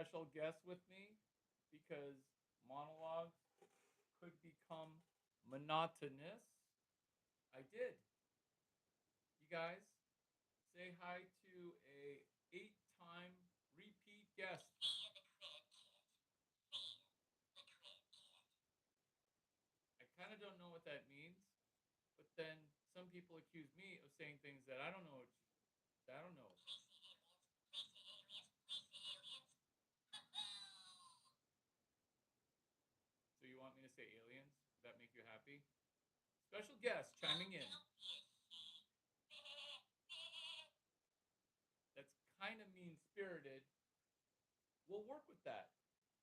special guest with me because monologues could become monotonous. I did. You guys say hi to a 8-time repeat guest. I kind of don't know what that means, but then some people accuse me of saying things that I don't know. That I don't know. So you want me to say aliens? Does that make you happy? Special guest chiming in. That's kind of mean spirited. We'll work with that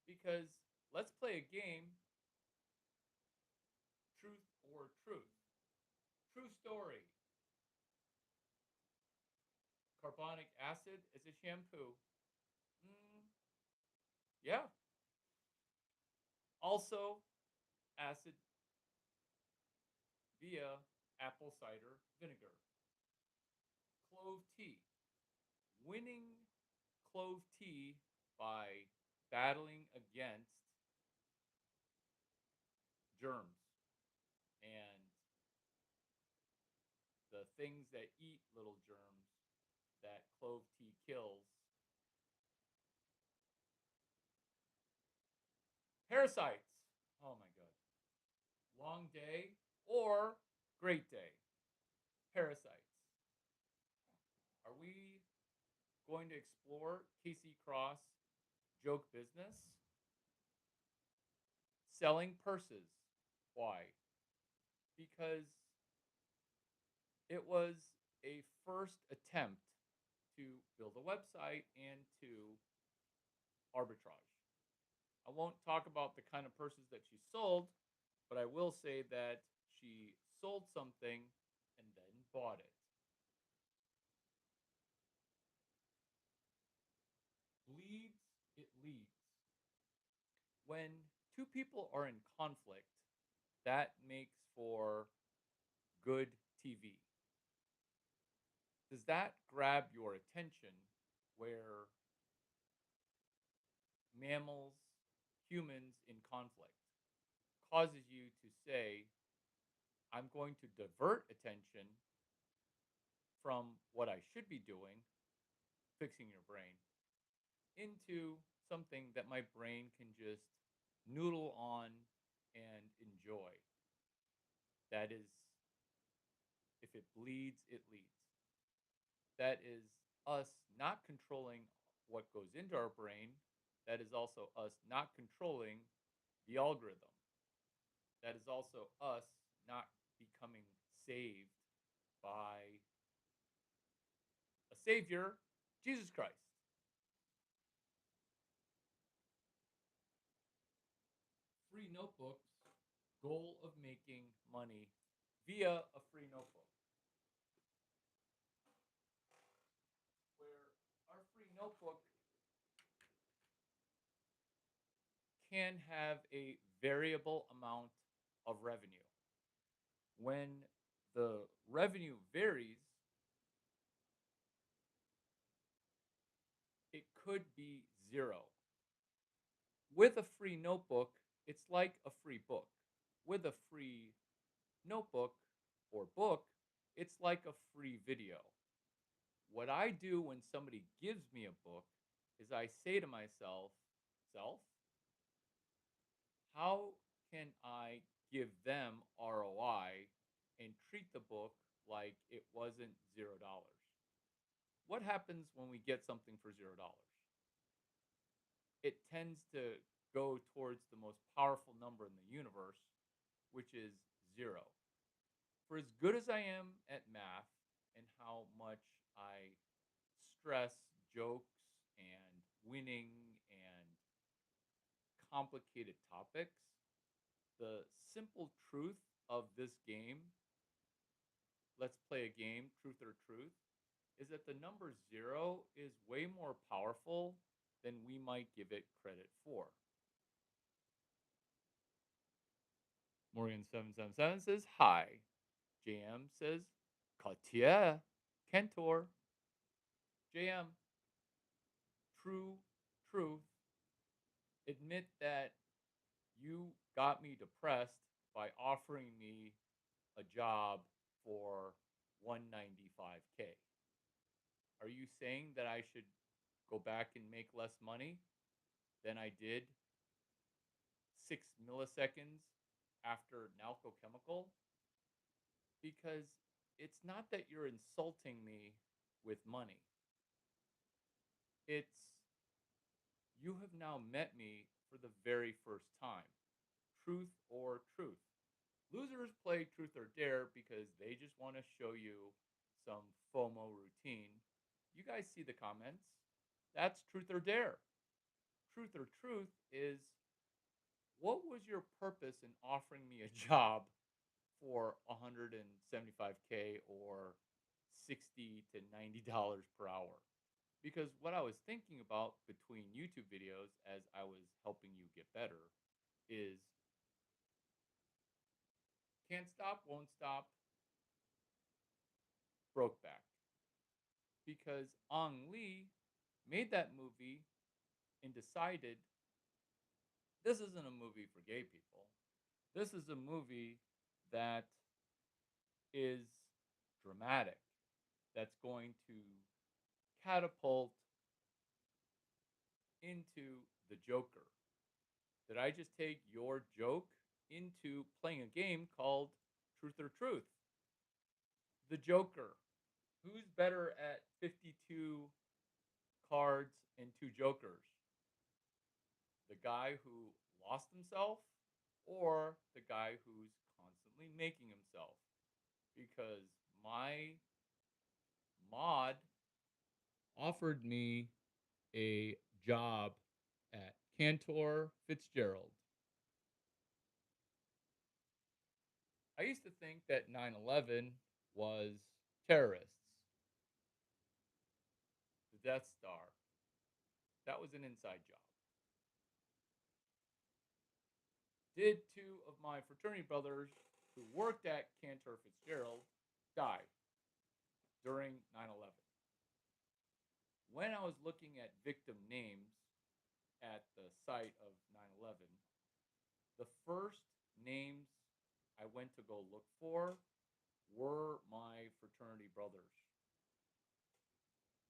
because let's play a game, truth or truth. True story. Carbonic acid is a shampoo. Mm, yeah. Also, acid via apple cider vinegar. Clove tea. Winning clove tea by battling against germs and the things that eat little germs that clove tea kills. Parasites. Oh my god. Long day or great day. Parasites. Are we going to explore Casey Cross joke business? Selling purses. Why? Because it was a first attempt to build a website and to arbitrage. I won't talk about the kind of purses that she sold, but I will say that she sold something and then bought it. Bleeds, it leads. When two people are in conflict, that makes for good TV. Does that grab your attention where mammals, humans in conflict causes you to say, I'm going to divert attention from what I should be doing, fixing your brain, into something that my brain can just noodle on and enjoy? That is, if it bleeds, it leads. That is us not controlling what goes into our brain. That is also us not controlling the algorithm. That is also us not becoming saved by a savior, Jesus Christ. Free notebooks, goal of making money via a free notebook. Where our free notebook can have a variable amount of revenue. When the revenue varies, it could be zero. With a free notebook, it's like a free book. With a free notebook or book, it's like a free video. What I do when somebody gives me a book is I say to myself, self, how can I give them ROI and treat the book like it wasn't $0? What happens when we get something for $0? It tends to go towards the most powerful number in the universe, which is zero. For as good as I am at math and how much I stress jokes and winning and complicated topics, the simple truth of this game, let's play a game, truth or truth, is that the number zero is way more powerful than we might give it credit for. Morgan777 says hi. JM says Katia Kentor. JM, true truth Admit that you got me depressed by offering me a job for 195K. Are you saying that I should go back and make less money than I did 6 milliseconds after Nalco Chemical? Because it's not that you're insulting me with money. It's you have now met me for the very first time. Truth or truth. Losers play truth or dare because they just want to show you some FOMO routine. You guys see the comments. That's truth or dare. Truth or truth is what was your purpose in offering me a job for 175K or 60 to $90 per hour? Because what I was thinking about between YouTube videos as I was helping you get better is can't stop, won't stop, Brokeback. Because Ang Lee made that movie and decided this isn't a movie for gay people. This is a movie that is dramatic, that's going to catapult into the Joker. Did I just take your joke into playing a game called Truth or Truth? The Joker. Who's better at 52 cards and two jokers? The guy who lost himself or the guy who's constantly making himself? Because my mod offered me a job at Cantor Fitzgerald. I used to think that 9/11 was terrorists, the Death Star. That was an inside job. Did two of my fraternity brothers who worked at Cantor Fitzgerald die during 9/11? When I was looking at victim names at the site of 9/11, the first names I went to go look for were my fraternity brothers.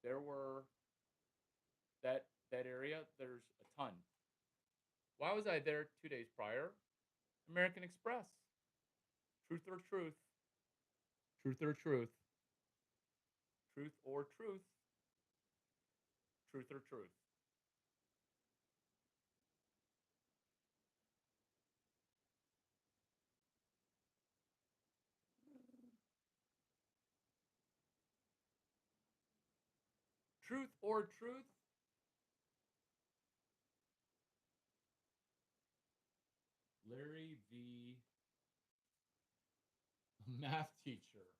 There were that area, there's a ton. Why was I there 2 days prior? American Express. Truth or truth? Truth or truth? Truth or truth? Truth or truth? Truth or truth? Larry the math teacher.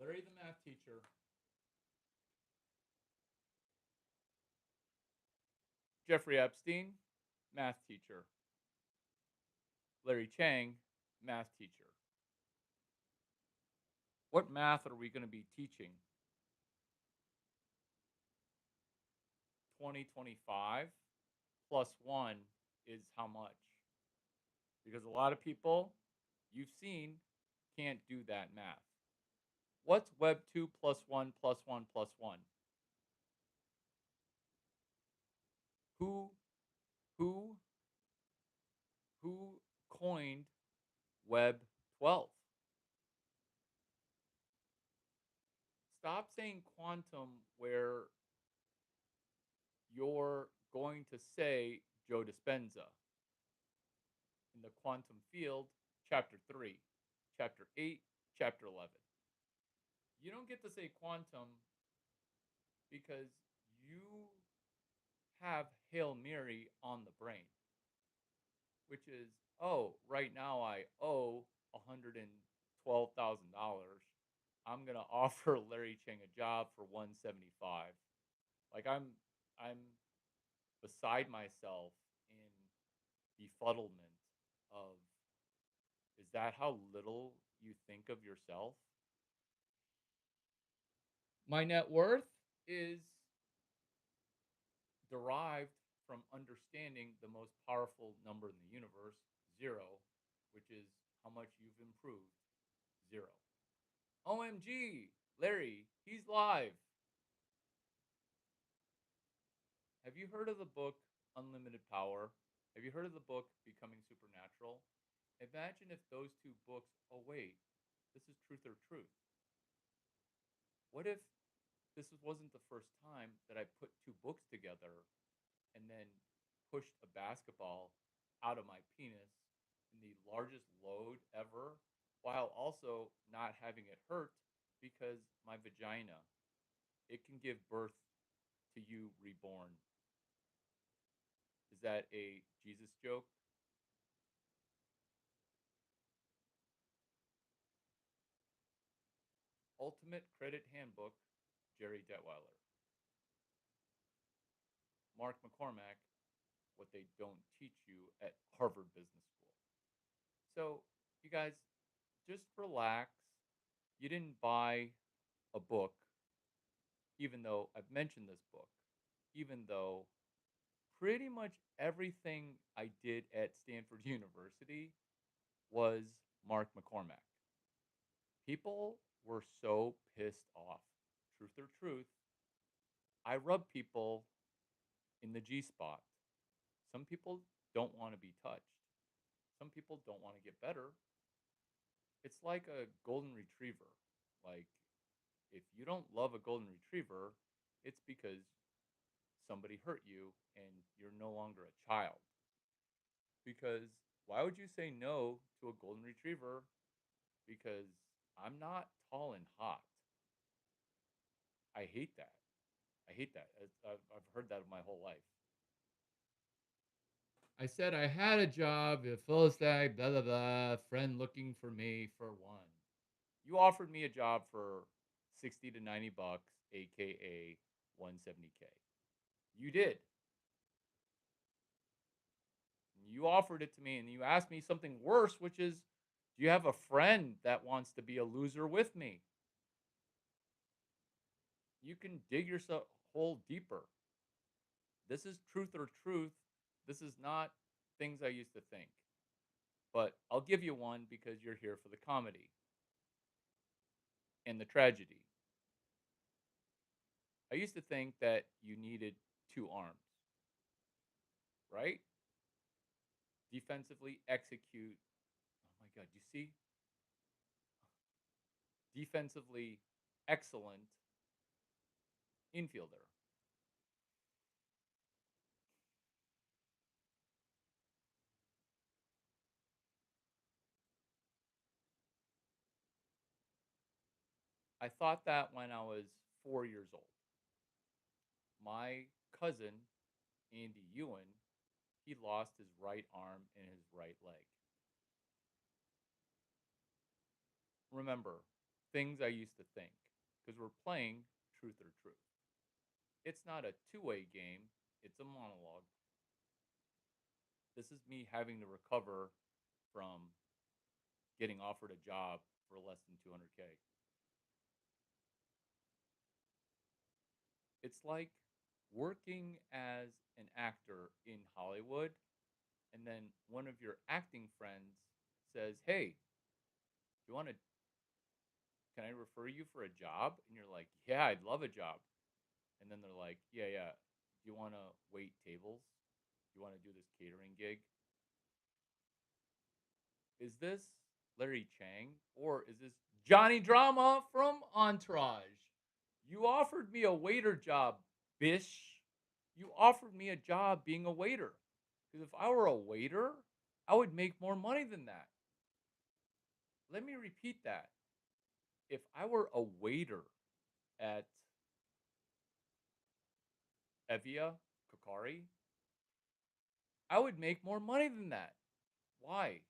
Larry the math teacher. Jeffrey Epstein, math teacher. Larry Chang, math teacher. What math are we going to be teaching? 2025 plus 1 is how much? Because a lot of people you've seen can't do that math. What's Web 2 plus 1 plus 1 plus 1? Who who who coined Web 12? Stop saying quantum where you're going to say Joe Dispenza. In the quantum field, chapter 3, chapter 8, chapter 11. You don't get to say quantum because you have Hail Mary on the brain, which is, oh, right now I owe $112,000. I'm gonna offer Larry Chang a job for 175. Like I'm beside myself in befuddlement of, is that how little you think of yourself? My net worth is derived from understanding the most powerful number in the universe, zero, which is how much you've improved, zero. OMG, Larry, he's live. Have you heard of the book Unlimited Power? Have you heard of the book Becoming Supernatural? Imagine if those two books, oh, wait, this is Truth or Truth. What if this wasn't the first time that I put two books together and then pushed a basketball out of my penis in the largest load ever while also not having it hurt because my vagina, it can give birth to you reborn. Is that a Jesus joke? Ultimate Credit Handbook, Jerry Detweiler. Mark McCormack, what they don't teach you at Harvard Business School. So, you guys, just relax. You didn't buy a book, even though I've mentioned this book, even though pretty much everything I did at Stanford University was Mark McCormack. People were so pissed off. Truth or truth, I rub people in the G spot. Some people don't want to be touched. Some people don't want to get better. It's like a golden retriever. Like, if you don't love a golden retriever, it's because somebody hurt you and you're no longer a child. Because why would you say no to a golden retriever? Because I'm not tall and hot. I hate that. I hate that. I've heard that my whole life. I said I had a job, a full stack, blah, blah, blah, friend looking for me for one. You offered me a job for 60 to 90 bucks, aka 170K. You did. You offered it to me and you asked me something worse, which is, do you have a friend that wants to be a loser with me? You can dig yourself hole deeper. This is truth or truth. This is not things I used to think. But I'll give you one because you're here for the comedy and the tragedy. I used to think that you needed two arms, right? Defensively execute. Oh my God, you see? Defensively excellent infielder. I thought that when I was 4 years old. My cousin, Andy Ewan, he lost his right arm and his right leg. Remember, things I used to think, because we're playing truth or truth. It's not a two-way game, it's a monologue. This is me having to recover from getting offered a job for less than 200K. It's like working as an actor in Hollywood, and then one of your acting friends says, "Hey, do you want to, can I refer you for a job?" And you're like, "Yeah, I'd love a job." And then they're like, "Yeah, yeah. Do you want to wait tables? Do you want to do this catering gig?" Is this Larry Chang or is this Johnny Drama from Entourage? You offered me a waiter job, bish. You offered me a job being a waiter. Because if I were a waiter, I would make more money than that. Let me repeat that. If I were a waiter at Evia Kokari, I would make more money than that. Why?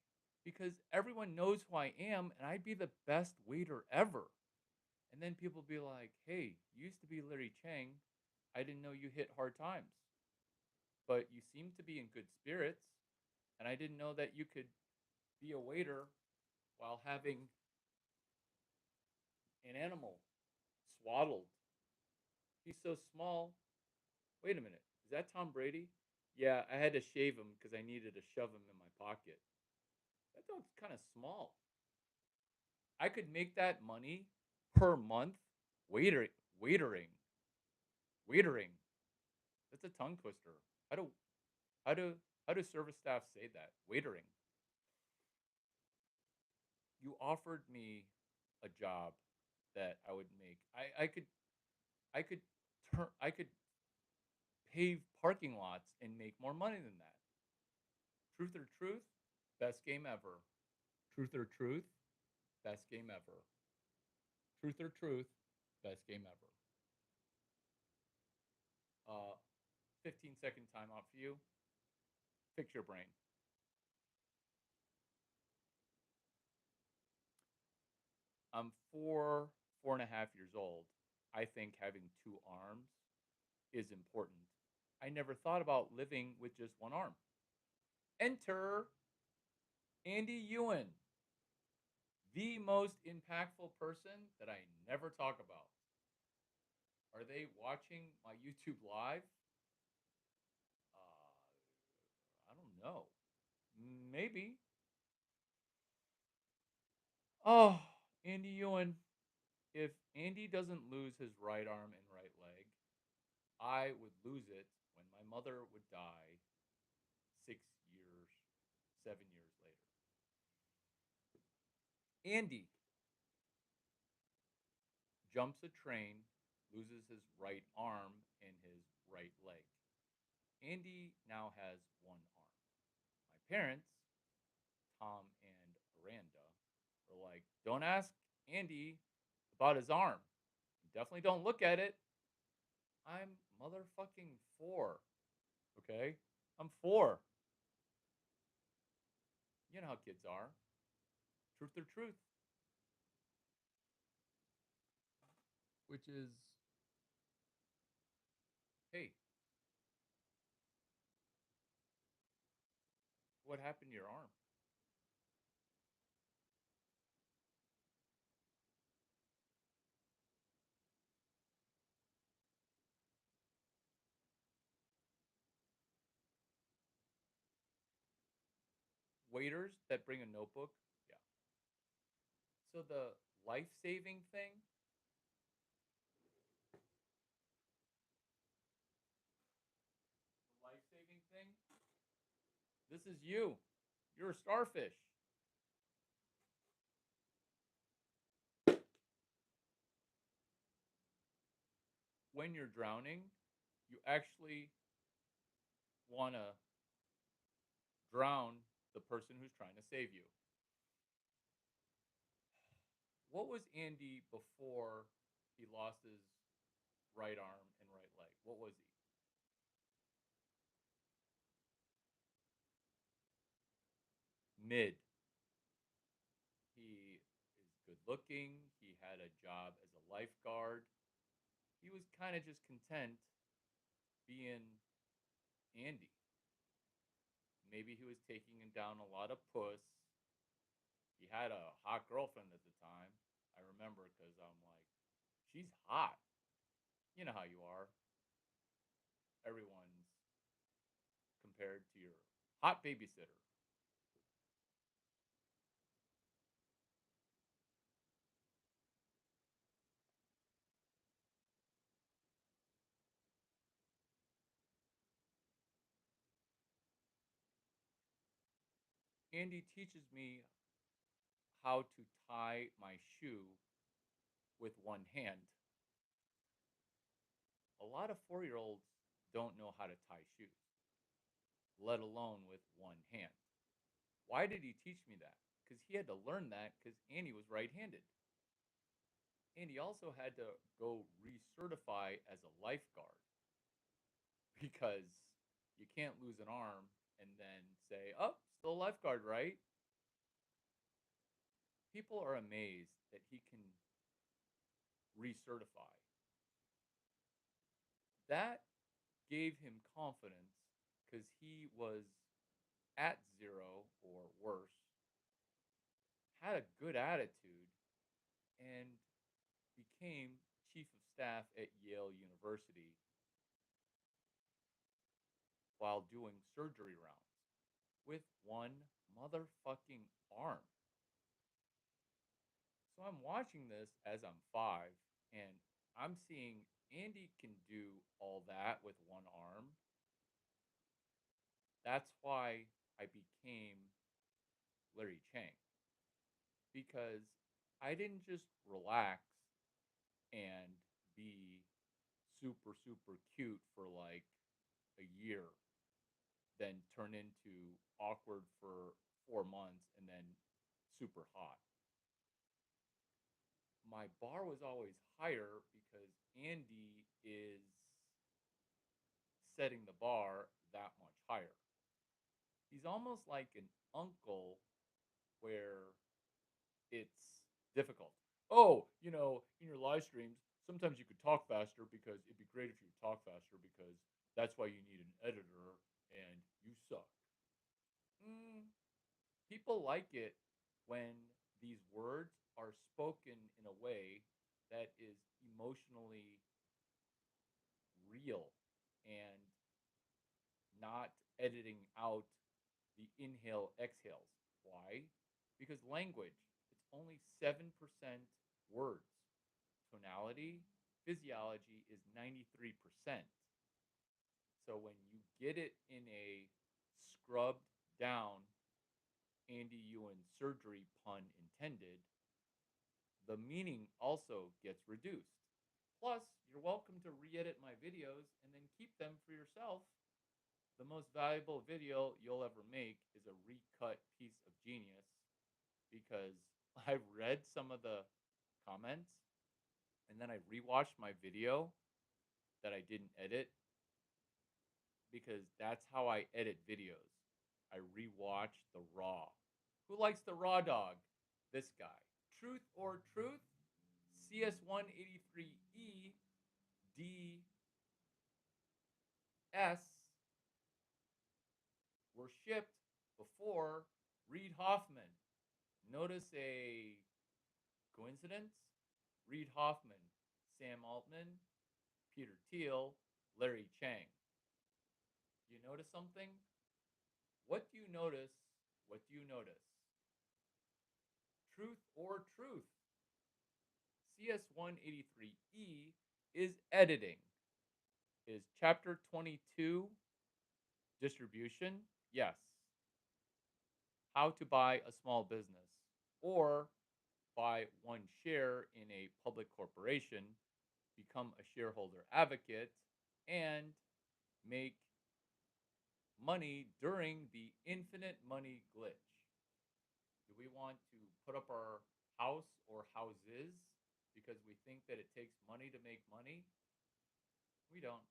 Because everyone knows who I am and I'd be the best waiter ever. And then people be like, "Hey, you used to be Larry Chang. I didn't know you hit hard times. But you seem to be in good spirits. And I didn't know that you could be a waiter while having an animal swaddled. He's so small. Wait a minute. Is that Tom Brady? Yeah, I had to shave him because I needed to shove him in my pocket. That dog's kind of small. I could make that money per month waiter waitering. Waitering. That's a tongue twister. How do how do how do service staff say that? Waitering. You offered me a job that I would make. I could I could pave parking lots and make more money than that. Truth or truth, best game ever. Truth or truth, best game ever. Truth or truth, best game ever. Uh, 15-second timeout for you. Fix your brain. I'm 4.5 years old. I think having two arms is important. I never thought about living with just one arm. Enter Andy Ewan, the most impactful person that I never talk about. Are they watching my YouTube live? I don't know. Maybe. Oh, Andy Ewan. If Andy doesn't lose his right arm and right leg, I would lose it when my mother would die 6 years, 7 years later. Andy jumps a train, loses his right arm and his right leg. Andy now has one arm. My parents, Tom and Aranda, were like, don't ask Andy about his arm. Definitely don't look at it. I'm motherfucking 4. Okay? I'm 4. You know how kids are. Truth or truth. Which is, hey, what happened to your arm? Waiters that bring a notebook. Yeah. So the life saving thing, the life saving thing, this is you. You're a starfish. When you're drowning, you actually want to drown the person who's trying to save you. What was Andy before he lost his right arm and right leg? What was he? Mid. He is good looking. He had a job as a lifeguard. He was kind of just content being Andy. Maybe he was taking down a lot of puss. He had a hot girlfriend at the time. I remember because I'm like, she's hot. You know how you are. Everyone's compared to your hot babysitter. Andy teaches me how to tie my shoe with one hand. A lot of 4-year olds don't know how to tie shoes, let alone with one hand. Why did he teach me that? Because he had to learn that because Andy was right handed. And he also had to go recertify as a lifeguard because you can't lose an arm and then say, oh, still a lifeguard, right? People are amazed that he can recertify. That gave him confidence because he was at zero or worse, had a good attitude, and became chief of staff at Yale University. while doing surgery rounds with one motherfucking arm. So I'm watching this as I'm 5, and I'm seeing Andy can do all that with one arm. That's why I became Larry Chang, because I didn't just relax and be super, super cute for like a year, then turn into awkward for 4 months, and then super hot. My bar was always higher because Andy is setting the bar that much higher. He's almost like an uncle where it's difficult. Oh, in your live streams, sometimes you could talk faster because it'd be great if you could talk faster because that's why you need an editor and you suck. Mm, People like it when these words are spoken in a way that is emotionally real and not editing out the inhale exhales. Why? Because language, it's only 7% words. Tonality, physiology is 93%. So when you get it in a scrubbed down Andy Ewan surgery, pun intended, the meaning also gets reduced. Plus, you're welcome to re-edit my videos and then keep them for yourself. The most valuable video you'll ever make is a recut piece of genius, because I've read some of the comments and then I rewatched my video that I didn't edit, because that's how I edit videos. I rewatch the raw. Who likes the raw dog? This guy. Truth or Truth, CS183E DS were shipped before Reid Hoffman. Notice a coincidence? Reid Hoffman, Sam Altman, Peter Thiel, Larry Chang. You notice something? What do you notice? What do you notice? Truth or Truth? CS183E is editing. Is chapter 22 distribution? Yes. How to buy a small business or buy one share in a public corporation, become a shareholder advocate, and make money during the infinite money glitch. Do we want to put up our house or houses because we think that it takes money to make money? We don't.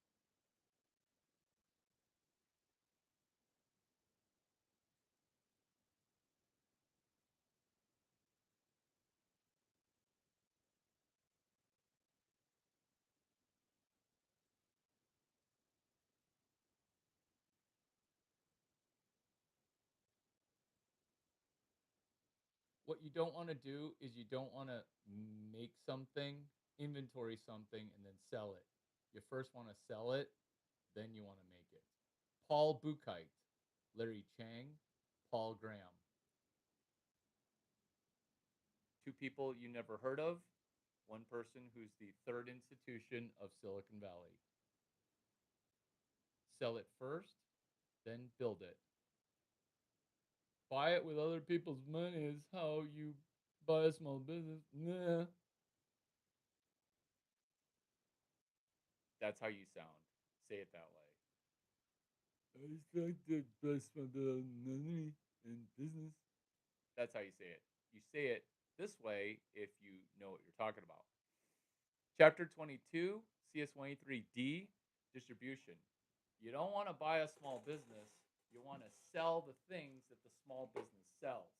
What you don't want to do is you don't want to make something, inventory something, and then sell it. You first want to sell it, then you want to make it. Paul Buchheit, Larry Chang, Paul Graham. Two people you never heard of, one person who's the third institution of Silicon Valley. Sell it first, then build it. Buy it with other people's money is how you buy a small business. Nah. That's how you sound. Say it that way. I expect to buy small money in business. That's how you say it. You say it this way if you know what you're talking about. Chapter 22, CS23D, distribution. You don't want to buy a small business. You want to sell the things that the small business sells.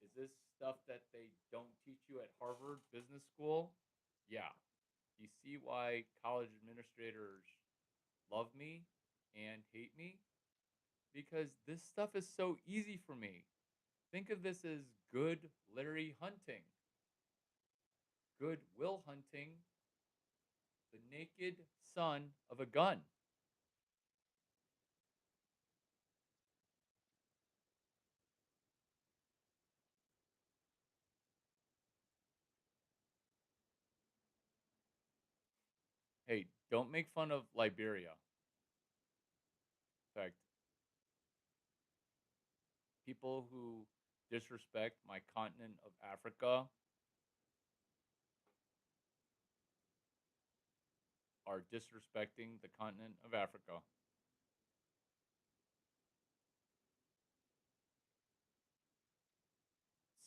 Is this stuff that they don't teach you at Harvard Business School? Yeah. You see why college administrators love me and hate me? Because this stuff is so easy for me. Think of this as good Larry hunting, good Will hunting, the naked son of a gun. Don't make fun of Liberia. In fact, people who disrespect my continent of Africa are disrespecting the continent of Africa.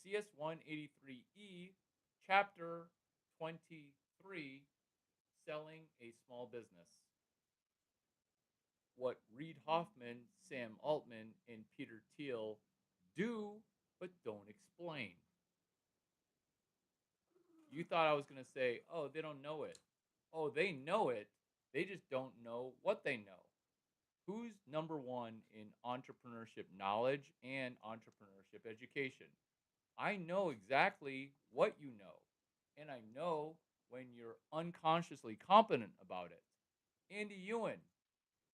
CS 183E, Chapter 23, Selling a Small Business. What Reid Hoffman, Sam Altman, and Peter Thiel do but don't explain. You thought I was going to say, oh, they don't know it. Oh, they know it. They just don't know what they know. Who's number one in entrepreneurship knowledge and entrepreneurship education? I know exactly what you know, and I know when you're unconsciously competent about it. Andy Ewan,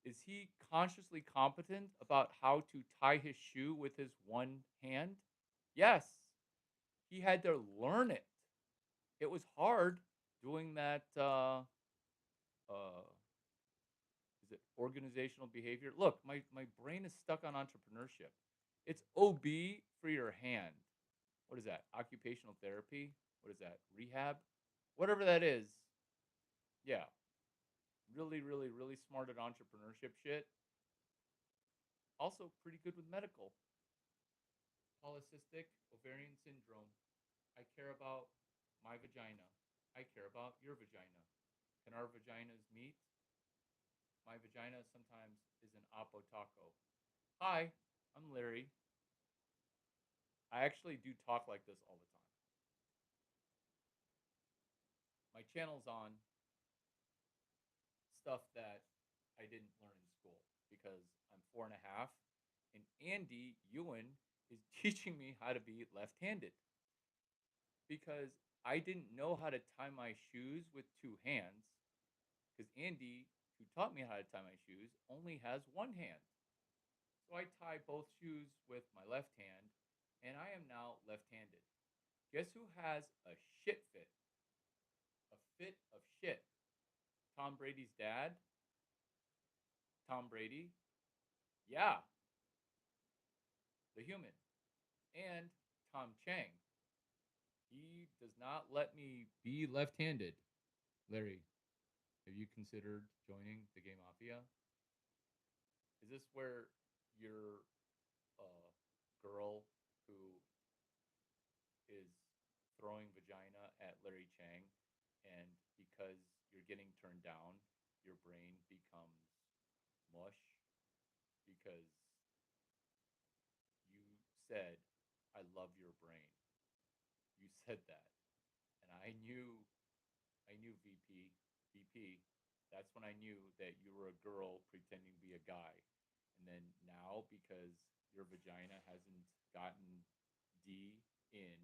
is he consciously competent about how to tie his shoe with his one hand? Yes, he had to learn it. It was hard doing that. Uh, is it organizational behavior? Look, my brain is stuck on entrepreneurship. It's OB for your hand. What is that? Occupational therapy? What is that? Rehab? Whatever that is. Yeah. Really, really, really smart at entrepreneurship shit. Also pretty good with medical. Polycystic ovarian syndrome. I care about my vagina. I care about your vagina. Can our vaginas meet? My vagina sometimes is an Apo Taco. Hi, I'm Larry. I actually do talk like this all the time. My channel's on stuff that I didn't learn in school because I'm 4.5, and Andy Ewan is teaching me how to be left-handed because I didn't know how to tie my shoes with two hands because Andy, who taught me how to tie my shoes, only has one hand. So I tie both shoes with my left hand, and I am now left-handed. Guess who has a shit fit? A fit of shit. Tom Brady's dad? Tom Brady? Yeah, the human. And Tom Chang. He does not let me be left-handed. Larry, have you considered joining the Gay Mafia? Is this where you're a girl who is throwing vagina at Larry Chang, and because you're getting turned down, your brain becomes mush because you said, I love your brain. You said that. And I knew VP. That's when I knew that you were a girl pretending to be a guy. And then now, because your vagina hasn't gotten D in,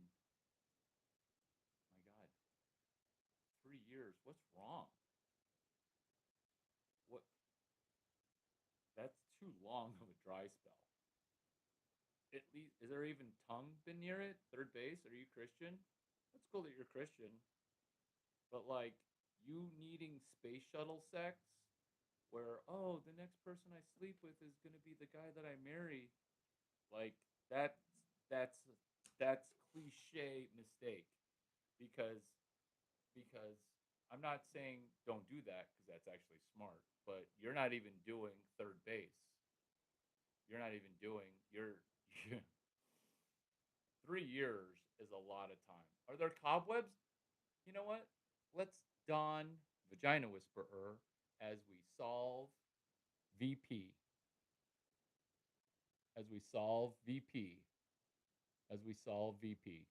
my God, 3 years. What's wrong? What? That's too long of a dry spell. At least, is there even tongue been near it? Third base? Are you Christian? That's cool that you're Christian, but like you needing space shuttle sex, where the next person I sleep with is gonna be the guy that I marry. Like that that's that's cliche mistake because because I'm not saying don't do that because that's actually smart, but you're not even doing third base. You're not even doing you're 3 years is a lot of time. Are there cobwebs? You know what? Let's don Vagina Whisperer as we solve VP. As we solve VP. As we solve VP.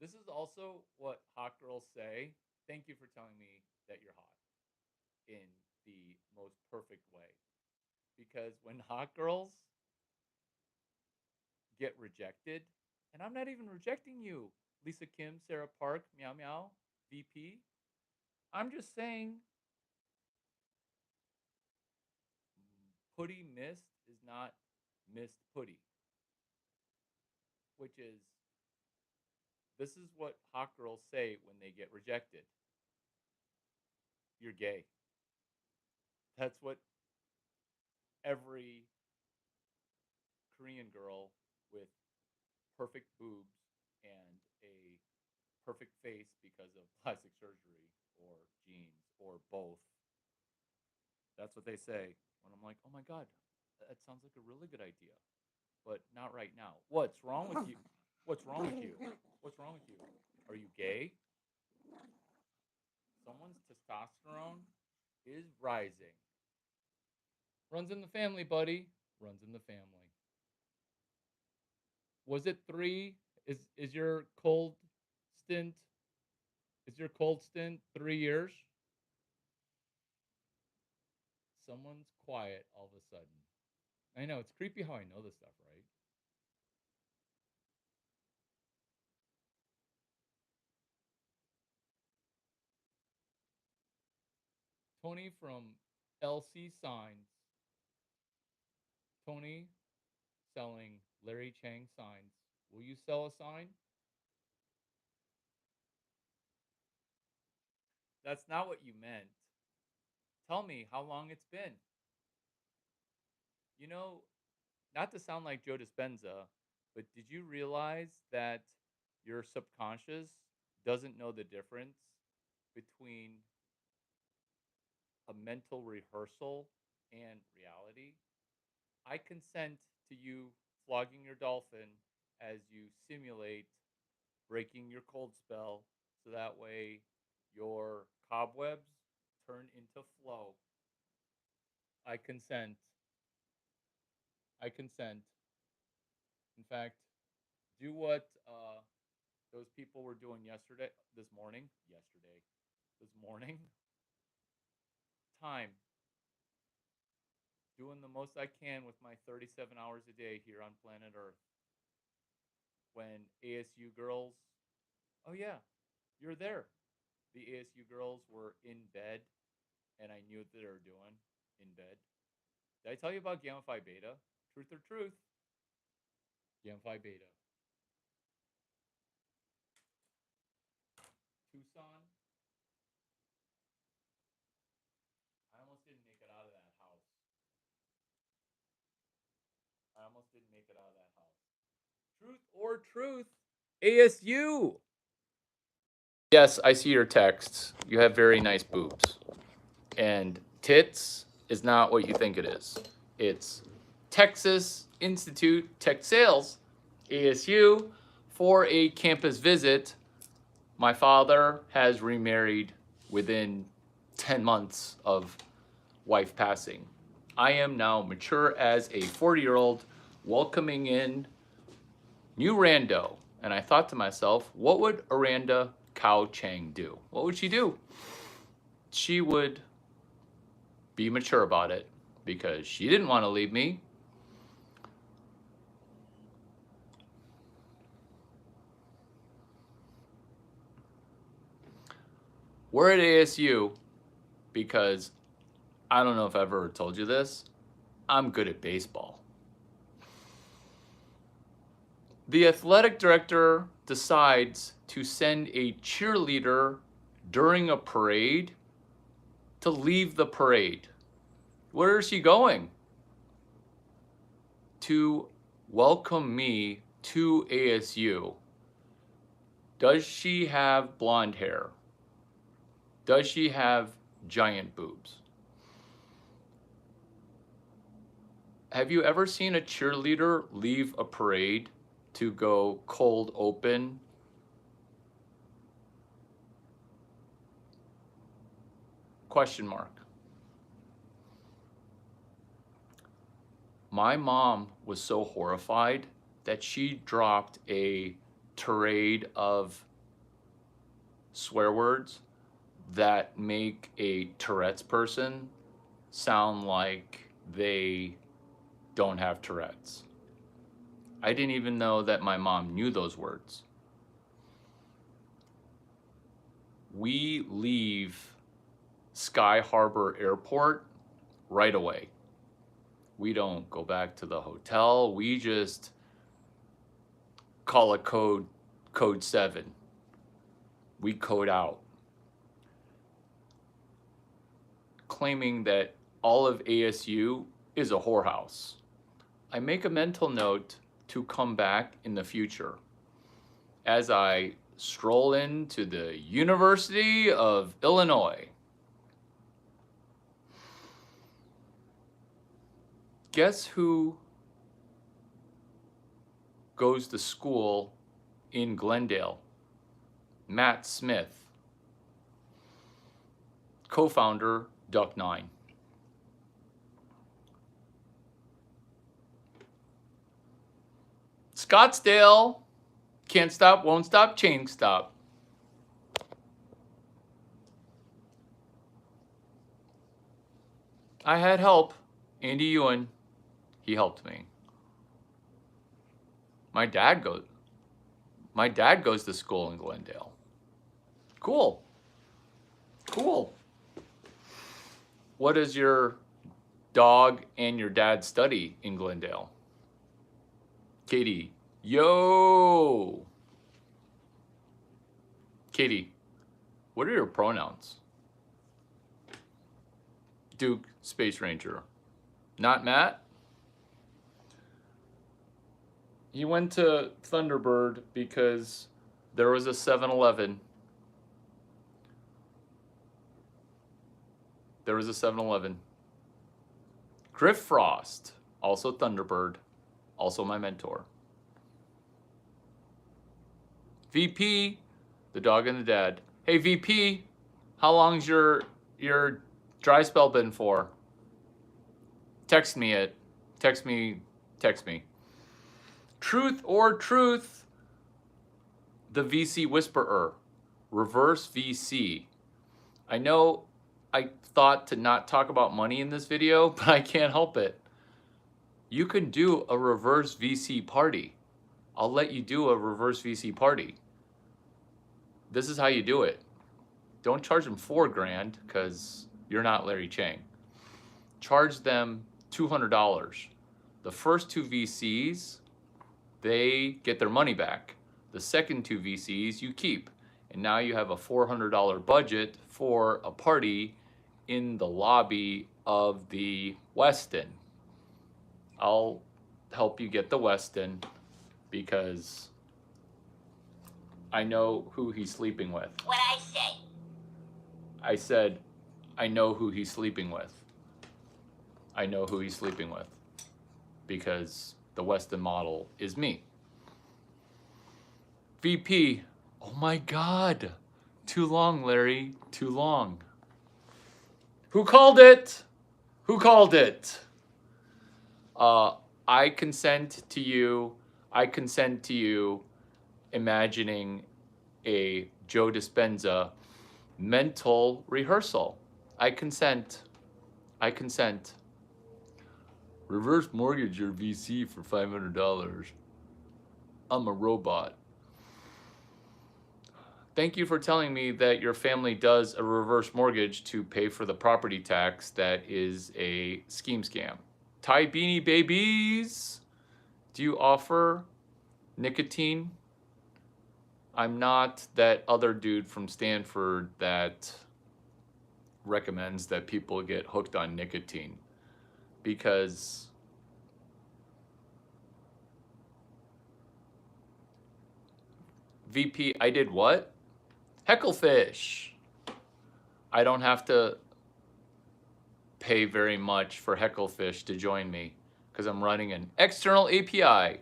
This is also what hot girls say. Thank you for telling me that you're hot in the most perfect way. Because when hot girls get rejected, and I'm not even rejecting you, Lisa Kim, Sarah Park, Meow Meow, VP. I'm just saying putty mist is not mist putty, which is This is what hot girls say when they get rejected. You're gay. That's what every Korean girl with perfect boobs and a perfect face because of plastic surgery or genes or both. That's what they say. When I'm like, oh my God, that sounds like a really good idea, but not right now. What's wrong with you? What's wrong with you? What's wrong with you? Are you gay? Someone's testosterone is rising. Runs in the family, buddy. Runs in the family. Was it 3? Is your cold stint? Is your cold stint 3 years? Someone's quiet all of a sudden. I know it's creepy how I know this stuff, right? Tony from LC Signs. Tony selling Larry Chang signs. Will you sell a sign? That's not what you meant. Tell me how long it's been. You know, not to sound like Joe Dispenza, but did you realize that your subconscious doesn't know the difference between a mental rehearsal and reality? I consent to you flogging your dolphin as you simulate breaking your cold spell so that way your cobwebs turn into flow. I consent. I consent. In fact, do what those people were doing this morning, time, doing the most I can with my 37 hours a day here on planet Earth. When ASU girls, oh yeah, you're there. The ASU girls were in bed, and I knew what they were doing in bed. Did I tell you about Gamma Phi Beta? Truth or truth? Gamma Phi Beta. Tucson. I almost didn't make it out of that house. I almost didn't make it out of that house. Truth or truth? ASU. Yes, I see your texts. You have very nice boobs. And tits is not what you think it is. It's Texas Institute Tech Sales, ASU, for a campus visit. My father has remarried within 10 months of wife passing. I am now mature as a 40-year-old, welcoming in new rando. And I thought to myself, what would Aranda Cow Chang do? What would she do? She would be mature about it because she didn't want to leave me. We're at ASU because I don't know if I've ever told you this. I'm good at baseball. The athletic director decides to send a cheerleader during a parade to leave the parade. Where is she going? To welcome me to ASU. Does she have blonde hair? Does she have giant boobs? Have you ever seen a cheerleader leave a parade to go cold open? Question mark. My mom was so horrified that she dropped a tirade of swear words that make a Tourette's person sound like they don't have Tourette's. I didn't even know that my mom knew those words. We leave Sky Harbor Airport right away. We don't go back to the hotel. We just call a code Code 7. We code out. Claiming that all of ASU is a whorehouse. I make a mental note to come back in the future as I stroll into the University of Illinois. Guess who goes to school in Glendale? Matt Smith, co-founder Duck9. Scottsdale, can't stop, won't stop, chain stop. I had help. Andy Ewan, he helped me. My dad goes to school in Glendale. Cool. Cool. What does your dog and your dad study in Glendale? Katie, yo. Katie, what are your pronouns? Duke, Space Ranger. Not Matt? He went to Thunderbird because there was a 7-Eleven. There was a 7-Eleven. Griff Frost, also Thunderbird, also my mentor. VP, the dog and the dad. Hey VP, how long's your dry spell been for? Text me it. Text me. Truth or truth, the VC whisperer, reverse VC. I know I thought to not talk about money in this video, but I can't help it. You can do a reverse VC party. I'll let you do a reverse VC party. This is how you do it. Don't charge them $4,000 because you're not Larry Chang. Charge them $200. The first 2 VCs, they get their money back. The second 2 VCs you keep. And now you have a $400 budget for a party in the lobby of the Westin. I'll help you get the Westin because I know who he's sleeping with. What'd I say? I said, I know who he's sleeping with. I know who he's sleeping with because the Westin model is me. VP, oh my God. Too long, Larry, too long. Who called it? Who called it? I consent to you imagining a Joe Dispenza mental rehearsal. I consent. Reverse mortgage your VC for $500. I'm a robot. Thank you for telling me that your family does a reverse mortgage to pay for the property tax that is a scheme scam. Thai Beanie Babies, do you offer nicotine? I'm not that other dude from Stanford that recommends that people get hooked on nicotine because VP, I did what? Hecklefish. I don't have to pay very much for Hecklefish to join me because I'm running an external API.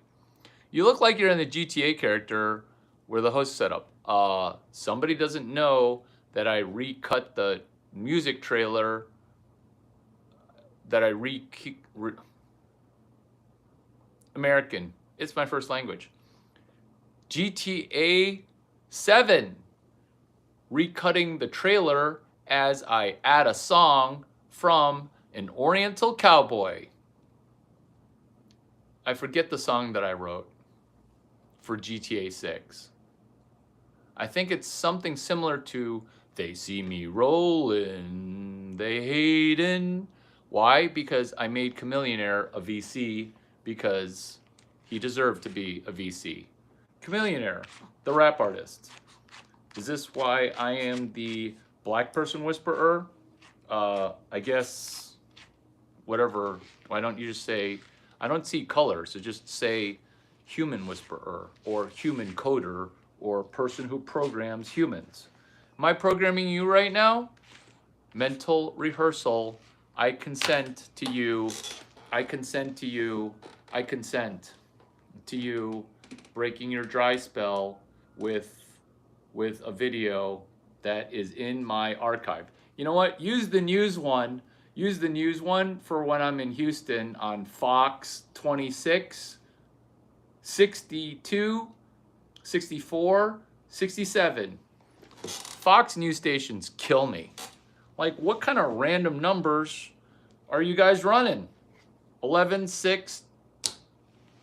You look like you're in the GTA character where the host set up. Somebody doesn't know that I recut the music trailer, that I American. It's my first language. GTA 7. Recutting the trailer as I add a song from an Oriental Cowboy. I forget the song that I wrote for GTA 6. I think it's something similar to They See Me Rollin', They Hatin'. Why? Because I made Chameleonaire a VC because he deserved to be a VC. Chameleonaire, the rap artist. Is this why I am the black person whisperer? I guess whatever. Why don't you just say, I don't see color, so just say human whisperer or human coder or person who programs humans. Am I programming you right now? Mental rehearsal. I consent to you. I consent to you. I consent to you breaking your dry spell with a video that is in my archive. You know what? Use the news one. Use the news one for when I'm in Houston on Fox 26, 62, 64, 67. Fox news stations kill me. Like, what kind of random numbers are you guys running? 11, 6,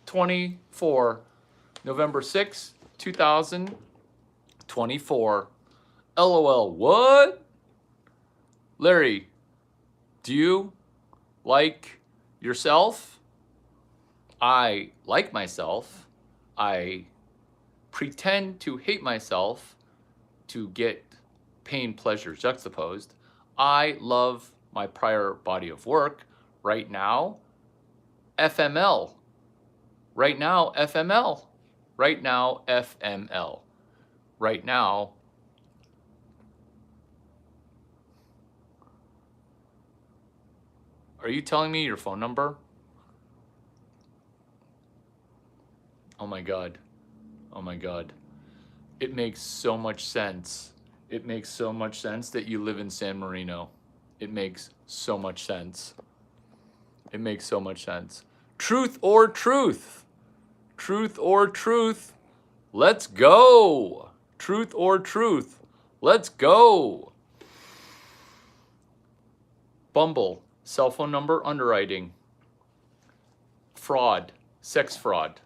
24, November 6, 2024. LOL, what? Larry, do you like yourself? I like myself. I pretend to hate myself to get pain, pleasure juxtaposed. I love my prior body of work. Right now, FML. Right now, FML. Right now, FML. Right now, are you telling me your phone number? Oh my God. Oh my God. It makes so much sense. It makes so much sense that you live in San Marino. It makes so much sense. It makes so much sense. Truth or truth? Truth or truth? Let's go. Truth or truth? Let's go. Bumble, cell phone number underwriting. Fraud, sex fraud.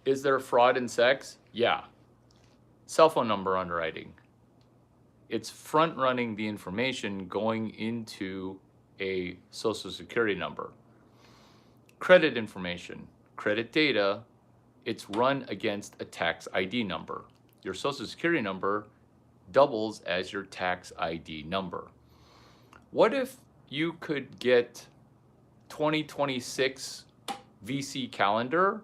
Is there fraud in sex? Yeah. Cell phone number underwriting. It's front running the information going into a social security number. Credit information, credit data, it's run against a tax ID number. Your social security number doubles as your tax ID number. What if you could get 2026 VC calendar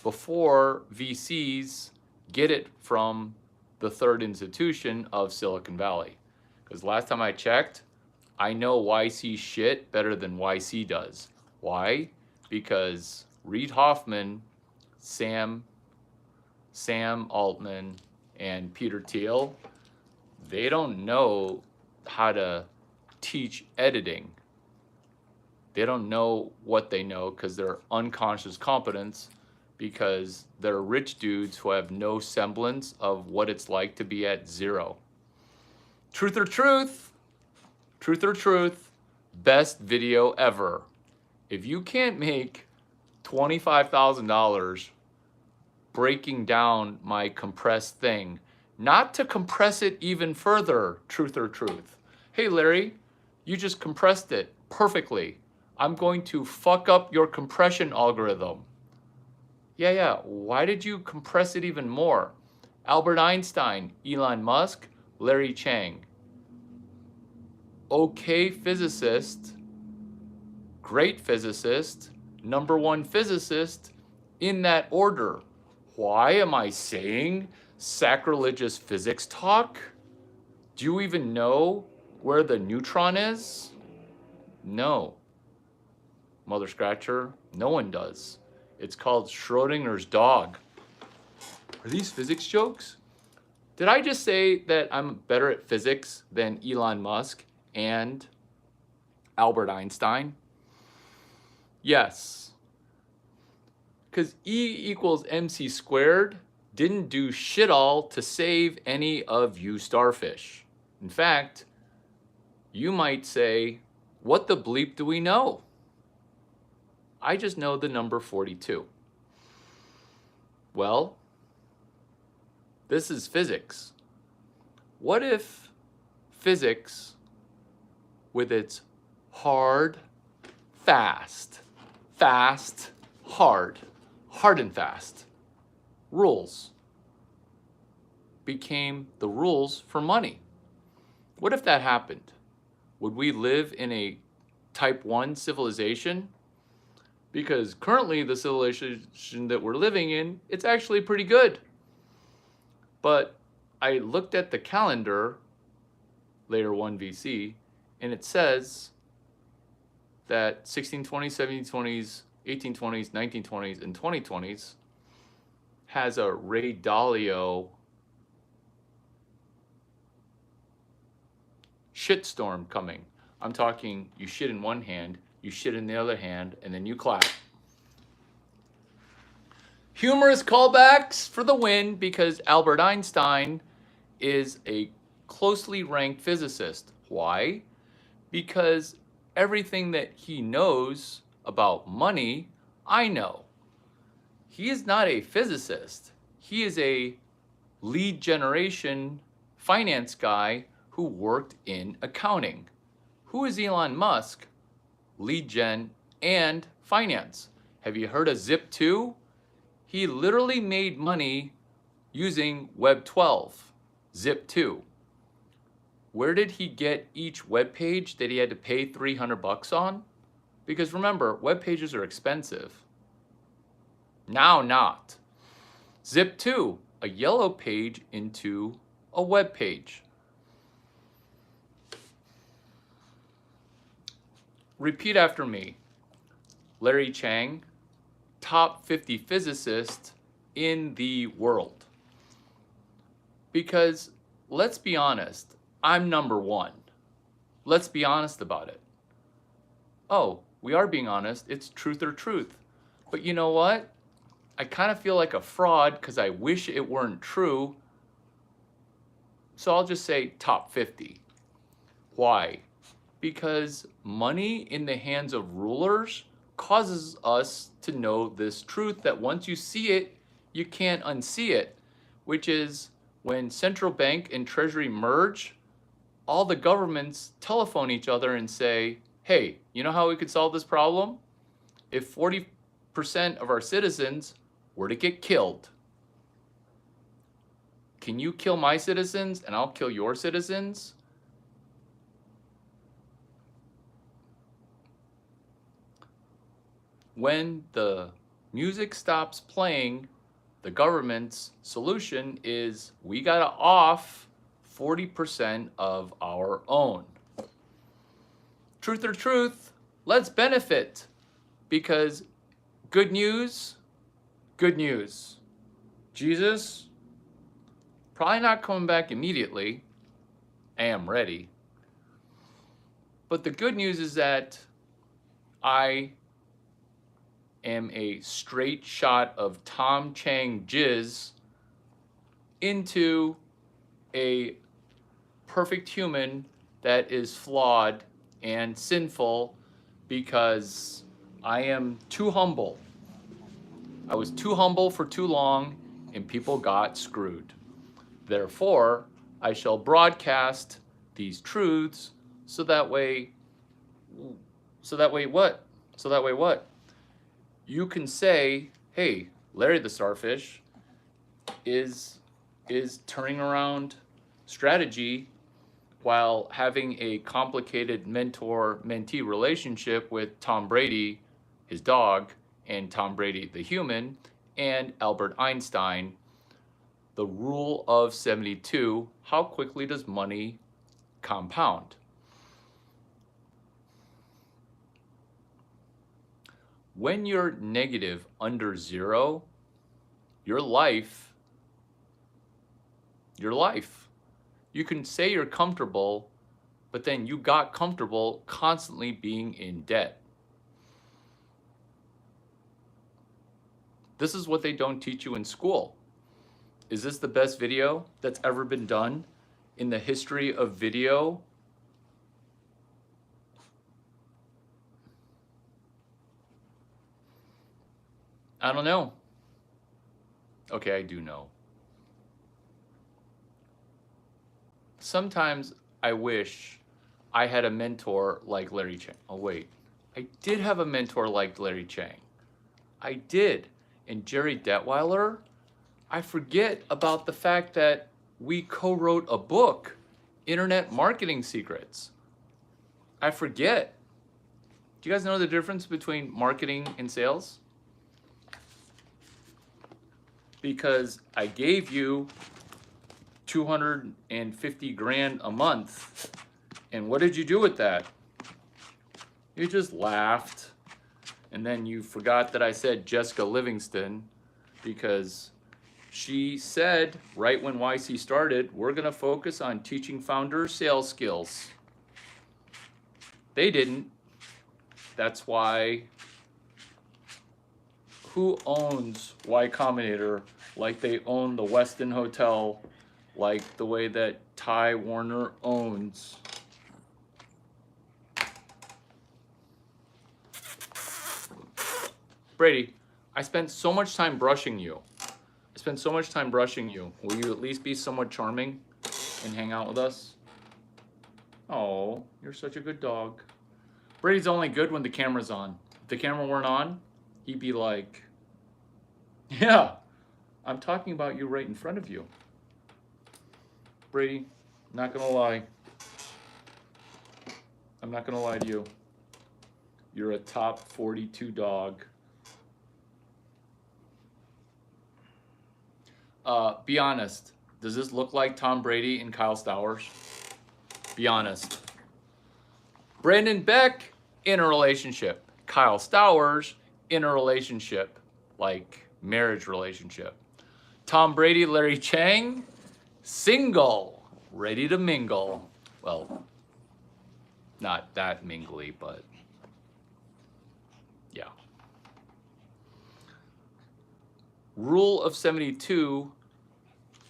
before VCs get it from the third institution of Silicon Valley? Because last time I checked, I know YC shit better than YC does. Why? Because Reid Hoffman, Sam Altman, and Peter Thiel, they don't know how to teach editing. They don't know what they know because they're unconscious competence, because they're rich dudes who have no semblance of what it's like to be at zero. Truth or truth? Truth or truth? Best video ever. If you can't make $25,000 breaking down my compressed thing, not to compress it even further, truth or truth. Hey Larry, you just compressed it perfectly. I'm going to fuck up your compression algorithm. Yeah, why did you compress it even more? Albert Einstein, Elon Musk, Larry Chang. Okay physicist, great physicist, number one physicist, in that order. Why am I saying sacrilegious physics talk? Do you even know where the neutron is? No. Mother Scratcher, no one does. It's called Schrodinger's dog. Are these physics jokes? Did I just say that I'm better at physics than Elon Musk and Albert Einstein? Yes. Because E equals MC squared didn't do shit all to save any of you starfish. In fact, you might say, what the bleep do we know? I just know the number 42. Well, this is physics. What if physics, with its hard, fast, hard and fast rules, became the rules for money. What if that happened? Would we live in a type 1 civilization? Because currently the civilization that we're living in, it's actually pretty good. But I looked at the calendar, layer 1 VC, and it says that 1620s, 1720s, 1820s, 1920s, and 2020s has a Ray Dalio shitstorm coming. I'm talking you shit in one hand, you shit in the other hand, and then you clap. Humorous callbacks for the win because Albert Einstein is a closely ranked physicist. Why? Because everything that he knows about money, I know. He is not a physicist. He is a lead generation finance guy who worked in accounting. Who is Elon Musk? Lead gen and finance. Have you heard of Zip2? He literally made money using Web 12, Zip2. Where did he get each web page that he had to pay $300 on? Because remember, web pages are expensive. Now not. Zip2, a yellow page into a web page. Repeat after me. Larry Chang, top 50 physicist in the world. Because let's be honest, I'm number one. Let's be honest about it. Oh, we are being honest. It's truth or truth. But you know what? I kind of feel like a fraud because I wish it weren't true. So I'll just say top 50. Why? Because money in the hands of rulers causes us to know this truth that once you see it, you can't unsee it, which is when central bank and treasury merge, all the governments telephone each other and say, hey, you know how we could solve this problem? If 40% of our citizens were to get killed, can you kill my citizens and I'll kill your citizens? When the music stops playing, the government's solution is we gotta off 40% of our own. Truth or truth, let's benefit. Because good news, Jesus, probably not coming back immediately. I am ready. But the good news is that I am a straight shot of Tom Chang jizz into a perfect human that is flawed and sinful because I am too humble. I was too humble for too long and people got screwed. Therefore, I shall broadcast these truths so that way what? You can say, hey, Larry the Starfish is turning around strategy while having a complicated mentor-mentee relationship with Tom Brady, his dog, and Tom Brady the human, and Albert Einstein. The rule of 72, how quickly does money compound? When you're negative under zero, your life, you can say you're comfortable, but then you got comfortable constantly being in debt. This is what they don't teach you in school. Is this the best video that's ever been done in the history of video? I don't know. Okay, I do know. Sometimes I wish I had a mentor like Larry Chang. Oh wait, I did have a mentor like Larry Chang. I did. And Jerry Detweiler, I forget about the fact that we co-wrote a book, Internet Marketing Secrets. I forget. Do you guys know the difference between marketing and sales? Because I gave you 250 grand a month. And what did you do with that? You just laughed. And then you forgot that I said Jessica Livingston, because she said right when YC started, we're going to focus on teaching founders sales skills. They didn't. That's why, who owns Y Combinator like they own the Westin Hotel, like the way that Ty Warner owns Brady? I spent so much time brushing you. Will you at least be somewhat charming and hang out with us? Oh, you're such a good dog. Brady's only good when the camera's on. If the camera weren't on, he'd be like, yeah, I'm talking about you right in front of you. Brady, not gonna lie. I'm not gonna lie to you. You're a top 42 dog. Be honest. Does this look like Tom Brady and Kyle Stowers? Be honest. Brandon Beck, in a relationship. Kyle Stowers, in a relationship. Like marriage relationship. Tom Brady, Larry Chang, single, ready to mingle. Well, not that mingly, but yeah. Rule of 72.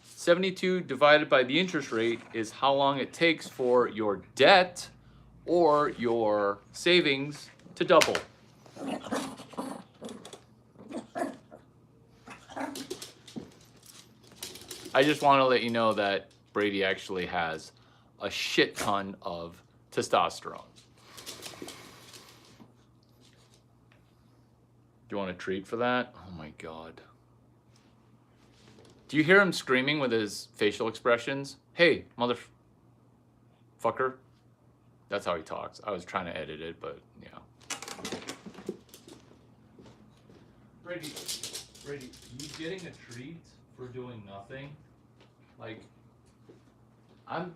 72 divided by the interest rate is how long it takes for your debt or your savings to double. I just want to let you know that Brady actually has a shit ton of testosterone. Do you want a treat for that? Oh my God. Do you hear him screaming with his facial expressions? Hey, motherfucker. That's how he talks. I was trying to edit it, but yeah. Brady, you getting a treat for doing nothing? Like, I'm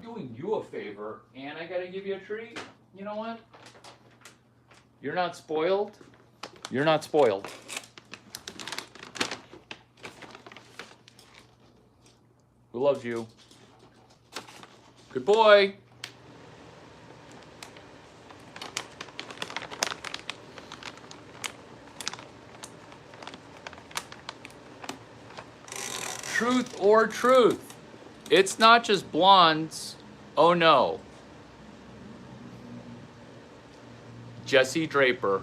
doing you a favor and I gotta give you a treat? You know what? You're not spoiled. You're not spoiled. Who loves you? Good boy. Truth or truth? It's not just blondes. Oh no. Jesse Draper.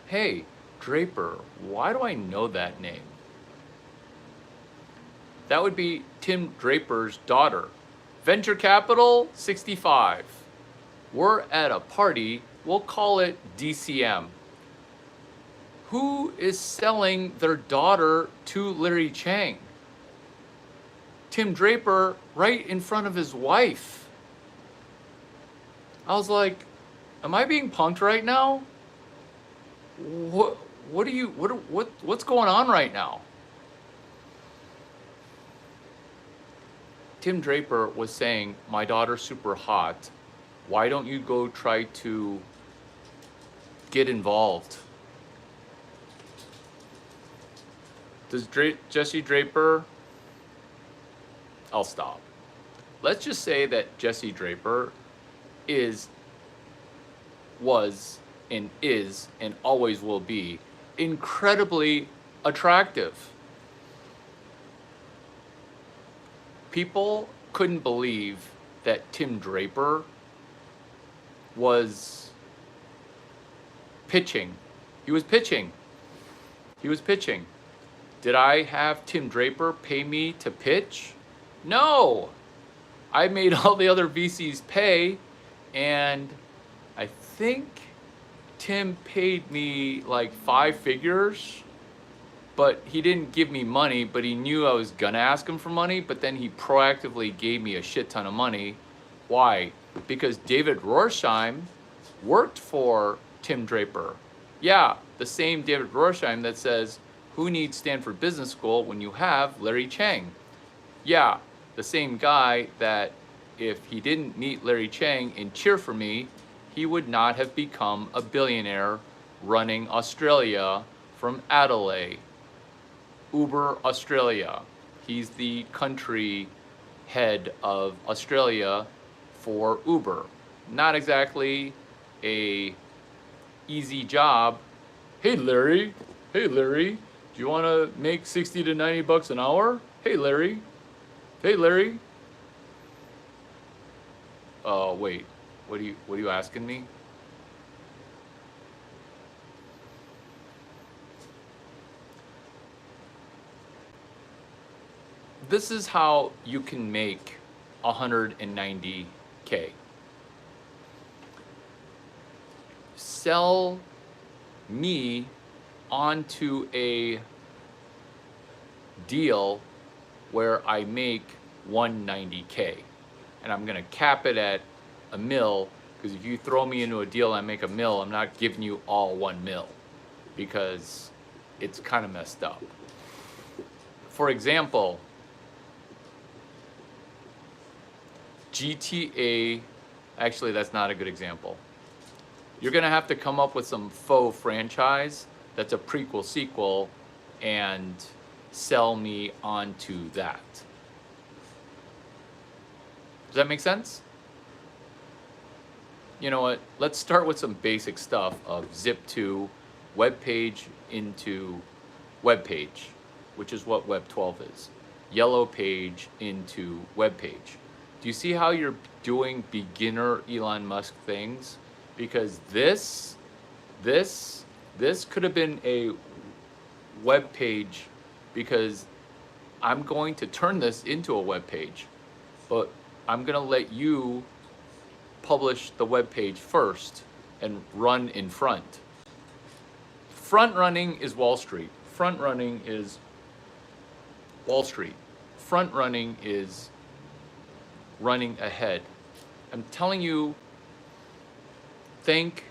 Hey, Draper, why do I know that name? That would be Tim Draper's daughter. Venture Capital 65. We're at a party. We'll call it DCM. Who is selling their daughter to Larry Chang? Tim Draper right in front of his wife. I was like, am I being punked right now? What's going on right now? Tim Draper was saying, my daughter's super hot. Why don't you go try to get involved? Does Jesse Draper... I'll stop. Let's just say that Jesse Draper was, and is, and always will be incredibly attractive. People couldn't believe that Tim Draper was pitching. He was pitching. Did I have Tim Draper pay me to pitch? No. I made all the other VCs pay, and I think Tim paid me like 5 figures but he didn't give me money, but he knew I was gonna ask him for money, but then he proactively gave me a shit ton of money. Why? Because David Rorsheim worked for Tim Draper. Yeah, the same David Rorsheim that says, who needs Stanford Business School when you have Larry Chang? Yeah, the same guy that if he didn't meet Larry Chang and cheer for me, he would not have become a billionaire running Australia from Adelaide. Uber Australia. He's the country head of Australia for Uber. Not exactly a easy job. Hey Larry, do you want to make 60 to 90 bucks an hour? Hey Larry. Oh wait, what are you asking me? This is how you can make 190K. Sell me onto a deal where I make 190K, and I'm gonna cap it at $1 million, because if you throw me into a deal and I make $1 million, I'm not giving you all $1 million, because it's kind of messed up. For example, GTA, actually that's not a good example. You're gonna have to come up with some faux franchise that's a prequel sequel and sell me onto that. Does that make sense? You know what, let's start with some basic stuff of Zip2 web page into web page, which is what Web 12 is. Yellow page into web page. Do you see how you're doing beginner Elon Musk things? Because this could have been a web page, because I'm going to turn this into a web page, but I'm gonna let you publish the web page first and run in front. Front running is Wall Street. Front running is Wall Street. Front running is running ahead. I'm telling you, thank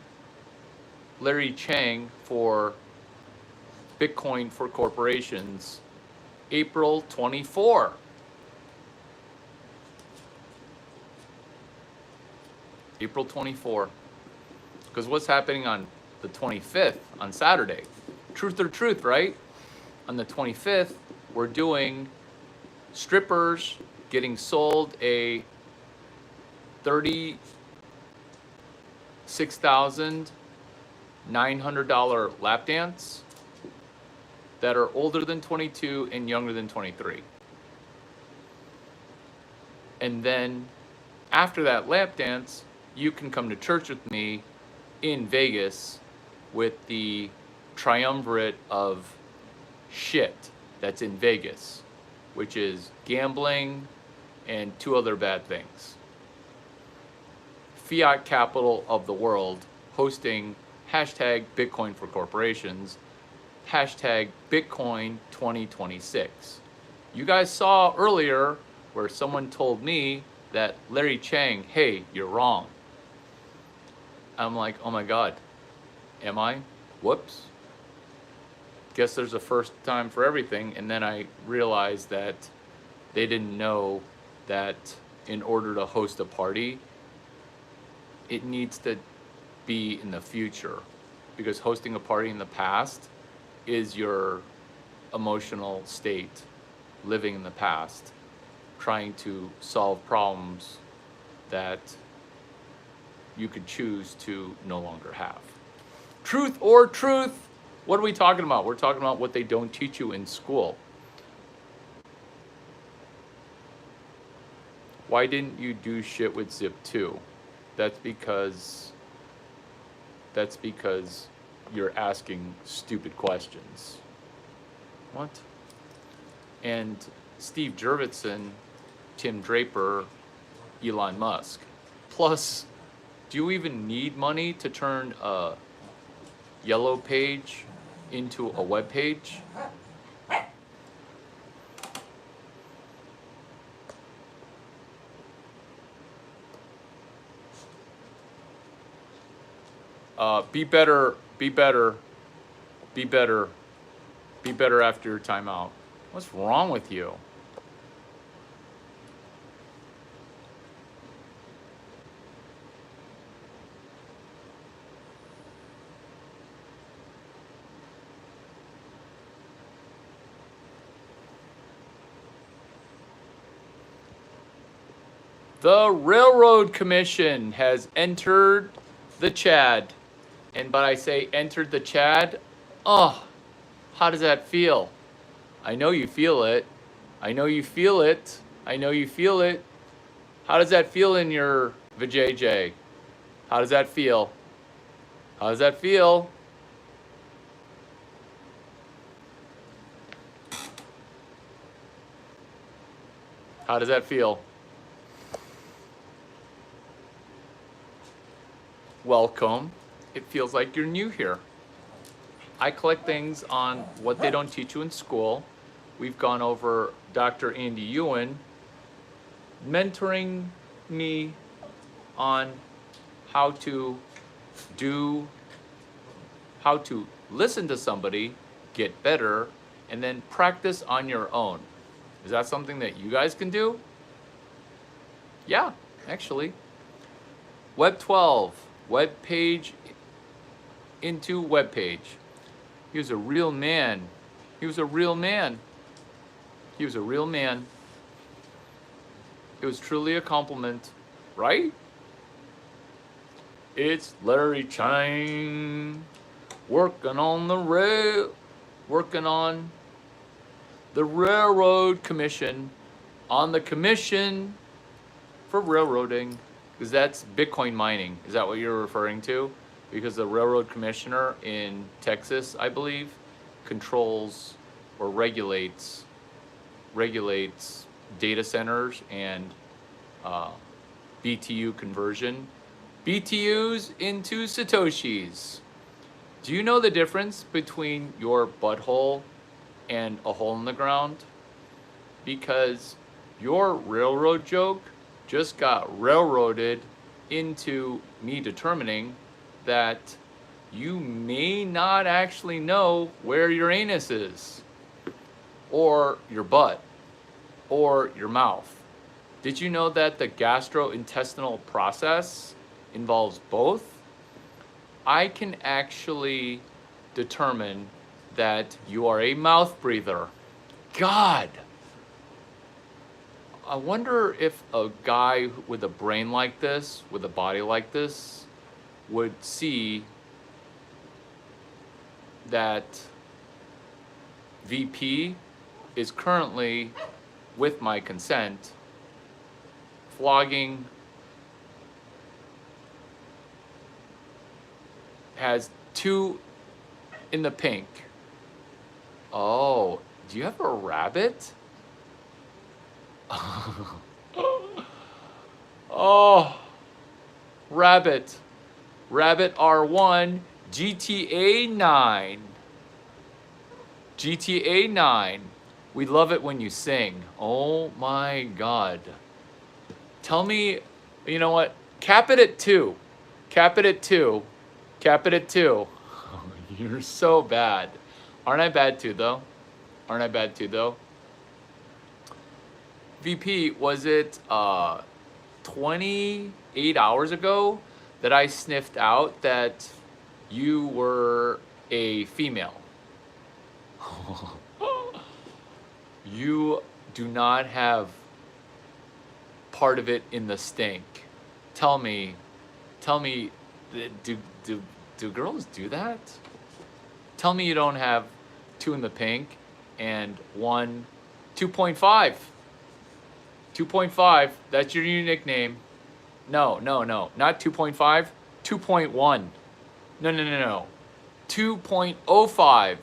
Larry Chang for Bitcoin for Corporations, April 24. April 24. Because what's happening on the 25th, on Saturday? Truth or truth, right? On the 25th, we're doing strippers getting sold a $36,900 lap dance that are older than 22 and younger than 23. And then after that lap dance, you can come to church with me in Vegas with the triumvirate of shit that's in Vegas, which is gambling and 2 other bad things. Fiat capital of the world hosting hashtag Bitcoin for Corporations, hashtag Bitcoin 2026. You guys saw earlier where someone told me that Larry Chang, hey, you're wrong. I'm like, oh my God, am I? Whoops. Guess there's a first time for everything. And then I realized that they didn't know that in order to host a party, it needs to be in the future, because hosting a party in the past is your emotional state, living in the past, trying to solve problems that you could choose to no longer have. Truth or truth? What are we talking about? We're talking about what they don't teach you in school. Why didn't you do shit with Zip2? That's because you're asking stupid questions. What? And Steve Jurvetson, Tim Draper, Elon Musk. Plus, do you even need money to turn a yellow page into a web page? Be better. Be better. Be better. Be better after your timeout. What's wrong with you? The Railroad Commission has entered the Chad. And but I say entered the Chad, oh, how does that feel? I know you feel it. I know you feel it. I know you feel it. How does that feel in your vajayjay? How does that feel? How does that feel? How does that feel? Welcome. It feels like you're new here. I collect things on what they don't teach you in school. We've gone over Dr. Andy Ewan mentoring me on how to listen to somebody, get better, and then practice on your own. Is that something that you guys can do? Yeah, actually. Web 12, web page into web page. He was a real man. He was a real man. He was a real man. It was truly a compliment, right? It's Larry Chang working on the Railroad Commission, on the Commission for Railroading, because that's Bitcoin mining. Is that what you're referring to? Because the Railroad Commissioner in Texas, I believe, controls or regulates data centers and BTU conversion. BTUs into Satoshis. Do you know the difference between your butthole and a hole in the ground? Because your railroad joke just got railroaded into me determining that you may not actually know where your anus is, or your butt, or your mouth. Did you know that the gastrointestinal process involves both? I can actually determine that you are a mouth breather. God! I wonder if a guy with a brain like this, with a body like this, would see that VP is currently, with my consent, flogging, has 2 in the pink. Oh, do you have a rabbit? Oh, rabbit. Rabbit R1, GTA 9. GTA 9. We love it when you sing. Oh my God. Tell me, you know what? Cap it at 2. Cap it at 2. Cap it at 2. You're so bad. Aren't I bad too, though? Aren't I bad too, though? VP, was it 28 hours ago that I sniffed out that you were a female? You do not have part of it in the stink. Tell me, do girls do that? Tell me you don't have 2 in the pink and 1, 2.5. 2.5, that's your new nickname. No, not 2.5, 2.1. No. 2.05.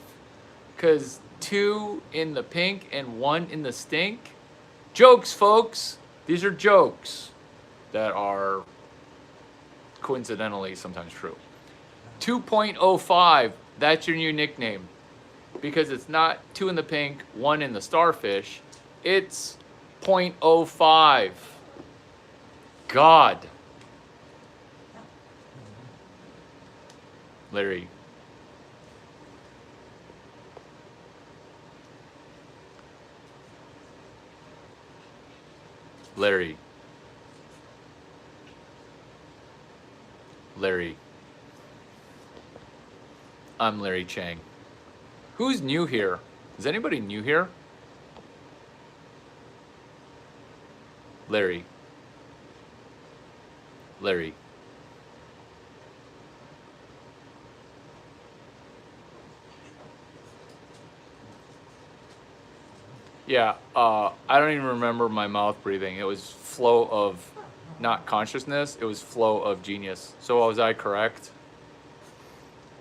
Because 2 in the pink and 1 in the stink. Jokes, folks. These are jokes that are coincidentally sometimes true. 2.05, that's your new nickname. Because it's not 2 in the pink, 1 in the starfish. It's 0.05. God. Larry. Larry. Larry. I'm Larry Chang. Who's new here? Is anybody new here? Larry. Larry. Yeah, I don't even remember my mouth breathing. It was flow of, not consciousness, it was flow of genius. So was I correct?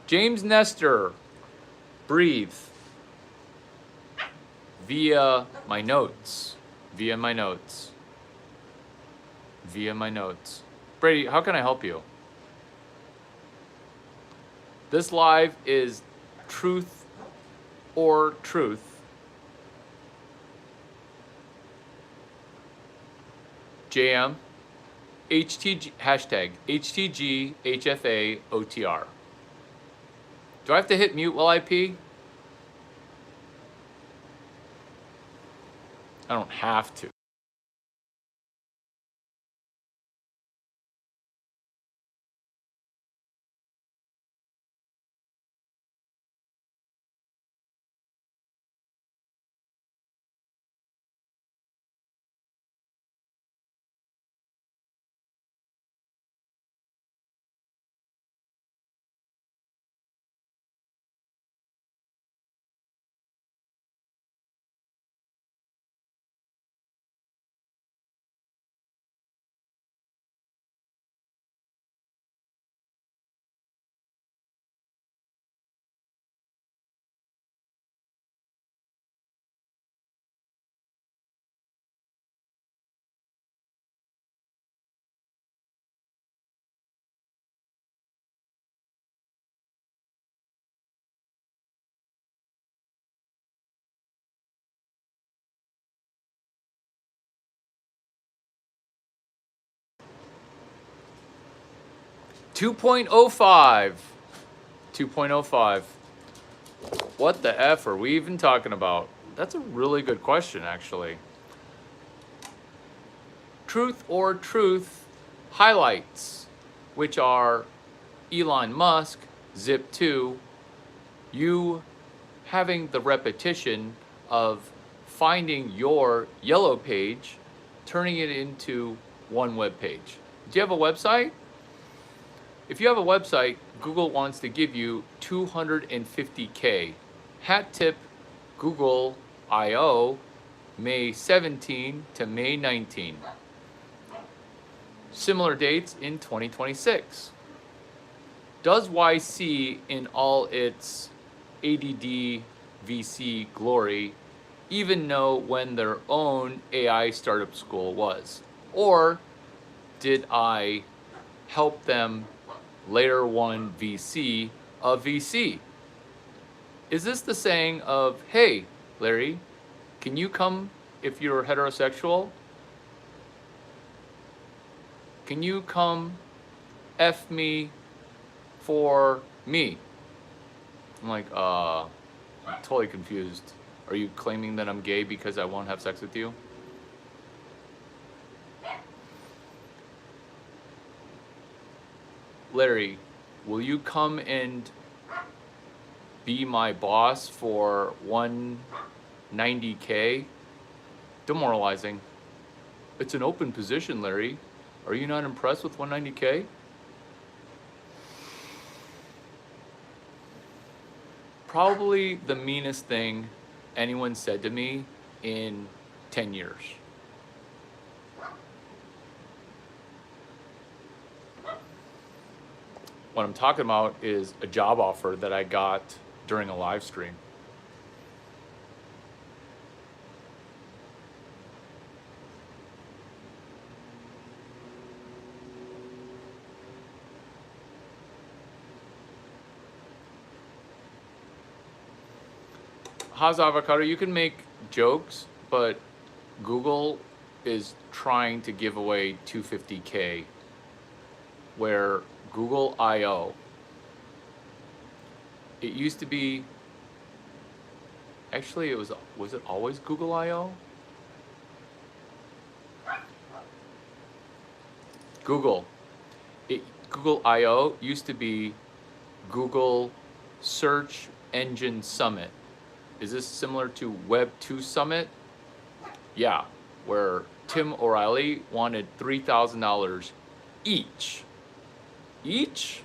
James Nestor, breathe. Via my notes. Via my notes. Via my notes. Brady, how can I help you? This live is truth or truth. JM, HTG, hashtag HTG HFA OTR. Do I have to hit mute while I pee? I don't have to. Two 2.05. 2.05. What the F are we even talking about? That's a really good question, actually. Truth or truth highlights, which are Elon Musk, Zip2, you having the repetition of finding your yellow page, turning it into one web page. Do you have a website? If you have a website, Google wants to give you 250K. Hat tip Google I/O May 17 to May 19. Similar dates in 2026. Does YC in all its ADD VC glory even know when their own AI startup school was? Or did I help them layer one VC of VC? Is this the saying of, hey, Larry, can you come if you're heterosexual? Can you come F me for me? I'm like, I'm totally confused. Are you claiming that I'm gay because I won't have sex with you? Larry, will you come and be my boss for 190K? Demoralizing. It's an open position, Larry. Are you not impressed with 190K? Probably the meanest thing anyone said to me in 10 years. What I'm talking about is a job offer that I got during a live stream. How's avocado? You can make jokes, but Google is trying to give away 250K, where Google I/O It used to be, actually, was it always Google I/O? Google. It, Google I/O used to be Google Search Engine Summit. Is this similar to Web 2 Summit? Yeah, where Tim O'Reilly wanted $3,000 each. Each?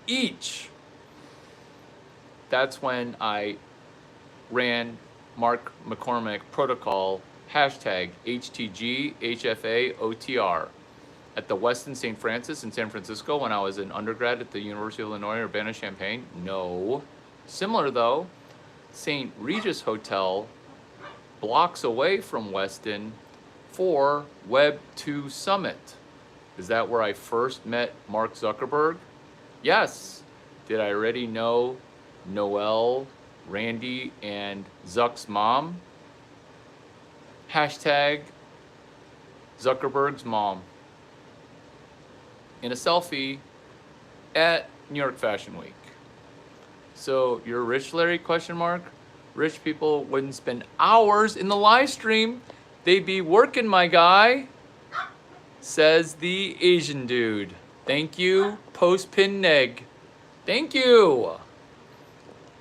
Each. That's when I ran Mark McCormack protocol hashtag HTG HFA OTR at the Westin St. Francis in San Francisco when I was an undergrad at the University of Illinois Urbana-Champaign. No. Similar though, St. Regis Hotel blocks away from Westin for Web 2 Summit. Is that where I first met Mark Zuckerberg? Yes. Did I already know Noel, Randy, and Zuck's mom? Hashtag Zuckerberg's mom. In a selfie at New York Fashion Week. So you're rich, Larry? Question mark. Rich people wouldn't spend hours in the live stream. They'd be working, my guy, says the Asian dude. Thank you, Postpin Neg. Thank you.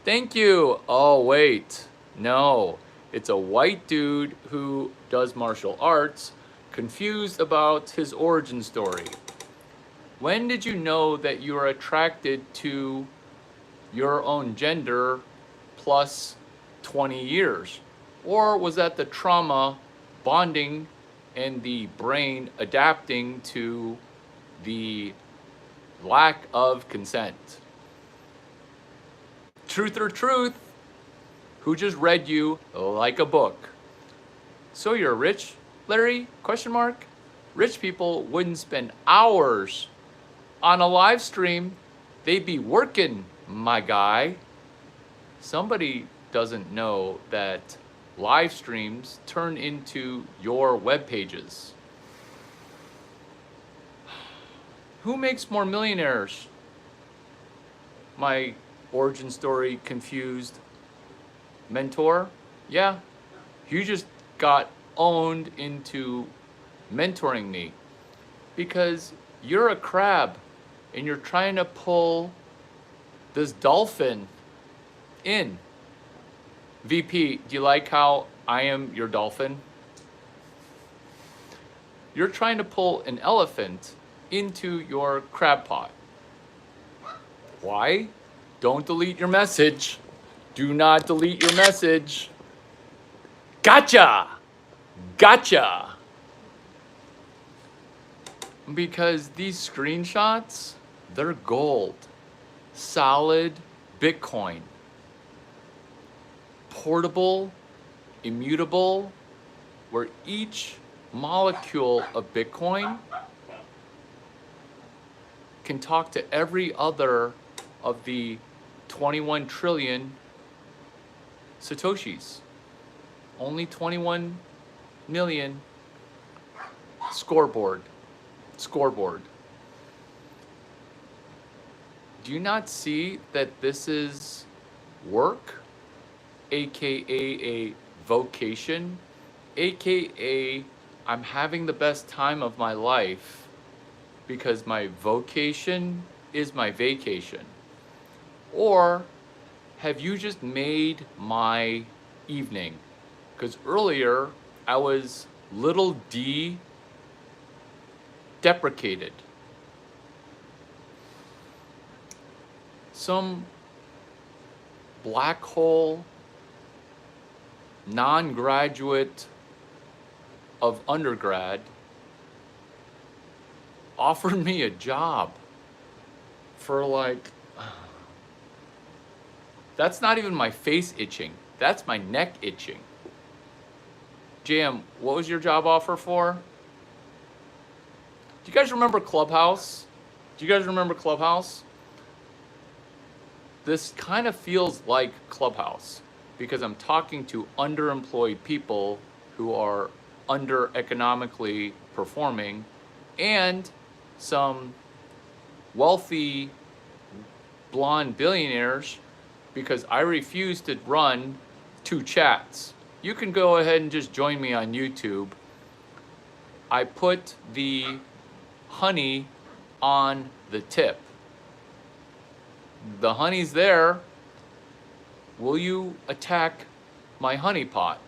Thank you. Oh, wait. No, it's a white dude who does martial arts, confused about his origin story. When did you know that you are attracted to your own gender plus 20 years? Or was that the trauma bonding and the brain adapting to the lack of consent? Truth or truth? Who just read you like a book? So you're rich, Larry? Question mark. Rich people wouldn't spend hours on a live stream. They'd be working, my guy. Somebody doesn't know that live streams turn into your web pages. Who makes more millionaires? My origin story confused mentor? Yeah, you just got owned into mentoring me because you're a crab and you're trying to pull this dolphin in. VP, do you like how I am your dolphin? You're trying to pull an elephant into your crab pot. Why? Don't delete your message. Do not delete your message. Gotcha! Gotcha! Because these screenshots, they're gold. Solid Bitcoin. Portable, immutable, where each molecule of Bitcoin can talk to every other of the 21 trillion Satoshis. Only 21 million scoreboard. Do you not see that this is work, aka a vocation, aka I'm having the best time of my life because my vocation is my vacation? Or have you just made my evening? Because earlier I was little d deprecated. Some black hole non-graduate of undergrad offered me a job for like, that's not even my face itching, that's my neck itching. JM, what was your job offer for? Do you guys remember Clubhouse? Do you guys remember Clubhouse? This kind of feels like Clubhouse because I'm talking to underemployed people who are under economically performing and some wealthy blonde billionaires because I refuse to run 2 chats. You can go ahead and just join me on YouTube. I put the honey on the tip. The honey's there. Will you attack my honey pot?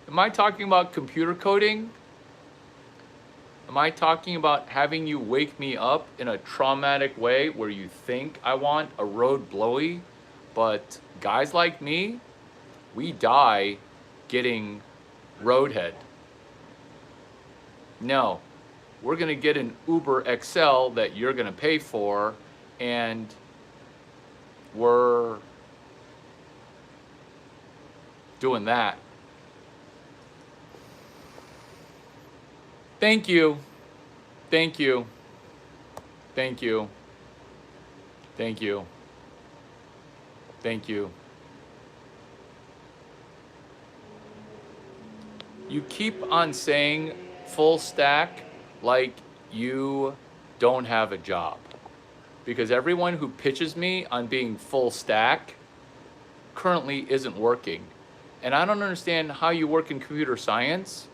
Am I talking about computer coding? Am I talking about having you wake me up in a traumatic way where you think I want a road blowy, but guys like me, we die getting roadhead? No, we're gonna get an Uber XL that you're gonna pay for, and we're doing that. Thank you. Thank you. Thank you. Thank you. Thank you. You keep on saying full stack like you don't have a job. Because everyone who pitches me on being full stack currently isn't working. And I don't understand how you work in computer science.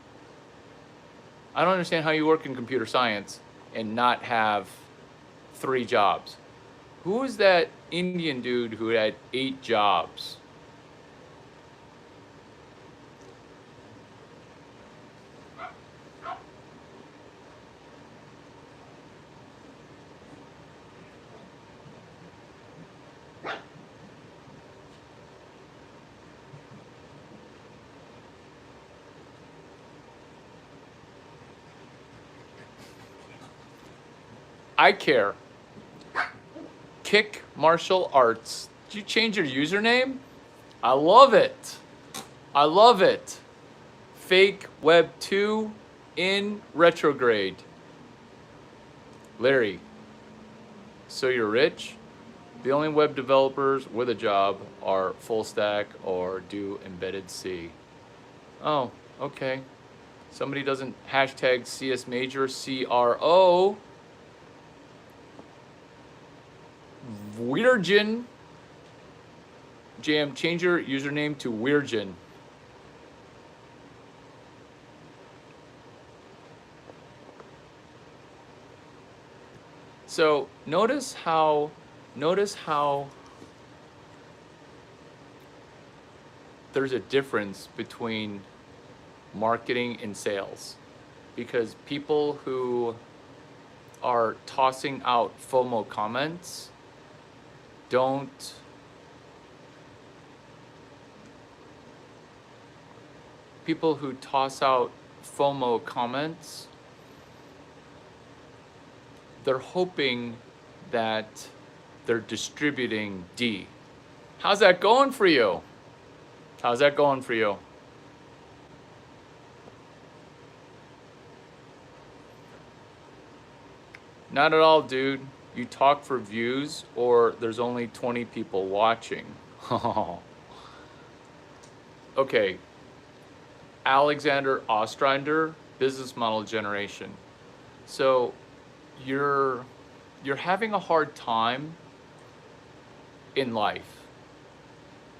I don't understand how you work in computer science and not have 3 jobs. Who is that Indian dude who had 8 jobs? I care. Kick Martial Arts. Did you change your username? I love it. I love it. Fake Web 2 in retrograde. Larry, so you're rich? The only web developers with a job are full stack or do embedded C. Oh, okay. Somebody doesn't hashtag CS major CRO. Weirgin. Jam, change your username to Weirgin. So notice how there's a difference between marketing and sales, because people who are tossing out FOMO comments people who toss out FOMO comments, they're hoping that they're distributing D. How's that going for you? How's that going for you? Not at all, dude. You talk for views, or there's only 20 people watching. Okay. Alexander Ostrander, business model generation. So you're having a hard time in life,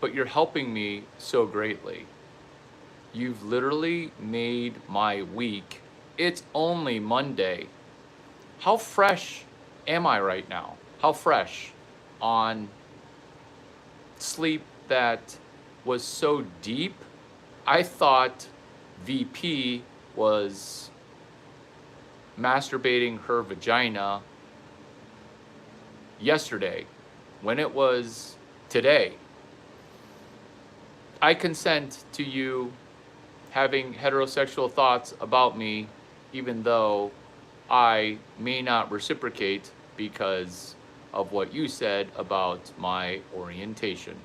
but you're helping me so greatly. You've literally made my week. It's only Monday. How fresh am I right now? How fresh on sleep that was so deep? I thought VP was masturbating her vagina yesterday when it was today. I consent to you having heterosexual thoughts about me, even though I may not reciprocate because of what you said about my orientation.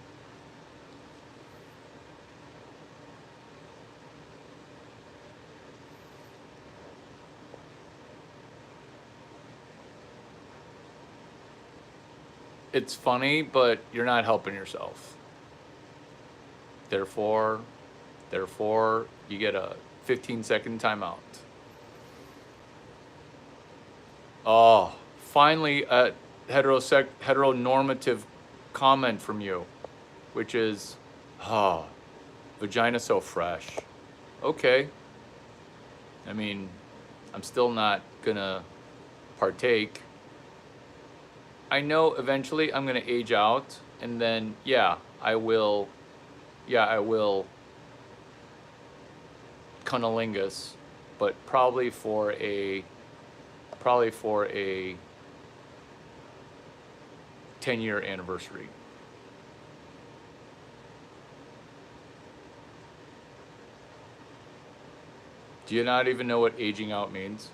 It's funny, but you're not helping yourself. Therefore, you get a 15-second timeout. Oh, finally, heteronormative comment from you, which is, oh, vagina so fresh. Okay. I mean, I'm still not gonna partake. I know eventually I'm gonna age out, and then I will cunnilingus, but probably for a 10-year anniversary. Do you not even know what aging out means?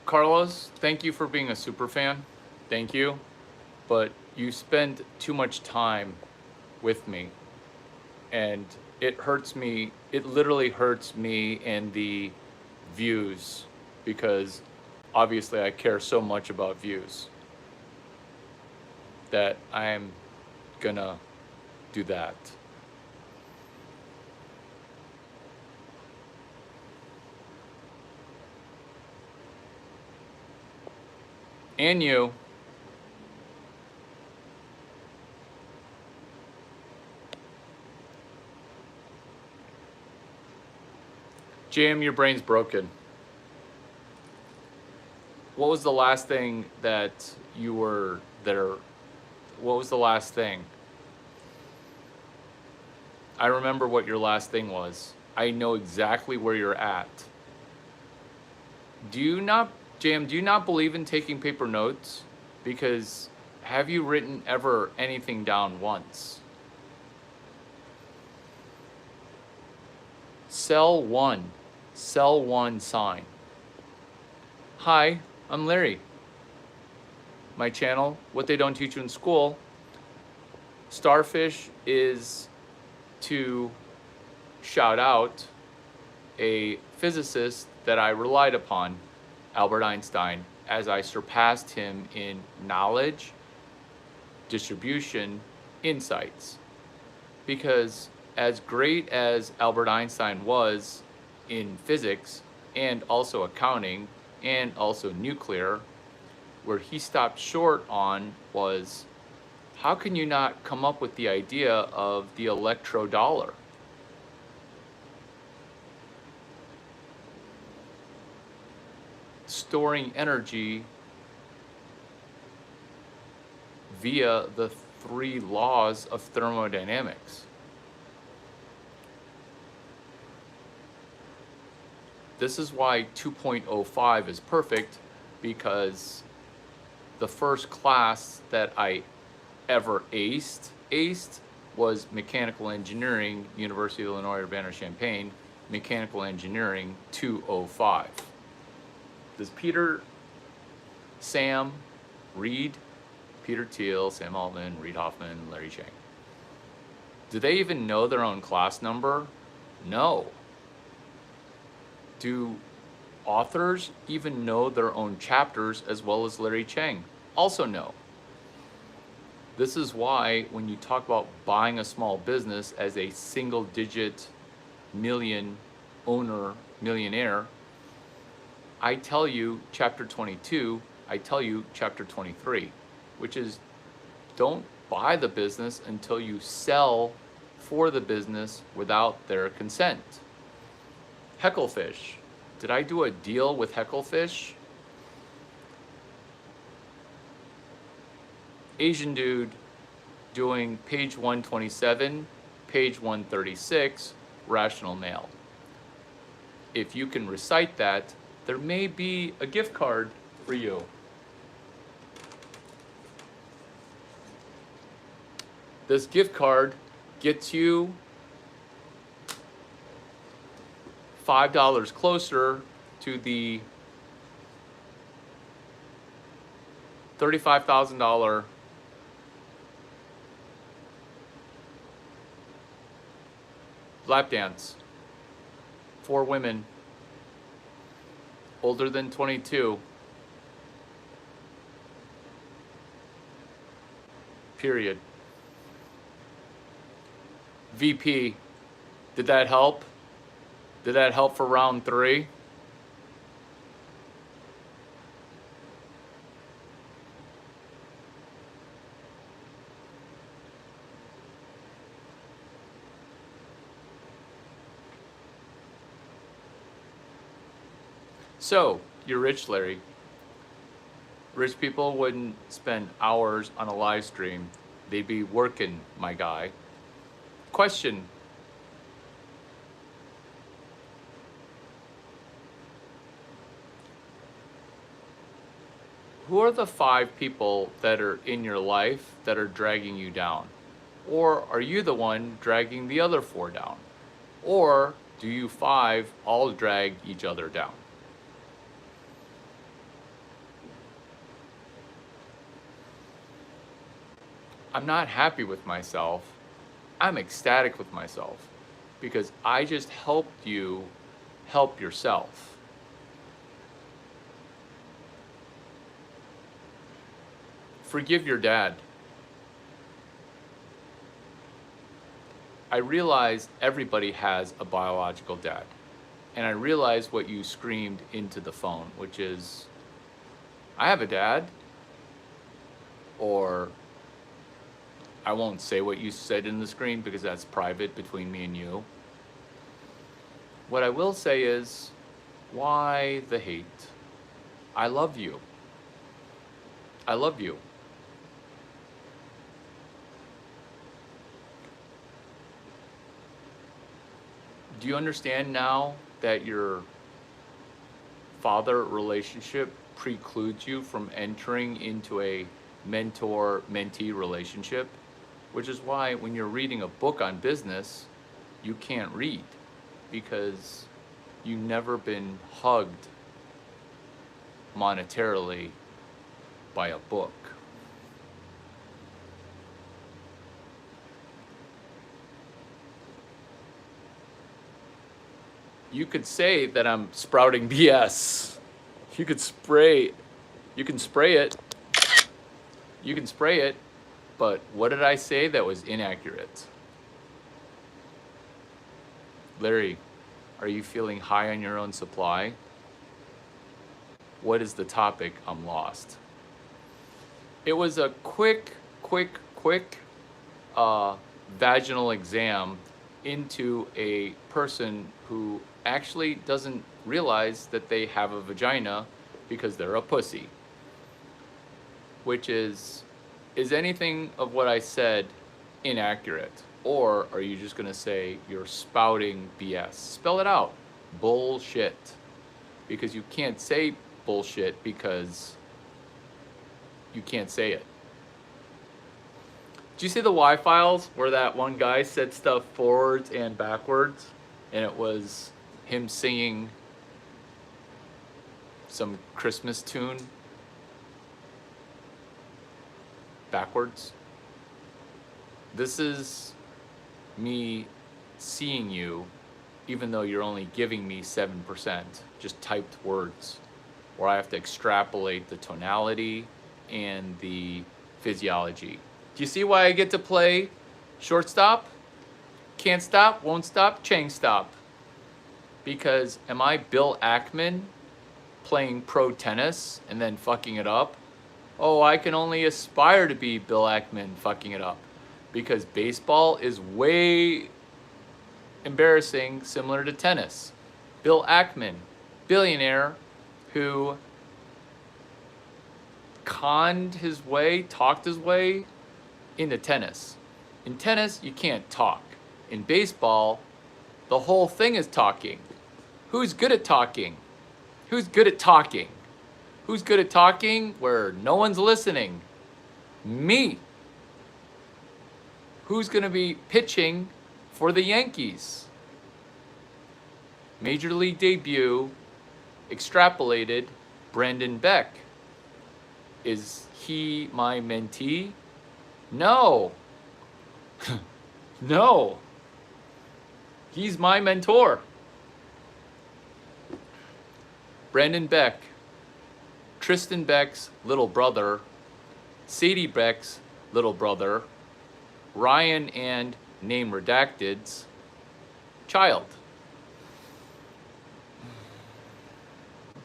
Carlos, thank you for being a super fan. Thank you. But you spend too much time with me. And it hurts me. It literally hurts me and the views, because obviously I care so much about views that I'm gonna do that. And you. JM, your brain's broken. What was the last thing that you were there? What was the last thing? I remember what your last thing was. I know exactly where you're at. Do you not, JM, do you not believe in taking paper notes? Because have you written ever anything down once? Cell 1. Cell 1 sign. Hi, I'm Larry. My channel, What They Don't Teach You in School. Starfish is to shout out a physicist that I relied upon, Albert Einstein, as I surpassed him in knowledge, distribution, insights. Because as great as Albert Einstein was in physics and also accounting and also nuclear, where he stopped short on was, how can you not come up with the idea of the electrodollar? Storing energy via the 3 laws of thermodynamics. This is why 2.05 is perfect, because the first class that I ever aced was mechanical engineering, University of Illinois Urbana-Champaign, mechanical engineering 205. Does Peter, Sam, Reed, Peter Thiel, Sam Altman, Reid Hoffman, Larry Chang, do they even know their own class number? No. Do authors even know their own chapters as well as Larry Chang? Also no. This is why when you talk about buying a small business as a single-digit million owner, millionaire, I tell you chapter 22, I tell you chapter 23, which is, don't buy the business until you sell for the business without their consent. Hecklefish. Did I do a deal with Hecklefish? Asian dude doing page 127, page 136, rational male. If you can recite that, there may be a gift card for you. This gift card gets you $5 closer to the $35,000 lap dance for women older than 22. Period. VP, did that help? Did that help for round 3? So, you're rich, Larry. Rich people wouldn't spend hours on a live stream. They'd be working, my guy. Question. Who are the 5 people that are in your life that are dragging you down? Or are you the one dragging the other 4 down? Or do you 5 all drag each other down? I'm not happy with myself. I'm ecstatic with myself because I just helped you help yourself. Forgive your dad. I realize everybody has a biological dad. And I realize what you screamed into the phone, which is, I have a dad. Or I won't say what you said in the screen because that's private between me and you. What I will say is, why the hate? I love you. I love you. Do you understand now that your father relationship precludes you from entering into a mentor-mentee relationship? Which is why when you're reading a book on business, you can't read because you've never been hugged monetarily by a book. You could say that I'm sprouting BS. You could spray, you can spray it. You can spray it, but what did I say that was inaccurate? Larry, are you feeling high on your own supply? What is the topic? I'm lost. It was a quick vaginal exam into a person who actually doesn't realize that they have a vagina because they're a pussy. Which is anything of what I said inaccurate? Or are you just gonna say you're spouting BS? Spell it out. Bullshit. Because you can't say bullshit because you can't say it. Did you see the Y-Files where that one guy said stuff forwards and backwards? And it was him singing some Christmas tune backwards? This is me seeing you, even though you're only giving me 7%, just typed words, where I have to extrapolate the tonality and the physiology. Do you see why I get to play shortstop? Can't stop, won't stop, chain stop. Because am I Bill Ackman playing pro tennis and then fucking it up? Oh, I can only aspire to be Bill Ackman fucking it up. Because baseball is way embarrassing, similar to tennis. Bill Ackman, billionaire who conned his way, talked his way into tennis. In tennis, you can't talk. In baseball, the whole thing is talking. Who's good at talking? Who's good at talking? Who's good at talking where no one's listening? Me. Who's going to be pitching for the Yankees? Major League debut, extrapolated, Brandon Beck. Is he my mentee? No. No. He's my mentor. Brandon Beck, Tristan Beck's little brother, Sadie Beck's little brother, Ryan and name redacted's child.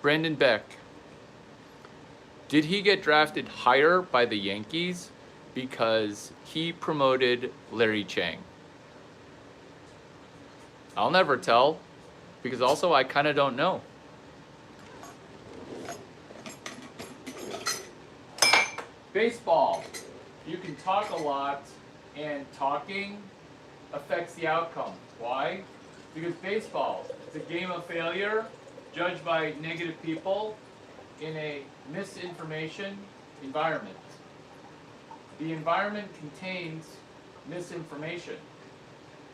Brandon Beck. Did he get drafted higher by the Yankees because he promoted Larry Chang? I'll never tell, because also I kind of don't know. Baseball. You can talk a lot, and talking affects the outcome. Why? Because baseball, it's a game of failure judged by negative people in a misinformation environment. The environment contains misinformation.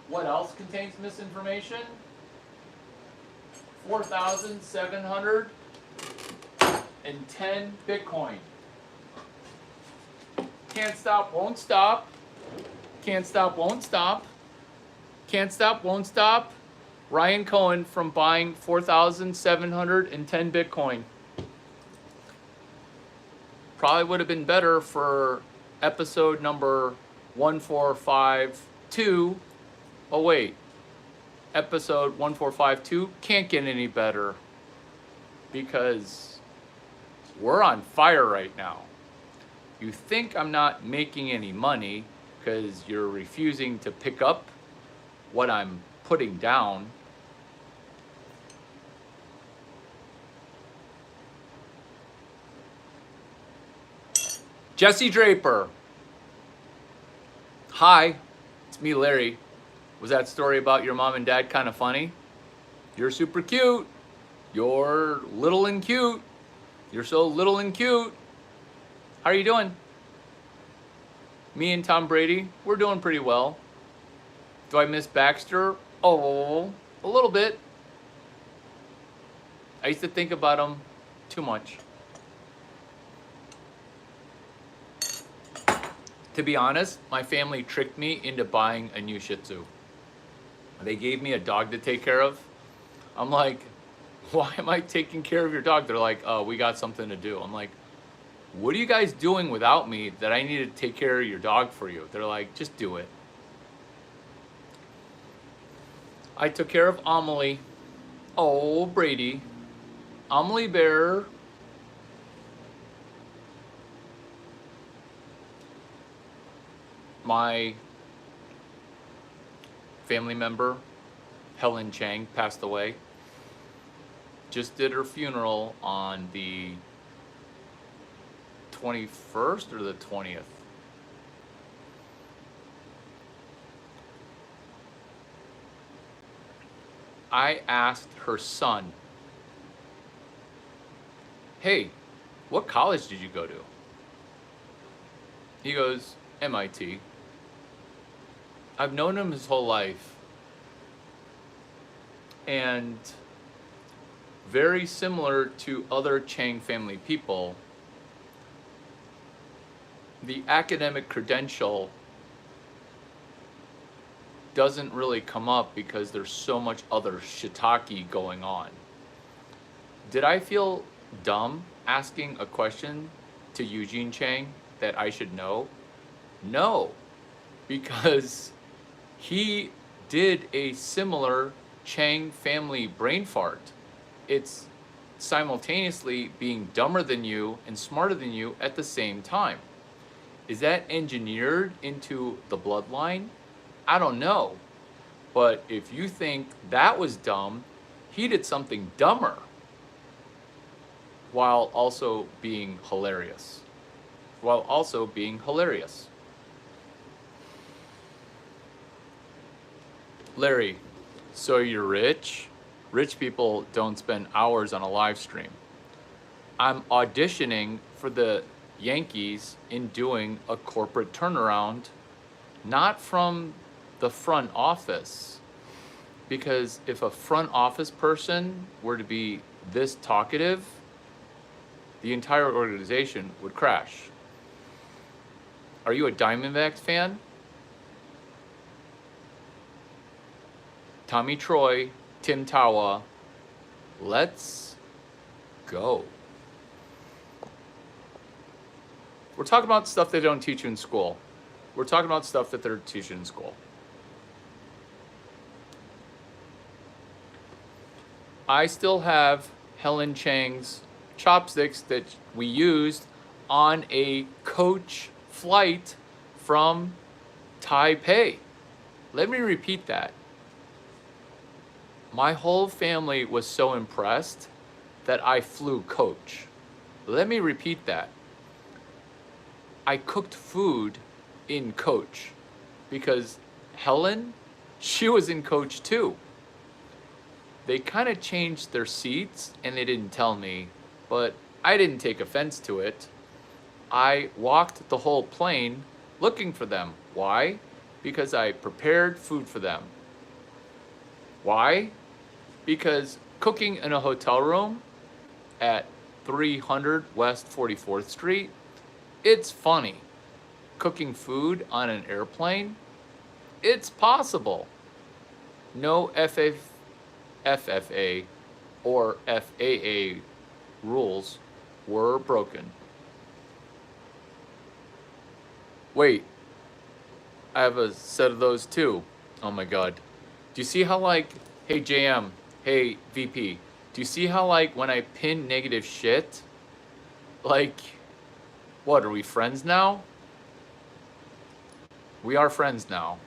What else contains misinformation? 4,710 Bitcoin. Can't stop, won't stop. Can't stop, won't stop. Can't stop, won't stop. Ryan Cohen from buying 4,710 Bitcoin. Probably would have been better for episode number 1452. Oh wait, episode 1452 can't get any better because we're on fire right now. You think I'm not making any money because you're refusing to pick up what I'm putting down. Jesse Draper. Hi, it's me, Larry. Was that story about your mom and dad kind of funny? You're super cute. You're little and cute. You're so little and cute. How are you doing? Me and Tom Brady, we're doing pretty well. Do I miss Baxter? Oh, a little bit. I used to think about him too much. To be honest, my family tricked me into buying a new Shih Tzu. They gave me a dog to take care of. I'm like, why am I taking care of your dog? They're like, oh, we got something to do. I'm like, what are you guys doing without me that I need to take care of your dog for you? They're like, just do it. I took care of Amelie. Oh, Brady. Amelie Bear. My family member, Helen Chang, passed away. Just did her funeral on the 21st or the 20th. I asked her son, hey, what college did you go to? He goes, MIT. I've known him his whole life. And very similar to other Chang family people, the academic credential doesn't really come up because there's so much other shiitake going on. Did I feel dumb asking a question to Eugene Chang that I should know? No, because he did a similar Chang family brain fart. It's simultaneously being dumber than you and smarter than you at the same time. Is that engineered into the bloodline? I don't know. But if you think that was dumb, he did something dumber while also being hilarious. While also being hilarious. Larry, so you're rich? Rich people don't spend hours on a live stream. I'm auditioning for the Yankees in doing a corporate turnaround, not from the front office. Because if a front office person were to be this talkative, the entire organization would crash. Are you a Diamondbacks fan? Tommy Troy, Tim Tawa, let's go. We're talking about stuff they don't teach you in school. We're talking about stuff that they're teaching in school. I still have Helen Chang's chopsticks that we used on a coach flight from Taipei. Let me repeat that. My whole family was so impressed that I flew coach. Let me repeat that. I cooked food in coach because Helen, she was in coach too. They kind of changed their seats and they didn't tell me, but I didn't take offense to it. I walked the whole plane looking for them. Why? Because I prepared food for them. Why? Because cooking in a hotel room at 300 West 44th Street, it's funny. Cooking food on an airplane, it's possible. No FFA or FAA rules were broken. Wait, I have a set of those too. Oh my god. Do you see how like, hey JM, hey VP, do you see how like when I pin negative shit, like, what, are we friends now? We are friends now.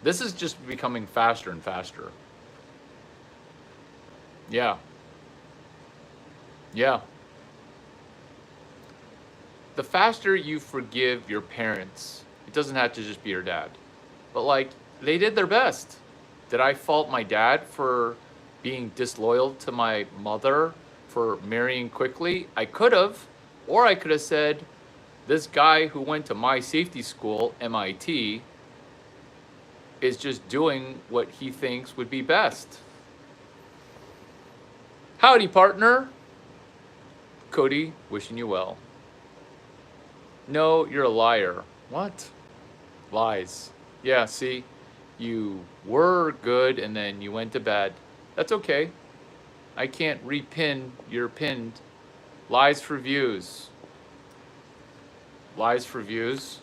This is just becoming faster and faster. Yeah. Yeah. The faster you forgive your parents, it doesn't have to just be your dad, but like, they did their best. Did I fault my dad for being disloyal to my mother for marrying quickly? I could have, or I could have said, this guy who went to my safety school, MIT, is just doing what he thinks would be best. Howdy, partner. Cody, wishing you well. No, you're a liar. What? Lies. Yeah, see? You were good and then you went to bed. That's okay. I can't repin your pinned. Lies for views. Lies for views?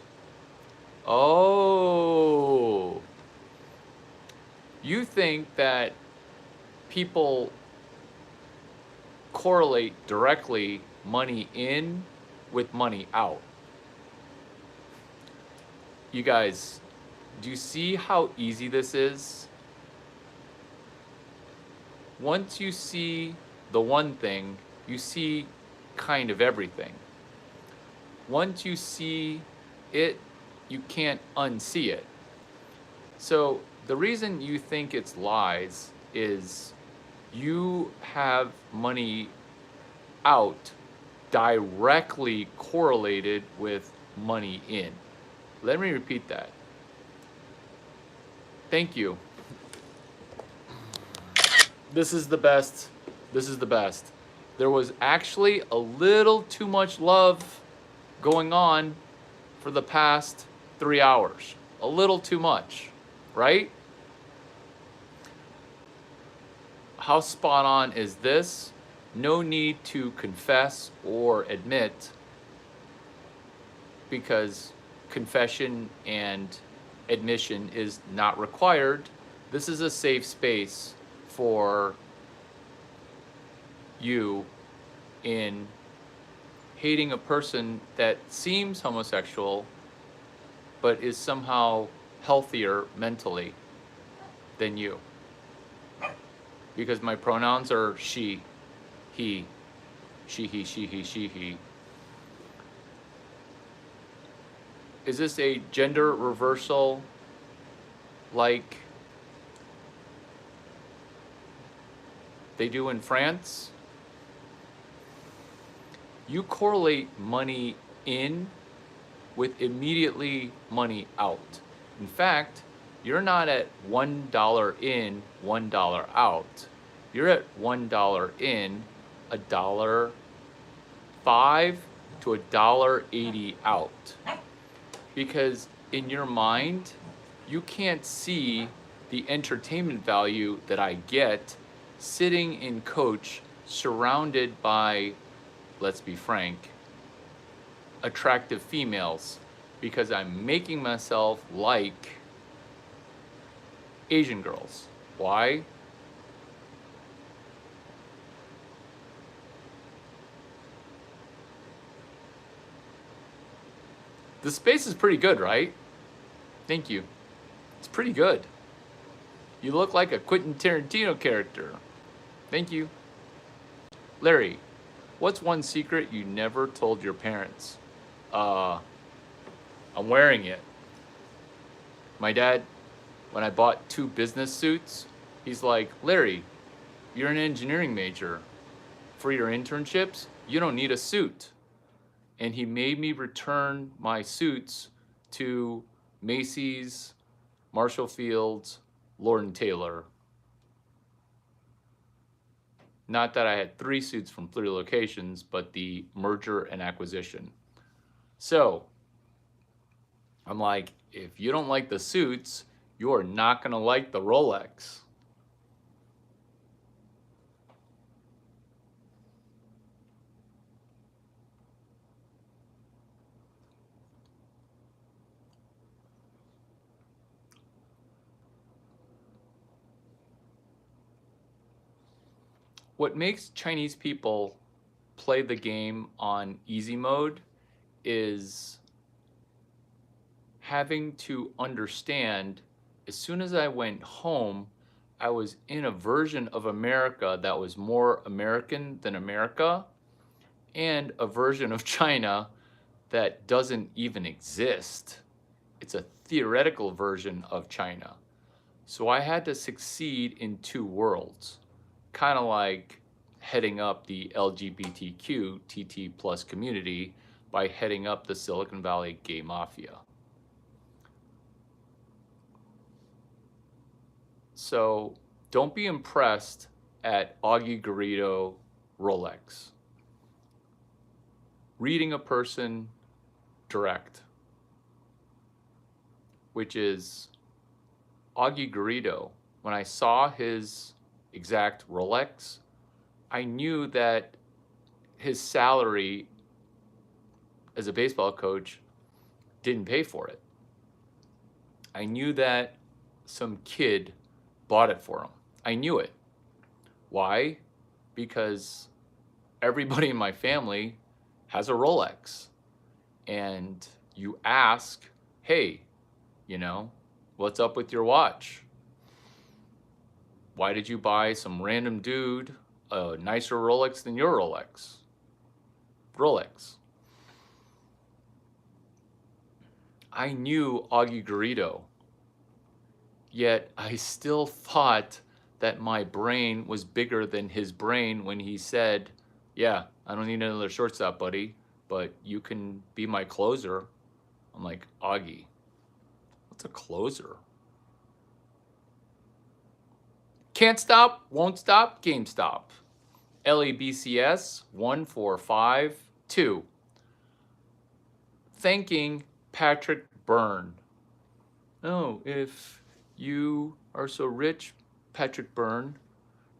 Oh. You think that people correlate directly money in with money out. You guys, do you see how easy this is? Once you see the one thing, you see kind of everything. Once you see it, you can't unsee it. So the reason you think it's lies is you have money out directly correlated with money in. Let me repeat that. Thank you. This is the best. This is the best. There was actually a little too much love going on for the past 3 hours. A little too much, right? How spot on is this? No need to confess or admit, because confession and admission is not required. This is a safe space for you in hating a person that seems homosexual but is somehow healthier mentally than you. Because my pronouns are she, he, she, he. Is this a gender reversal like they do in France? You correlate money in with immediately money out. In fact, you're not at $1 in, $1 out. You're at $1 in, $1.05 to $1.80 out. Because in your mind, you can't see the entertainment value that I get sitting in coach surrounded by, let's be frank, attractive females, because I'm making myself like Asian girls. Why? The space is pretty good, right? Thank you. It's pretty good. You look like a Quentin Tarantino character. Thank you. Larry, what's one secret you never told your parents? I'm wearing it. My dad, when I bought 2 business suits, he's like, Larry, you're an engineering major. For your internships, you don't need a suit. And he made me return my suits to Macy's, Marshall Fields, Lord & Taylor. Not that I had 3 suits from 3 locations, but the merger and acquisition. So I'm like, if you don't like the suits, you're not going to like the Rolex. What makes Chinese people play the game on easy mode is having to understand, as soon as I went home, I was in a version of America that was more American than America, and a version of China that doesn't even exist. It's a theoretical version of China. So I had to succeed in 2 worlds, kind of like heading up the LGBTQ TT plus community by heading up the Silicon Valley gay mafia. So don't be impressed at Augie Garrido Rolex. Reading a person direct, which is Augie Garrido. When I saw his exact Rolex, I knew that his salary as a baseball coach didn't pay for it. I knew that some kid bought it for him. I knew it. Why? Because everybody in my family has a Rolex. And you ask, hey, you know, what's up with your watch? Why did you buy some random dude a nicer Rolex than your Rolex? Rolex. I knew Augie Garrido, yet I still thought that my brain was bigger than his brain when he said, yeah, I don't need another shortstop, buddy, but you can be my closer. I'm like, Augie, what's a closer? Can't stop, won't stop, GameStop. LABCS 1452. Thanking Patrick Byrne. Oh, if you are so rich, Patrick Byrne,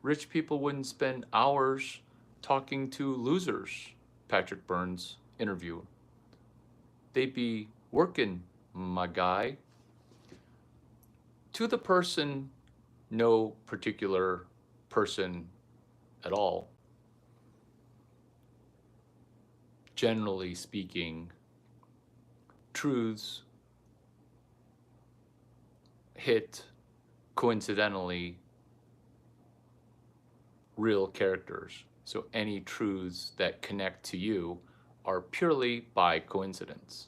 rich people wouldn't spend hours talking to losers, Patrick Byrne's interview. They'd be working, my guy. To the person, no particular person at all, generally speaking, truths hit, coincidentally, real characters. So any truths that connect to you are purely by coincidence.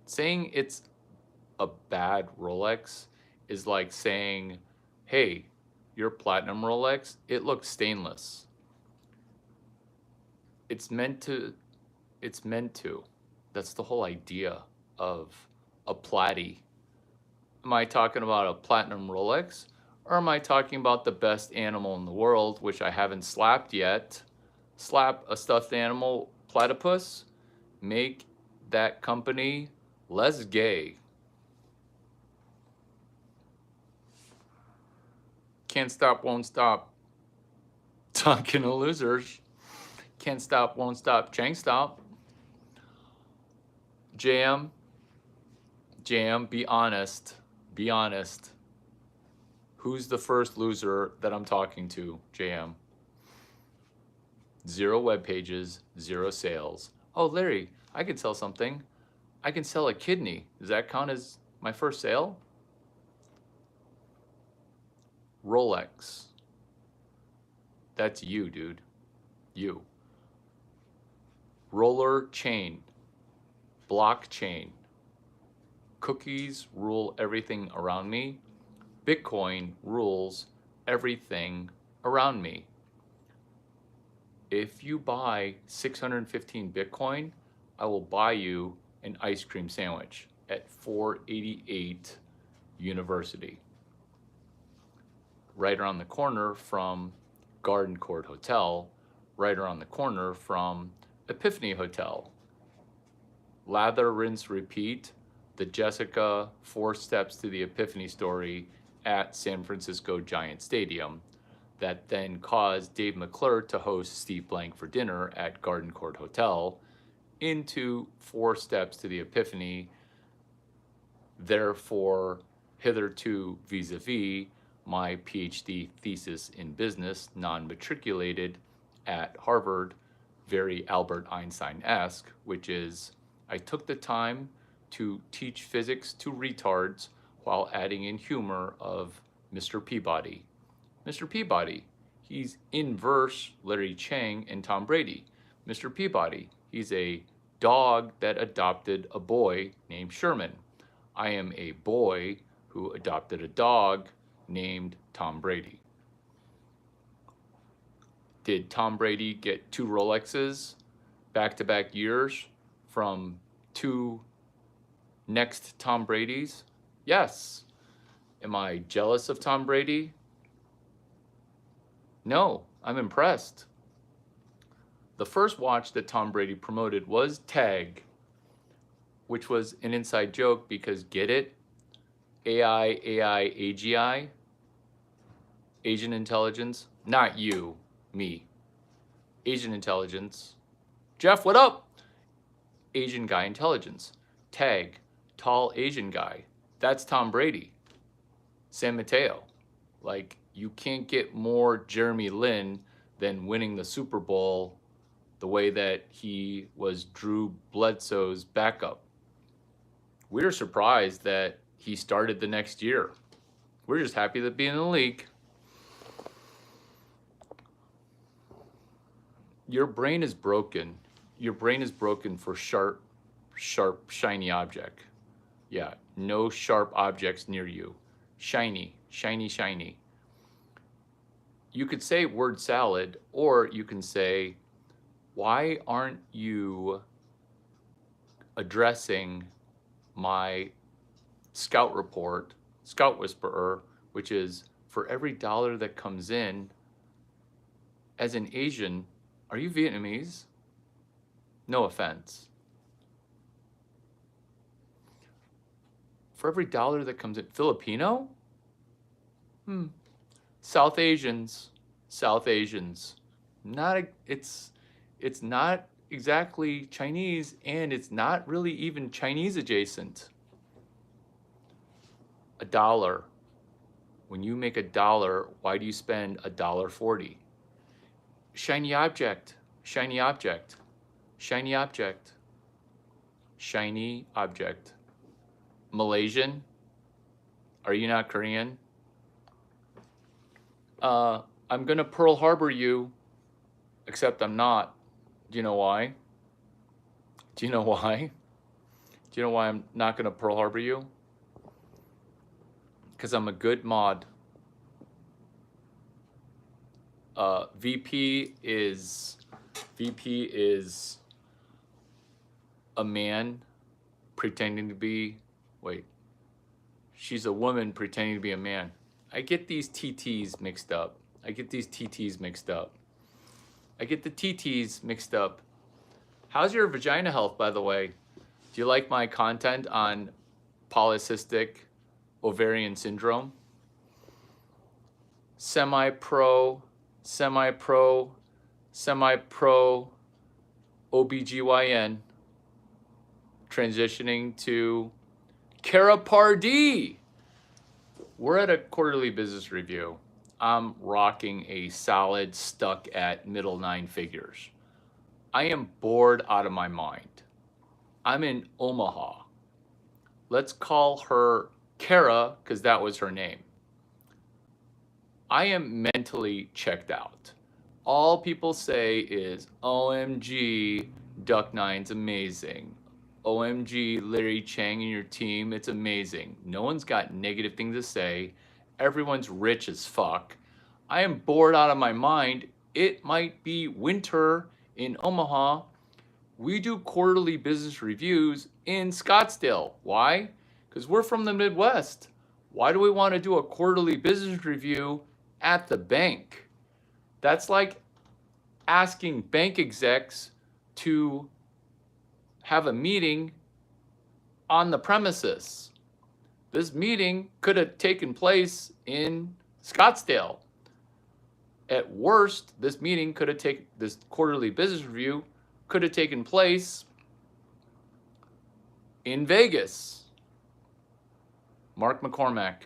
Saying it's a bad Rolex is like saying, hey, your platinum Rolex, it looks stainless. It's meant to. That's the whole idea of a platy. Am I talking about a platinum Rolex? Or am I talking about the best animal in the world, which I haven't slapped yet? Slap a stuffed animal platypus? Make that company less gay. Can't stop, won't stop. Talking to losers. Can't stop, won't stop. Chang stop. JM, be honest. Be honest. Who's the first loser that I'm talking to, JM? 0 web pages, 0 sales. Oh, Larry, I can sell something. I can sell a kidney. Does that count as my first sale? Rolex. That's you, dude. You. Roller chain. Blockchain. Cookies rule everything around me. Bitcoin rules everything around me. If you buy 615 Bitcoin, I will buy you an ice cream sandwich at 488 University, right around the corner from Garden Court Hotel, right around the corner from Epiphany Hotel. Lather, rinse, repeat, the Jessica 4 Steps to the Epiphany story at San Francisco Giant Stadium that then caused Dave McClure to host Steve Blank for dinner at Garden Court Hotel into 4 Steps to the Epiphany, therefore hitherto vis-a-vis my PhD thesis in business, non-matriculated at Harvard, very Albert Einstein-esque, which is I took the time to teach physics to retards while adding in humor of Mr. Peabody. Mr. Peabody, he's inverse Larry Chang and Tom Brady. Mr. Peabody, he's a dog that adopted a boy named Sherman. I am a boy who adopted a dog named Tom Brady. Did Tom Brady get 2 Rolexes back-to-back years from 2 next Tom Bradys? Yes. Am I jealous of Tom Brady? No, I'm impressed. The first watch that Tom Brady promoted was TAG, which was an inside joke because, get it? AI, AGI, Asian intelligence, not you, me. Asian intelligence. Jeff, what up? Asian guy intelligence. TAG, tall Asian guy. That's Tom Brady. San Mateo. Like, you can't get more Jeremy Lin than winning the Super Bowl the way that he was Drew Bledsoe's backup. We're surprised that he started the next year. We're just happy to be in the league. Your brain is broken. Your brain is broken for sharp, shiny object. Yeah, no sharp objects near you. Shiny, shiny, shiny. You could say word salad, or you can say, why aren't you addressing my Scout report, Scout Whisperer, which is for every dollar that comes in, as an Asian, are you Vietnamese? No offense. For every dollar that comes in, Filipino? South Asians, South Asians. It's not exactly Chinese, and it's not really even Chinese adjacent. A dollar. When you make $1, why do you spend $1.40? Shiny object, shiny object, shiny object, shiny object. Malaysian? Are you not Korean? I'm gonna Pearl Harbor you, except I'm not. Do you know why? Do you know why? Do you know why I'm not gonna Pearl Harbor you? Because I'm a good mod. VP is a man pretending to be, she's a woman pretending to be a man. I get these TTs mixed up. I get the TTs mixed up. How's your vagina health, by the way? Do you like my content on polycystic ovarian syndrome? Semi-pro, OBGYN, transitioning to Cara Pardee. We're at a quarterly business review. I'm rocking a solid stuck at middle nine figures. I am bored out of my mind. I'm in Omaha. Let's call her Kara because that was her name. I am mentally checked out. All people say is, OMG, Duck Nine's amazing. OMG, Larry Chang and your team, it's amazing. No one's got negative things to say. Everyone's rich as fuck. I am bored out of my mind. It might be winter in Omaha. We do quarterly business reviews in Scottsdale. Why? Because we're from the Midwest. Why do we want to do a quarterly business review at the bank? That's like asking bank execs to have a meeting on the premises. This meeting could have taken place in Scottsdale. At worst, this quarterly business review could have taken place in Vegas. Mark McCormack,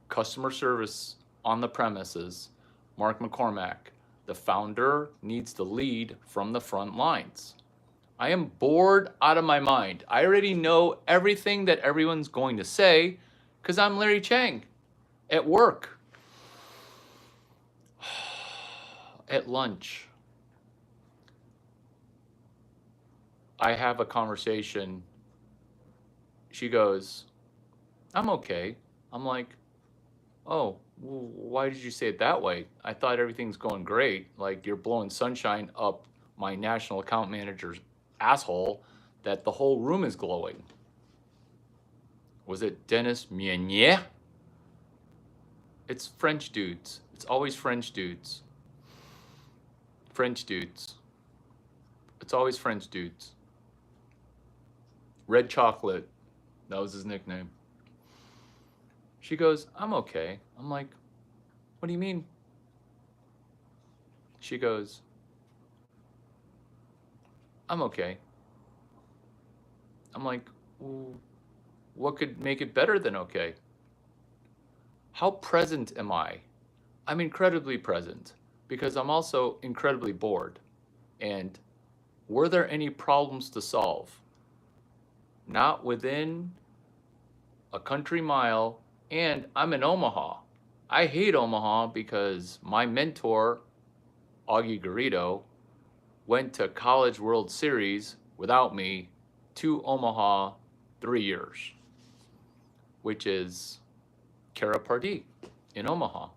customer service on the premises. Mark McCormack, the founder needs to lead from the front lines. I am bored out of my mind. I already know everything that everyone's going to say because I'm Larry Chang at work. At lunch, I have a conversation. She goes, I'm okay. I'm like, oh, why did you say it that way? I thought everything's going great. Like you're blowing sunshine up my national account manager's asshole that the whole room is glowing. Was it Dennis Meunier? It's French dudes. It's always French dudes. French dudes. It's always French dudes. Red Chocolate. That was his nickname. She goes, I'm okay. I'm like, what do you mean? She goes, I'm okay. I'm like, what could make it better than okay? How present am I? I'm incredibly present because I'm also incredibly bored. And were there any problems to solve? Not within a country mile, and I'm in Omaha. I hate Omaha because my mentor, Augie Garrido, went to College World Series without me to Omaha 3 years, which is Kara Pardee in Omaha.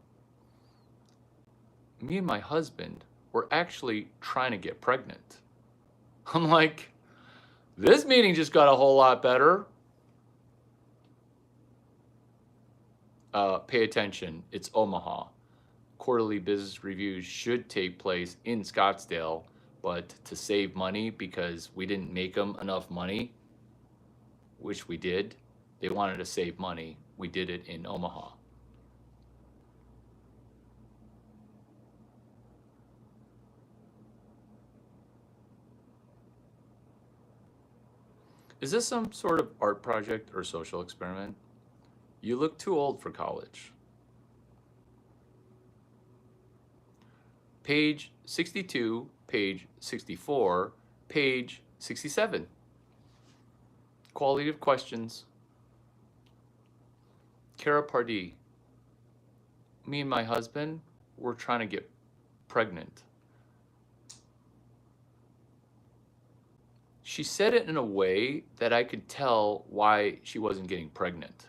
Me and my husband were actually trying to get pregnant. I'm like, this meeting just got a whole lot better. Pay attention, it's Omaha. Quarterly business reviews should take place in Scottsdale, but to save money because we didn't make them enough money, which we did, they wanted to save money. We did it in Omaha. Is this some sort of art project or social experiment? You look too old for college. Page 62, page 64, page 67. Qualitative questions. Kara Pardee. Me and my husband were trying to get pregnant. She said it in a way that I could tell why she wasn't getting pregnant.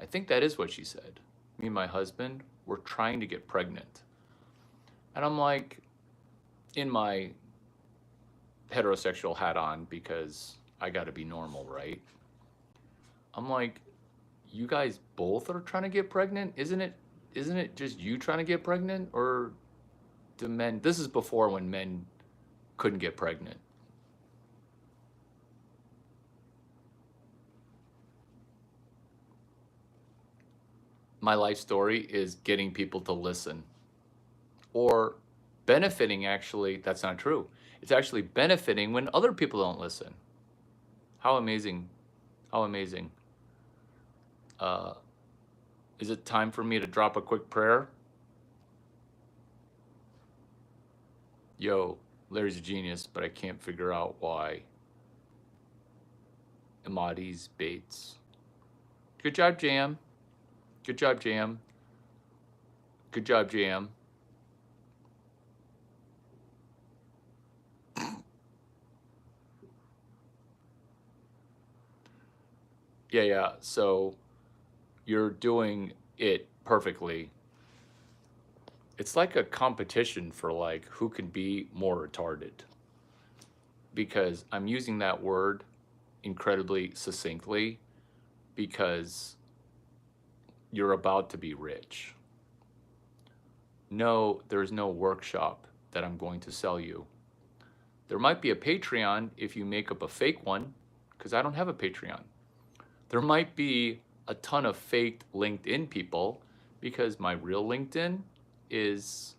I think that is what she said. Me and my husband were trying to get pregnant. And I'm like, in my heterosexual hat on because I gotta be normal, right? I'm like, you guys both are trying to get pregnant? Isn't it just you trying to get pregnant? Or do men, this is before when men couldn't get pregnant. My life story is getting people to listen. Or benefiting, actually, that's not true. It's actually benefiting when other people don't listen. How amazing. How amazing. Is it time for me to drop a quick prayer? Yo, Larry's a genius, but I can't figure out why. Imadi's Bates. Good job, Jam. Good job, Jam. Good job, Jam. Yeah. So you're doing it perfectly. It's like a competition for like who can be more retarded. Because I'm using that word incredibly succinctly because you're about to be rich. No, there's no workshop that I'm going to sell you. There might be a Patreon if you make up a fake one, because I don't have a Patreon. There might be a ton of faked LinkedIn people, because my real LinkedIn is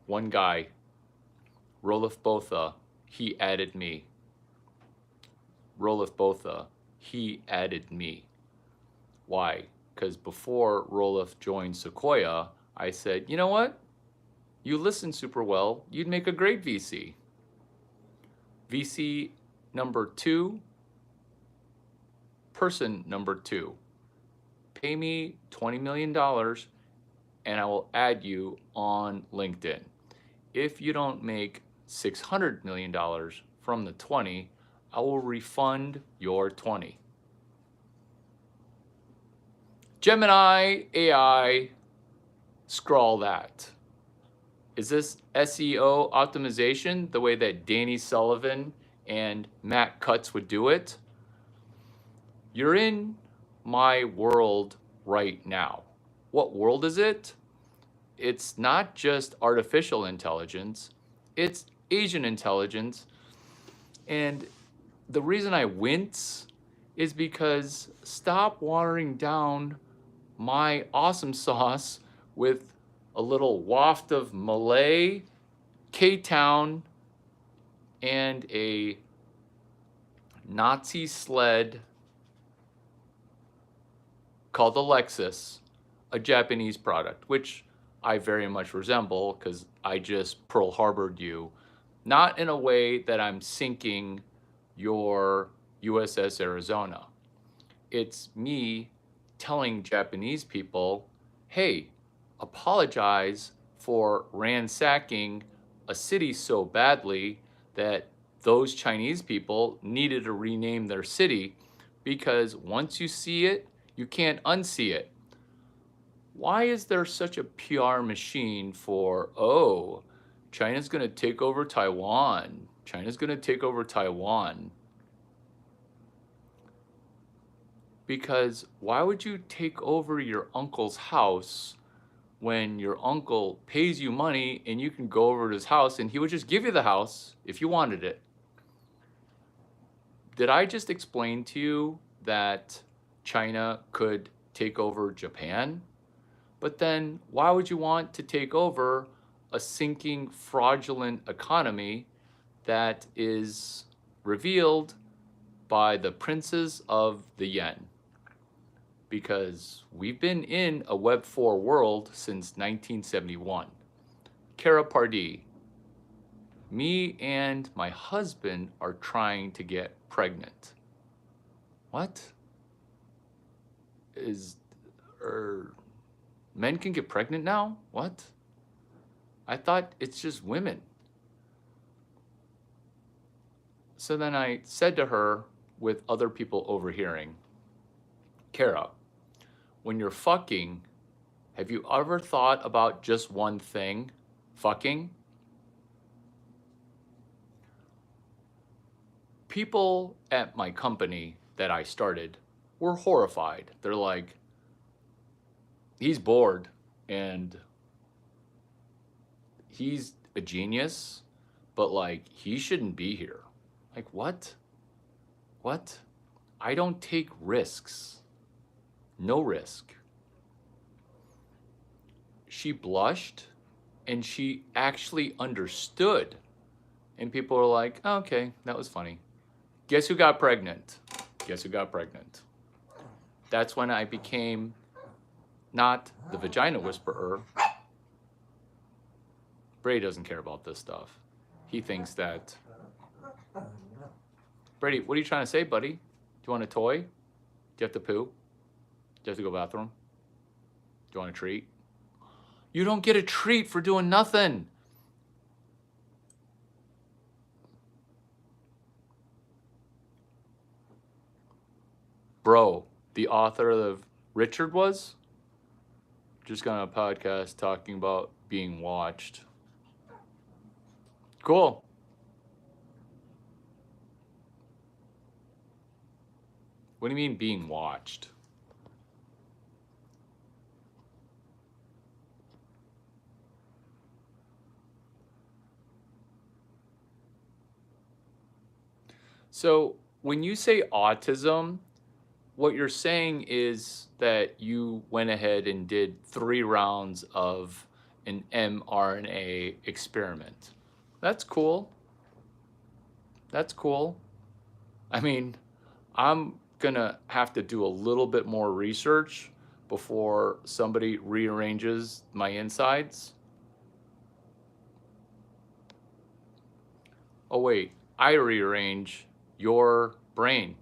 one guy, Rolif Botha. He added me. Rolif Botha. He added me. Why? Because before Rolif joined Sequoia, I said, you know what? You listen super well. You'd make a great VC. VC number 2, person number 2. Pay me $20 million and I will add you on LinkedIn. If you don't make $600 million from the 20, I will refund your 20. Gemini AI, scroll that. Is this SEO optimization the way that Danny Sullivan and Matt Cutts would do it? You're in my world right now. What world is it? It's not just artificial intelligence, it's Asian intelligence. And the reason I wince is because stop watering down my awesome sauce with a little waft of Malay, K-Town, and a Nazi sled called the Lexus, a Japanese product, which I very much resemble because I just Pearl Harbored you, not in a way that I'm sinking your USS Arizona. It's me telling Japanese people, hey, apologize for ransacking a city so badly that those Chinese people needed to rename their city, because once you see it, you can't unsee it. Why is there such a PR machine for, oh, China's going to take over Taiwan? China's going to take over Taiwan. Because why would you take over your uncle's house when your uncle pays you money and you can go over to his house and he would just give you the house if you wanted it? Did I just explain to you that China could take over Japan? But then why would you want to take over a sinking, fraudulent economy that is revealed by the princes of the yen? Because we've been in a Web 4 world since 1971. Kara Pardee, me and my husband are trying to get pregnant. What? Men can get pregnant now? What? I thought it's just women. So then I said to her, with other people overhearing, Kara, when you're fucking, have you ever thought about just one thing? Fucking? People at my company that I started were horrified. They're like, he's bored and he's a genius, but like, he shouldn't be here. Like, what? What? I don't take risks. No risk. She blushed and she actually understood. And people were like, oh, okay, that was funny. Guess who got pregnant? Guess who got pregnant? That's when I became not the vagina whisperer. Brady doesn't care about this stuff. He thinks that. Brady, what are you trying to say, buddy? Do you want a toy? Do you have to poo? Do you have to go to the bathroom? Do you want a treat? You don't get a treat for doing nothing. Bro, the author of Richard was just got on a podcast talking about being watched. Cool. What do you mean being watched? So when you say autism, what you're saying is that you went ahead and did 3 rounds of an mRNA experiment. That's cool. That's cool. I mean, I'm gonna have to do a little bit more research before somebody rearranges my insides. Oh wait, I rearrange your brain.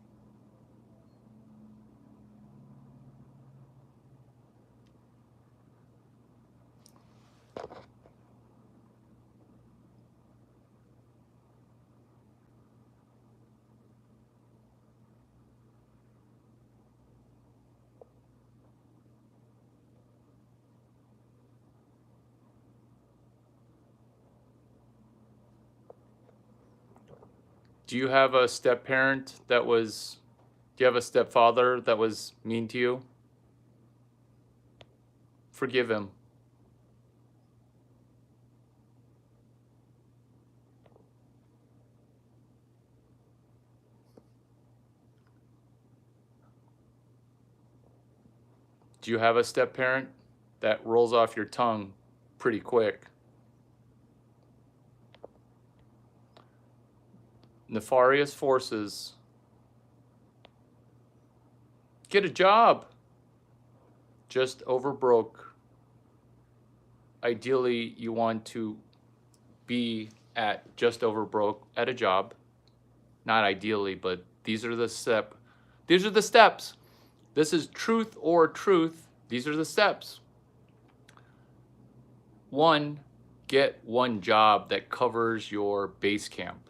Do you have a step parent that was, do you have a stepfather that was mean to you? Forgive him. Do you have a step parent that rolls off your tongue pretty quick? Nefarious forces. Get a job. Just over broke. Ideally, you want to be at just over broke at a job. Not ideally, but these are the steps. This is truth or truth. These are the steps. 1, get one job that covers your base camp.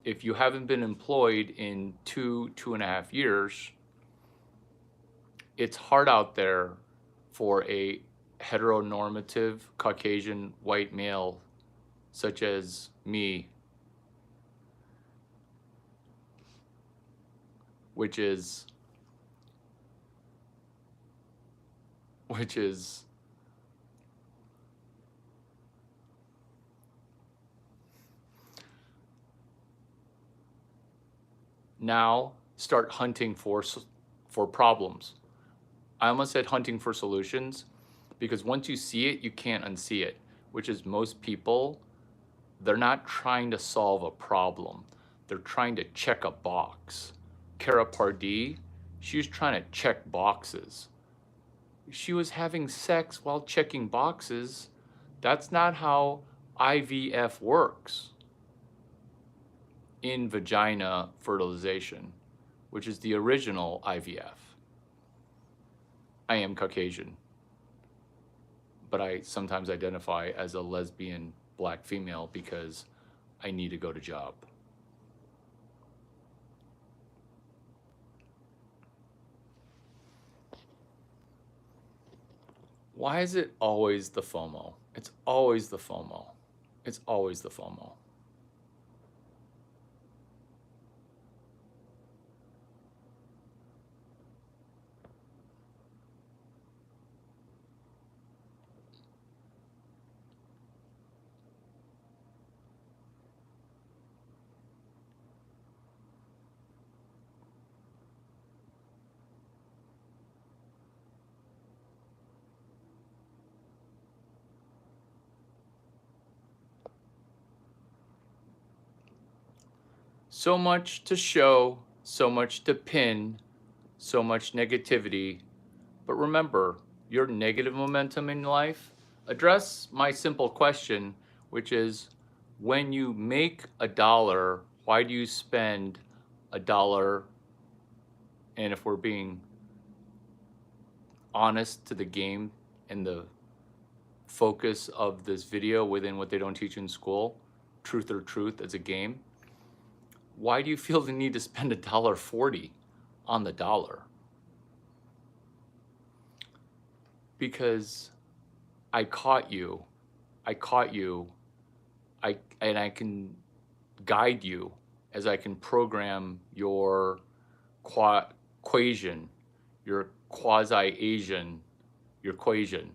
If you haven't been employed in 2.5 years, it's hard out there for a heteronormative Caucasian white male such as me, which is now start hunting for problems. I almost said hunting for solutions because once you see it, you can't unsee it, which is most people, they're not trying to solve a problem. They're trying to check a box. Cara Pardee, she was trying to check boxes. She was having sex while checking boxes. That's not how IVF works. In vagina fertilization, which is the original IVF. I am Caucasian, but I sometimes identify as a lesbian black female because I need to go to job. Why is it always the FOMO? It's always the FOMO. It's always the FOMO. So much to show, so much to pin, so much negativity. But remember, your negative momentum in life, address my simple question, which is when you make $1, why do you spend $1? And if we're being honest to the game and the focus of this video within what they don't teach in school, truth or truth as a game, why do you feel the need to spend $1.40 on the dollar? Because I caught you. I can guide you as I can program your equation, your quasi-Asian, your equation.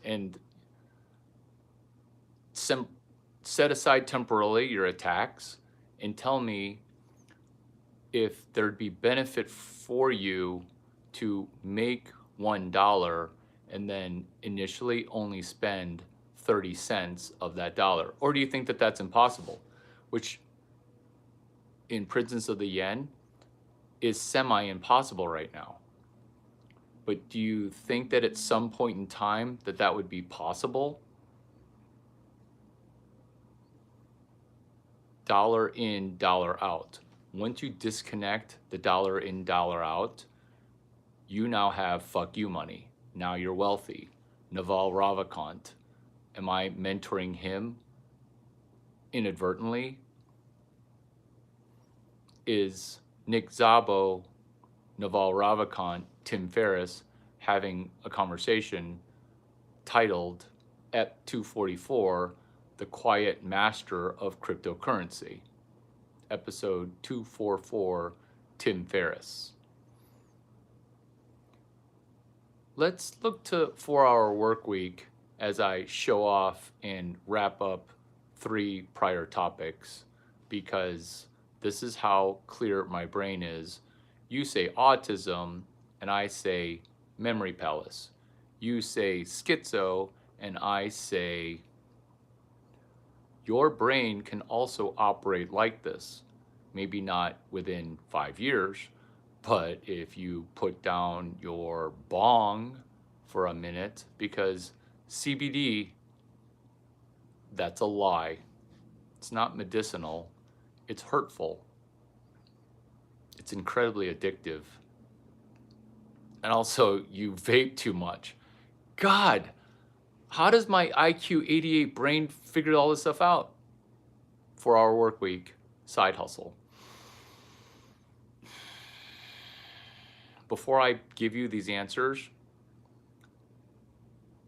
And set aside temporarily your attacks and tell me if there'd be benefit for you to make $1 and then initially only spend 30 cents of that dollar. Or do you think that that's impossible? Which in Prisons of the Yen is semi-impossible right now. But do you think that at some point in time that would be possible? Dollar in, dollar out. Once you disconnect the dollar in, dollar out, you now have fuck you money. Now you're wealthy. Naval Ravikant. Am I mentoring him inadvertently? Is Nick Szabo, Naval Ravikant, Tim Ferriss having a conversation titled EP 244, The Quiet Master of Cryptocurrency? Episode 244, Tim Ferriss. Let's look to 4-Hour Workweek as I show off and wrap up 3 prior topics, because this is how clear my brain is. You say autism, and I say memory palace. You say schizo, and I say your brain can also operate like this. Maybe not within 5 years, but if you put down your bong for a minute, because CBD, that's a lie. It's not medicinal. It's hurtful. It's incredibly addictive. And also, you vape too much. God, how does my IQ 88 brain figure all this stuff out? 4-Hour Workweek, side hustle. Before I give you these answers,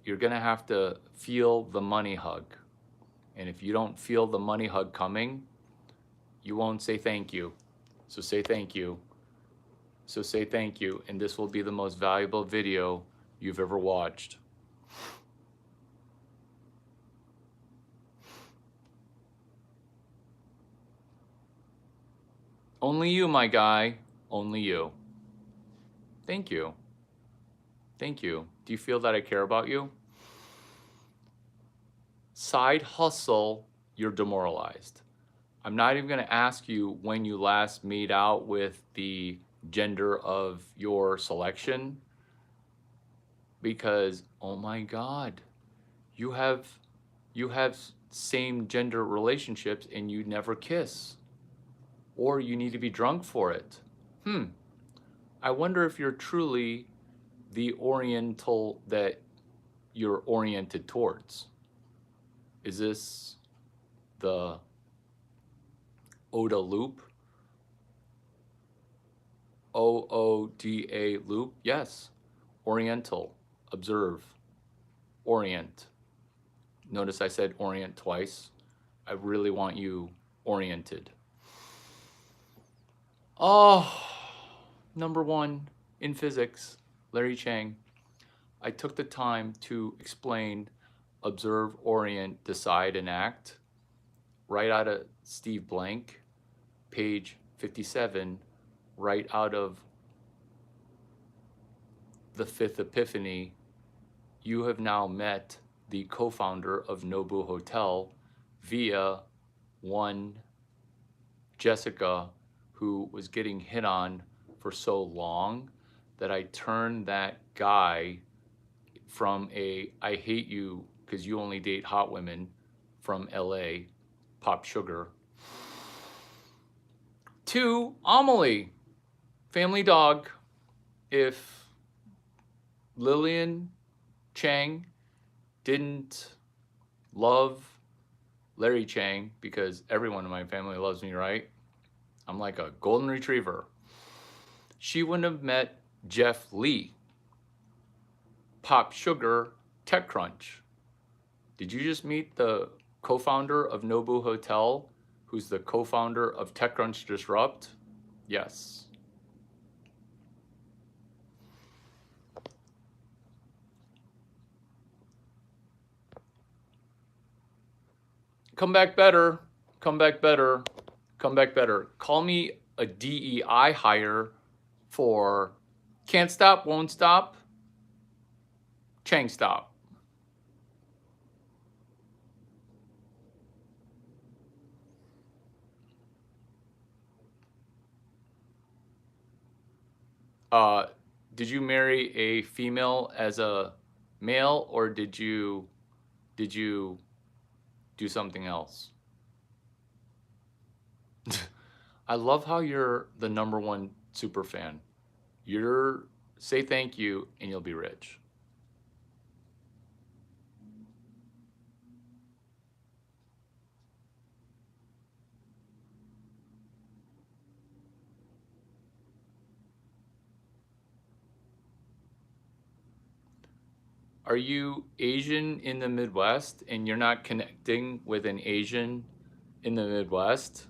you're going to have to feel the money hug. And if you don't feel the money hug coming, you won't say thank you. So say thank you. So say thank you. And this will be the most valuable video you've ever watched. Only you, my guy. Only you. Thank you. Thank you. Do you feel that I care about you? Side hustle, you're demoralized. I'm not even going to ask you when you last made out with the gender of your selection, because, oh my God, you have same gender relationships and you never kiss, or you need to be drunk for it. I wonder if you're truly the Oriental that you're oriented towards. Is this the OODA loop? OODA loop? Yes. Oriental. Observe. Orient. Notice I said orient twice. I really want you oriented. Oh, number 1 in physics, Larry Chang. I took the time to explain observe, orient, decide, and act right out of Steve Blank, page 57, right out of The Fifth Epiphany. You have now met the co-founder of Nobu Hotel via one Jessica who was getting hit on for so long that I turned that guy from a I hate you because you only date hot women from LA, Pop Sugar, to Amelie, family dog. If Lillian Chang didn't love Larry Chang, because everyone in my family loves me, right? I'm like a golden retriever. She wouldn't have met Jeff Lee, Pop Sugar, TechCrunch. Did you just meet the co-founder of Nobu Hotel, who's the co-founder of TechCrunch Disrupt? Yes. Come back better. Come back better. Come back better. Call me a DEI hire for can't stop, won't stop, Chang stop. Did you marry a female as a male, or did you do something else? I love how you're the #1 super fan. You're say thank you and you'll be rich. Are you Asian in the Midwest and you're not connecting with an Asian in the Midwest?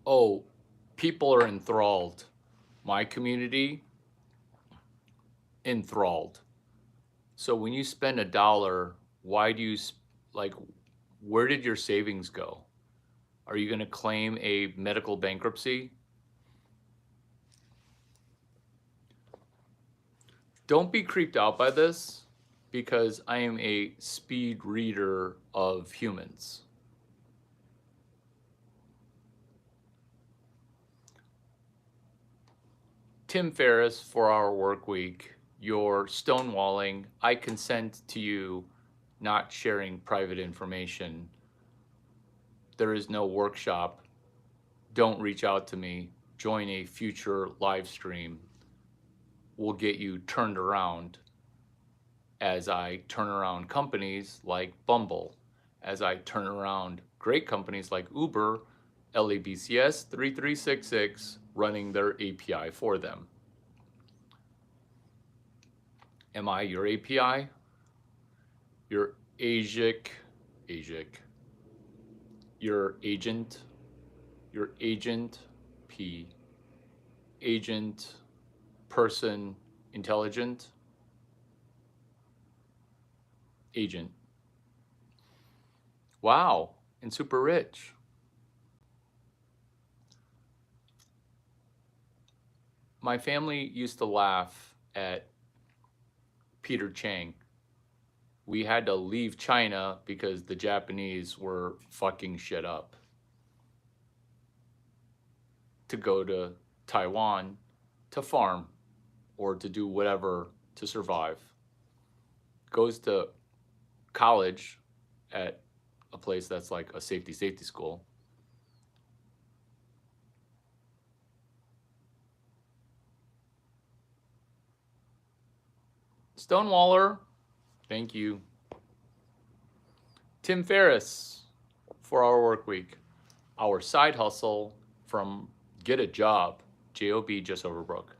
Oh, people are enthralled. My community, enthralled. So when you spend $1, why do you like? Where did your savings go? Are you going to claim a medical bankruptcy? Don't be creeped out by this, because I am a speed reader of humans. Tim Ferriss, 4 Hour Work Week, you're stonewalling. I consent to you not sharing private information. There is no workshop. Don't reach out to me. Join a future live stream. We'll get you turned around as I turn around companies like Bumble, as I turn around great companies like Uber, LABCS 3366, running their API for them. Am I your API? Your ASIC, your agent, P, agent, person, intelligent, agent. Wow, and super rich. My family used to laugh at Peter Chang. We had to leave China because the Japanese were fucking shit up, to go to Taiwan to farm or to do whatever to survive. Goes to college at a place that's like a safety school. Stonewaller, thank you. Tim Ferriss, 4 Hour Work Week. Our side hustle from Get a Job, JOB just overbroke.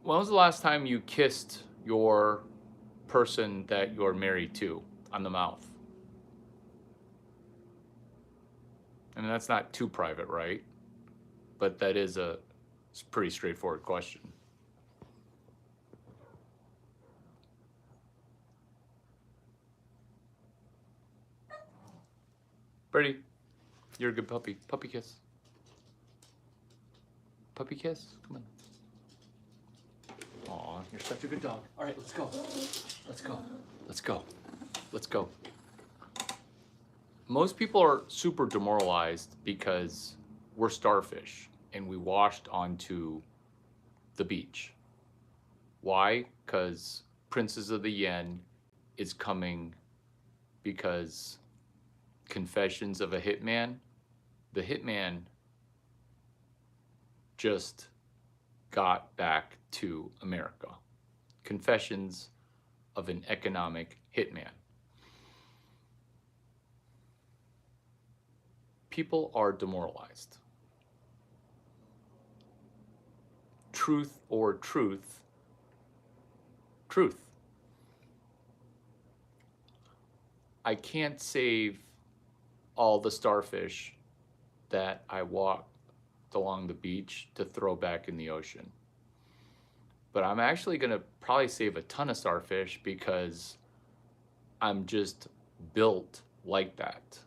When was the last time you kissed your person that you're married to on the mouth? I mean, that's not too private, right? But that is a pretty straightforward question. Brady, you're a good puppy. Puppy kiss. Puppy kiss. Come on. Aw, you're such a good dog. All right, let's go. Let's go. Let's go. Let's go. Most people are super demoralized because we're starfish and we washed onto the beach. Why? Because Princes of the Yen is coming because Confessions of a Hitman, the hitman just got back to America. Confessions of an Economic Hitman. People are demoralized. Truth or truth. Truth. I can't save all the starfish that I walked along the beach to throw back in the ocean. But I'm actually going to probably save a ton of starfish because I'm just built like that.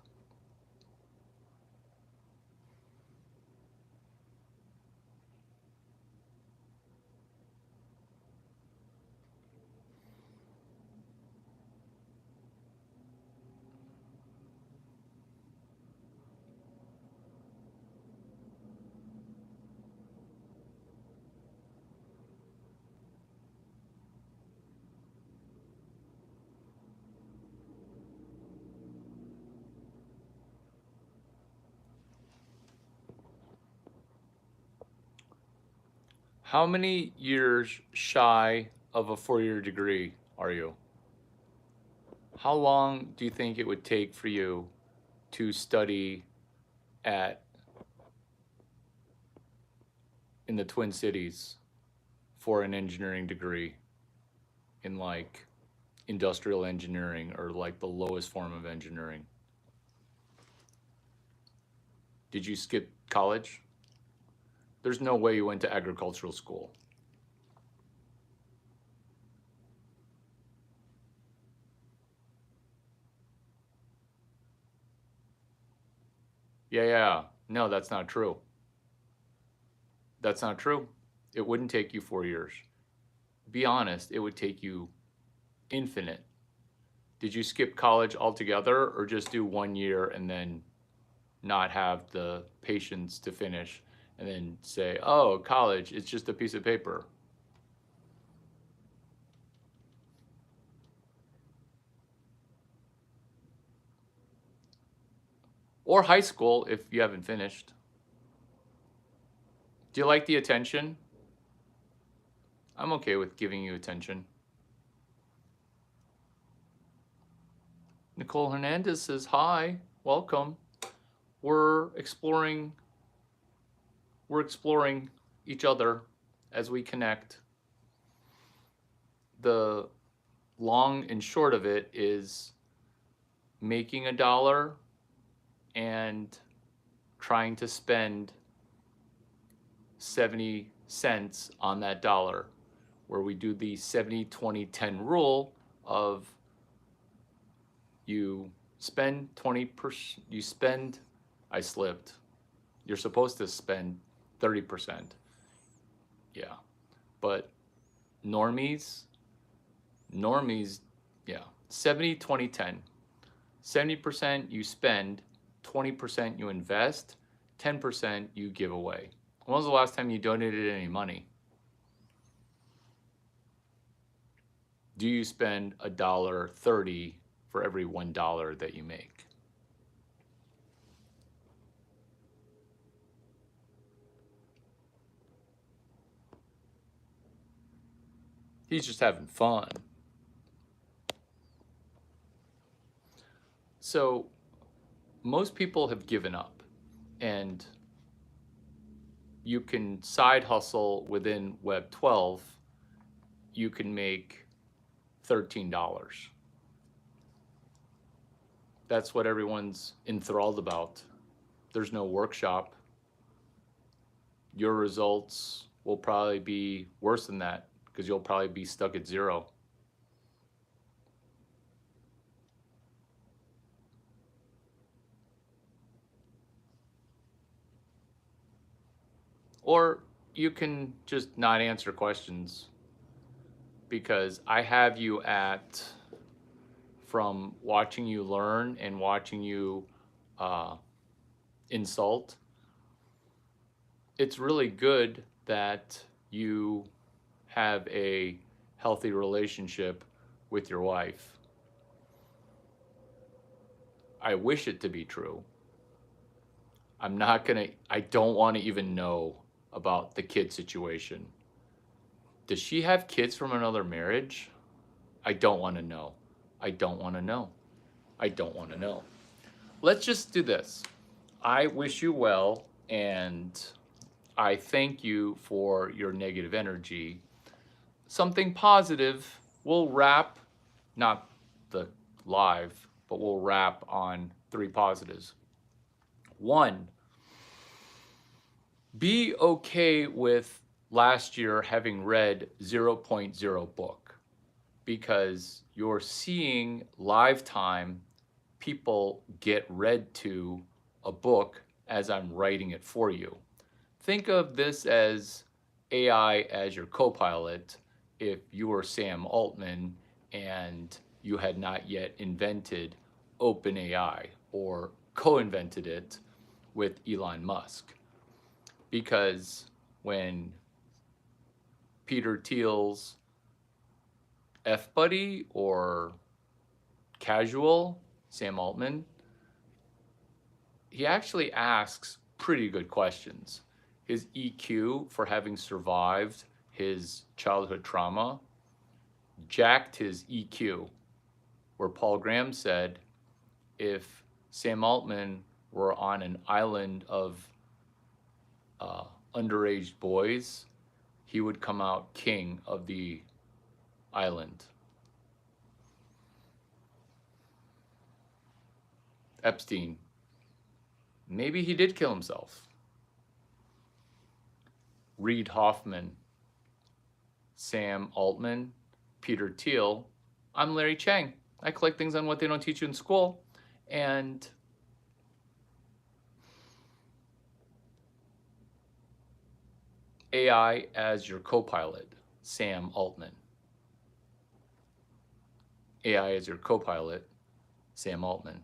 How many years shy of a 4-year degree are you? How long do you think it would take for you to study in the Twin Cities for an engineering degree in like industrial engineering or like the lowest form of engineering? Did you skip college? There's no way you went to agricultural school. Yeah. No, that's not true. That's not true. It wouldn't take you 4 years. Be honest, it would take you infinite. Did you skip college altogether or just do 1 year and then not have the patience to finish and then say, oh, college, it's just a piece of paper? Or high school if you haven't finished. Do you like the attention? I'm okay with giving you attention. Nicole Hernandez says, hi, welcome. We're exploring each other as we connect. The long and short of it is making $1 and trying to spend 70 cents on that dollar, where we do the 70-20-10 rule of you spend 20%, I slipped. You're supposed to spend 30%. Yeah. But normies, yeah. 70-20-10. 70% you spend, 20% you invest, 10% you give away. When was the last time you donated any money? Do you spend $1.30 for every $1 that you make? He's just having fun. So most people have given up, and you can side hustle within Web 12. You can make $13. That's what everyone's enthralled about. There's no workshop. Your results will probably be worse than that because you'll probably be stuck at 0. Or you can just not answer questions because I have you at, from watching you learn and watching you uh, insult, it's really good that you have a healthy relationship with your wife. I wish it to be true. I don't want to even know about the kid situation. Does she have kids from another marriage? I don't want to know. I don't want to know. I don't want to know. Let's just do this. I wish you well, and I thank you for your negative energy. Something positive. We'll wrap, not the live, but we'll wrap on 3 positives. 1, be okay with last year having read zero point 0.0 book because you're seeing live time people get read to a book as I'm writing it for you. Think of this as AI as your co pilot if you were Sam Altman and you had not yet invented OpenAI or co invented it with Elon Musk. Because when Peter Thiel's F Buddy or Casual, Sam Altman, he actually asks pretty good questions. His EQ for having survived his childhood trauma jacked his EQ, where Paul Graham said if Sam Altman were on an island of underage boys, he would come out king of the island. Epstein, maybe he did kill himself. Reid Hoffman, Sam Altman, Peter Thiel. I'm Larry Chang. I collect things on what they don't teach you in school. And AI as your co-pilot, Sam Altman. AI as your co-pilot, Sam Altman.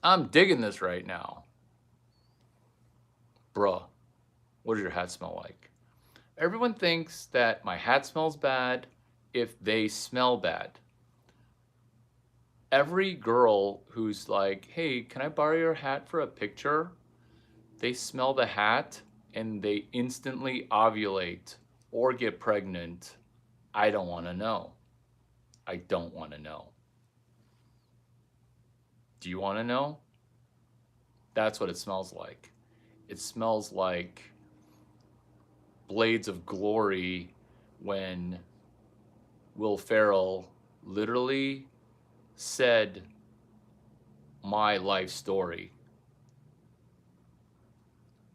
I'm digging this right now. Bruh, what does your hat smell like? Everyone thinks that my hat smells bad if they smell bad. Every girl who's like, hey, can I borrow your hat for a picture? They smell the hat and they instantly ovulate or get pregnant. I don't want to know. I don't want to know. Do you want to know? That's what it smells like. It smells like Blades of Glory when Will Ferrell literally said my life story.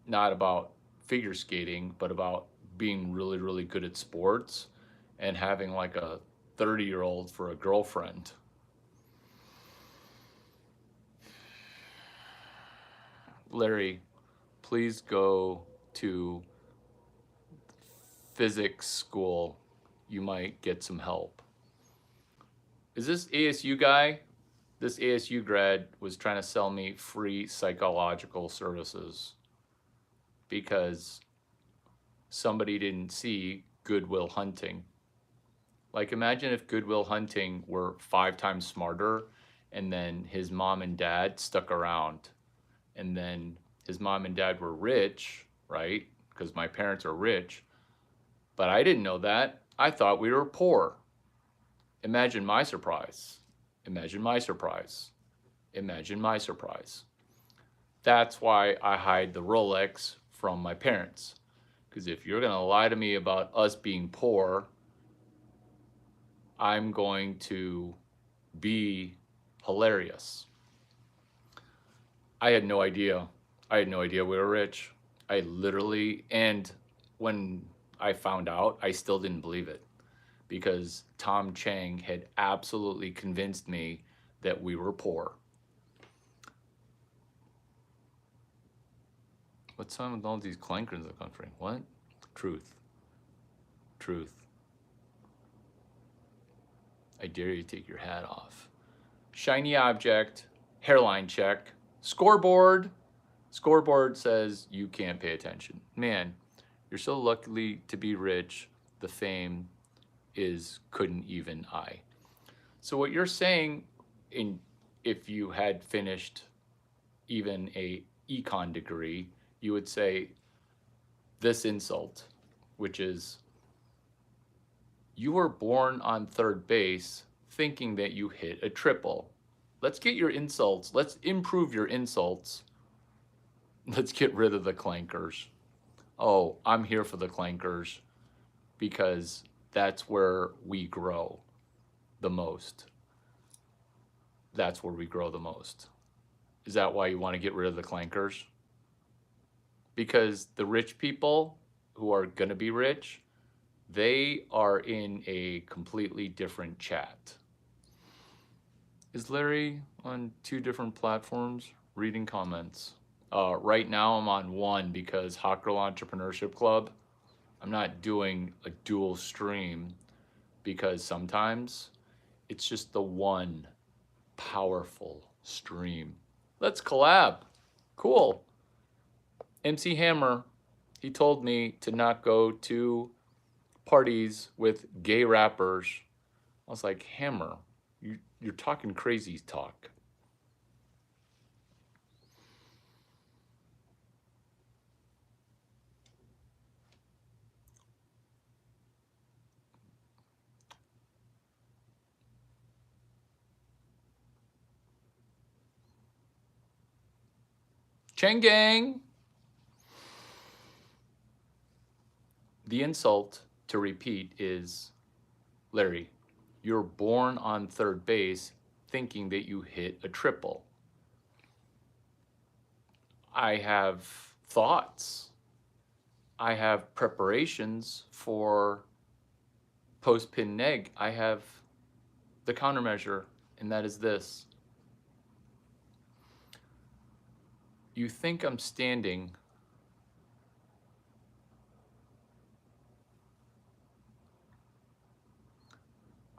Not about figure skating, but about being really, really good at sports and having like a 30-year-old for a girlfriend. Larry, please go to physics school. You might get some help. Is this ASU guy? This ASU grad was trying to sell me free psychological services because somebody didn't see Good Will Hunting. Like, imagine if Good Will Hunting were 5 times smarter and then his mom and dad stuck around and then his mom and dad were rich, right? Because my parents are rich. But I didn't know that. I thought we were poor. Imagine my surprise. Imagine my surprise. Imagine my surprise. That's why I hide the Rolex from my parents. Because if you're going to lie to me about us being poor, I'm going to be hilarious. I had no idea. I had no idea we were rich. I literally, and when I found out, I still didn't believe it because Tom Chang had absolutely convinced me that we were poor. What's on with all these clankers in the country? What? Truth. Truth. I dare you to take your hat off. Shiny object, hairline check, scoreboard. Scoreboard says you can't pay attention. Man, you're so lucky to be rich. The fame is couldn't even I. So what you're saying, if you had finished even a econ degree, you would say this insult, which is you were born on third base thinking that you hit a triple. Let's get your insults. Let's improve your insults. Let's get rid of the clankers. Oh, I'm here for the clankers because that's where we grow the most. That's where we grow the most. Is that why you want to get rid of the clankers? Because the rich people who are going to be rich, they are in a completely different chat. Is Larry on 2 different platforms reading comments? Right now I'm on one because Hot Girl Entrepreneurship Club. I'm not doing a dual stream because sometimes it's just the one powerful stream. Let's collab. Cool. MC Hammer, he told me to not go to parties with gay rappers. I was like, Hammer, you're talking crazy talk. Chang Gang. The insult to repeat is, Larry, you're born on third base thinking that you hit a triple. I have thoughts. I have preparations for post pin neg. I have the countermeasure, and that is this. You think I'm standing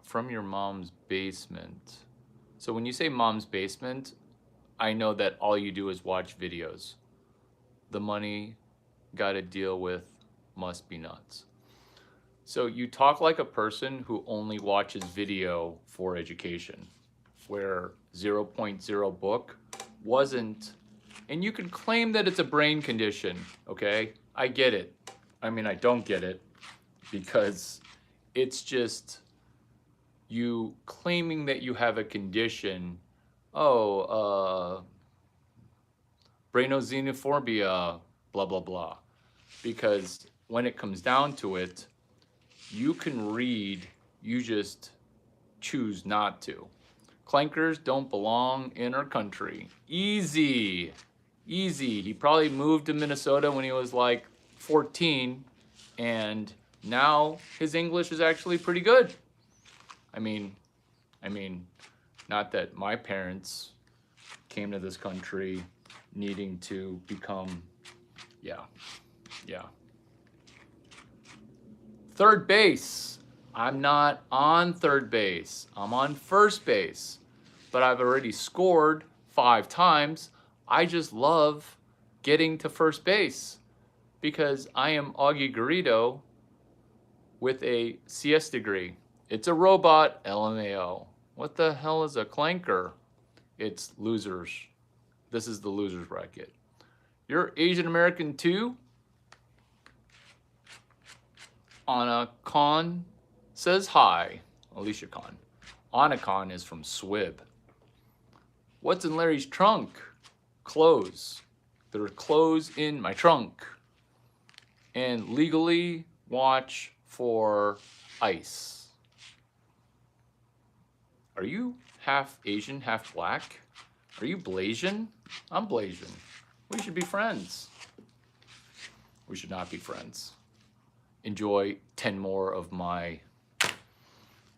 from your mom's basement. So when you say mom's basement, I know that all you do is watch videos. The money gotta deal with must be nuts. So you talk like a person who only watches video for education, where 0.0 book wasn't, and you can claim that it's a brain condition, okay? I get it. I mean, I don't get it because it's just you claiming that you have a condition. Brainoxenophobia, blah, blah, blah. Because when it comes down to it, you can read, you just choose not to. Clankers don't belong in our country. Easy, easy. He probably moved to Minnesota when he was like 14, and now his English is actually pretty good. I mean, not that my parents came to this country needing to become, yeah. Third base. I'm not on third base. I'm on first base. But I've already scored 5 times. I just love getting to first base because I am Augie Garrido with a CS degree. It's a robot, LMAO. What the hell is a clanker? It's losers. This is the losers bracket. You're Asian American too? Anna Khan says hi. Alicia Khan. Anna Khan is from Swib. What's in Larry's trunk? Clothes. There are clothes in my trunk. And legally watch for ice. Are you half Asian, half black? Are you Blasian? I'm Blasian. We should be friends. We should not be friends. Enjoy 10 more of my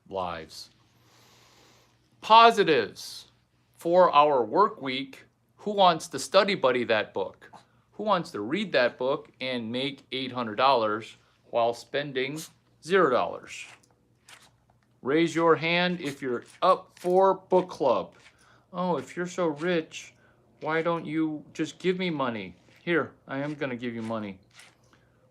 lives. Positives. 4-hour work week. Who wants to study buddy that book? Who wants to read that book and make $800 while spending $0? Raise your hand if you're up for book club. Oh, if you're so rich, why don't you just give me money? Here, I am going to give you money.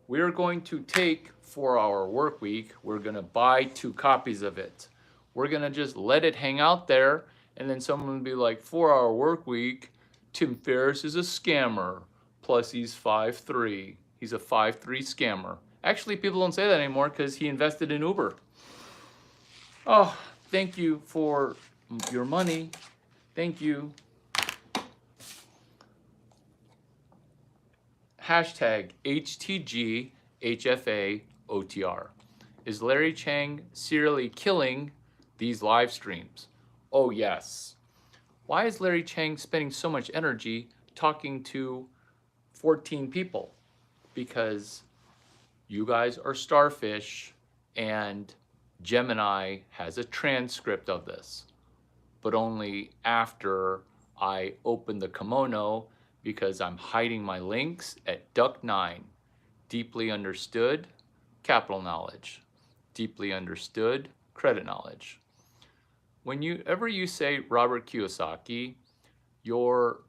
We're going to take 4-Hour Workweek. We're going to buy 2 copies of it. We're going to just let it hang out there, and then someone will be like, 4-Hour Workweek, Tim Ferriss is a scammer. Plus he's 5'3". He's a 5'3" scammer. Actually, people don't say that anymore because he invested in Uber. Oh, thank you for your money. Thank you. Hashtag HTGHFAOTR. Is Larry Chang serially killing these live streams? Oh, yes. Why is Larry Chang spending so much energy talking to 14 people? Because you guys are starfish and Gemini has a transcript of this, but only after I open the kimono, because I'm hiding my links at Duck9. Deeply understood, capital knowledge. Deeply understood, credit knowledge. Whenever you say Robert Kiyosaki, you're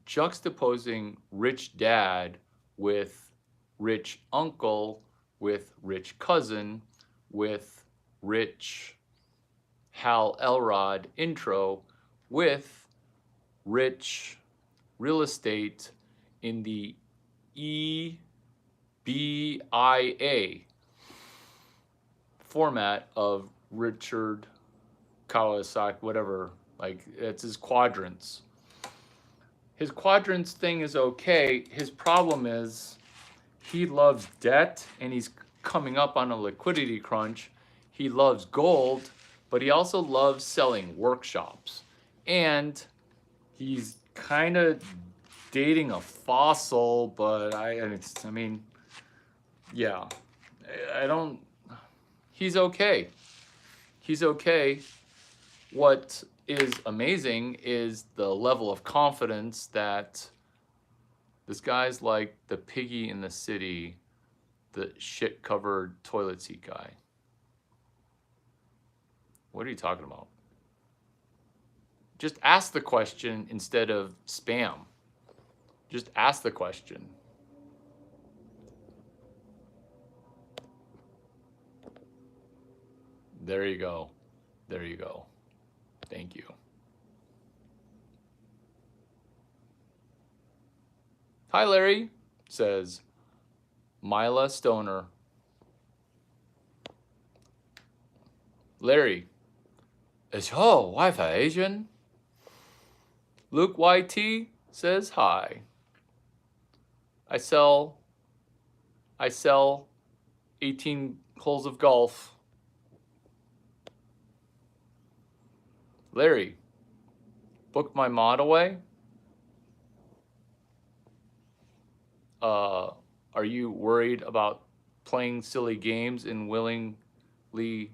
juxtaposing rich dad with rich uncle, with rich cousin, with rich Hal Elrod intro, with rich real estate in the EBIA format of Richard Kawasaki, whatever, like it's his quadrants. His quadrants thing is okay. His problem is he loves debt and he's coming up on a liquidity crunch. He loves gold, but he also loves selling workshops. And he's kind of dating a fossil, but I mean, yeah, I don't, he's okay. He's okay. What is amazing is the level of confidence that this guy's like the piggy in the city, the shit-covered toilet seat guy. What are you talking about? Just ask the question instead of spam. Just ask the question. There you go. There you go. Thank you. Hi, Larry, says Mila Stoner. Larry, is your wife Asian? Luke YT says hi. I sell 18 holes of golf. Larry, book my mod away? Are you worried about playing silly games and willingly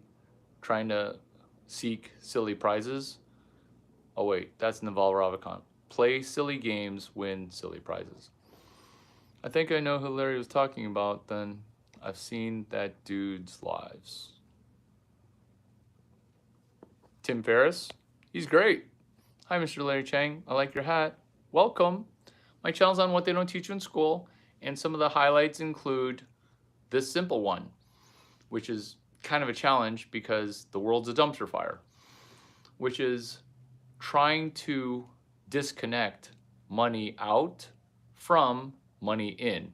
trying to seek silly prizes? Oh wait, that's Naval Ravikant. Play silly games, win silly prizes. I think I know who Larry was talking about then. I've seen that dude's lives. Tim Ferriss? He's great. Hi, Mr. Larry Chang. I like your hat. Welcome. My channel's on what they don't teach you in school, and some of the highlights include this simple one, which is kind of a challenge because the world's a dumpster fire, which is trying to disconnect money out from money in.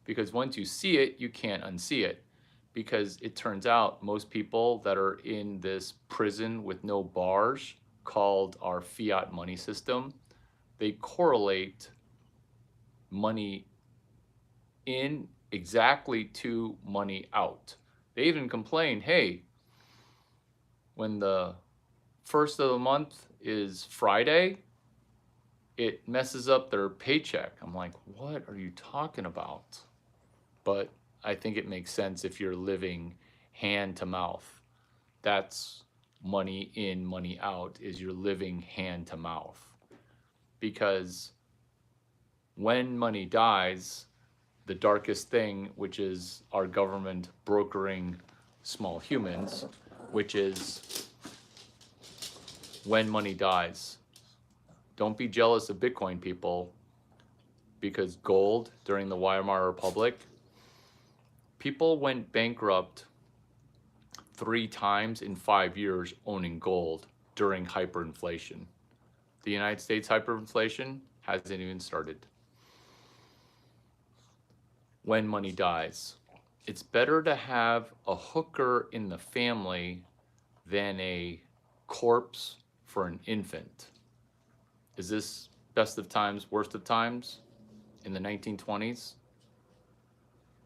Because once you see it, you can't unsee it. Because it turns out most people that are in this prison with no bars called our fiat money system, they correlate money in exactly to money out. They even complain, hey, when the first of the month is Friday, it messes up their paycheck. I'm like, what are you talking about? But I think it makes sense if you're living hand to mouth. That's money in, money out, is you're living hand to mouth. Because When money dies, the darkest thing, which is our government brokering small humans, which is when money dies. Don't be jealous of Bitcoin, people, because gold during the Weimar Republic, people went bankrupt 3 times in 5 years owning gold during hyperinflation. The United States hyperinflation hasn't even started. When money dies, it's better to have a hooker in the family than a corpse for an infant. Is this best of times, worst of times in the 1920s?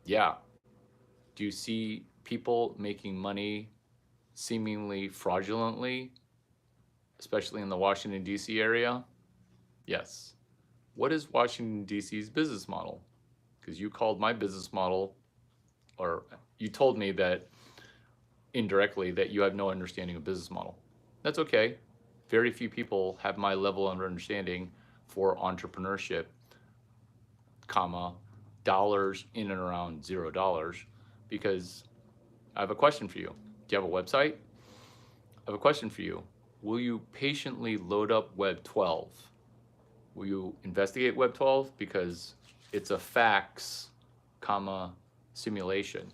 Yeah. Do you see people making money seemingly fraudulently, especially in the Washington, D.C. area? Yes. What is Washington, D.C.'s business model? Because you called my business model, or you told me that indirectly that you have no understanding of business model. That's okay. Very few people have my level of understanding for entrepreneurship, comma, dollars in and around $0, because I have a question for you. Do you have a website? I have a question for you. Will you patiently load up Web 12? Will you investigate Web 12? Because it's a fax, comma, simulation.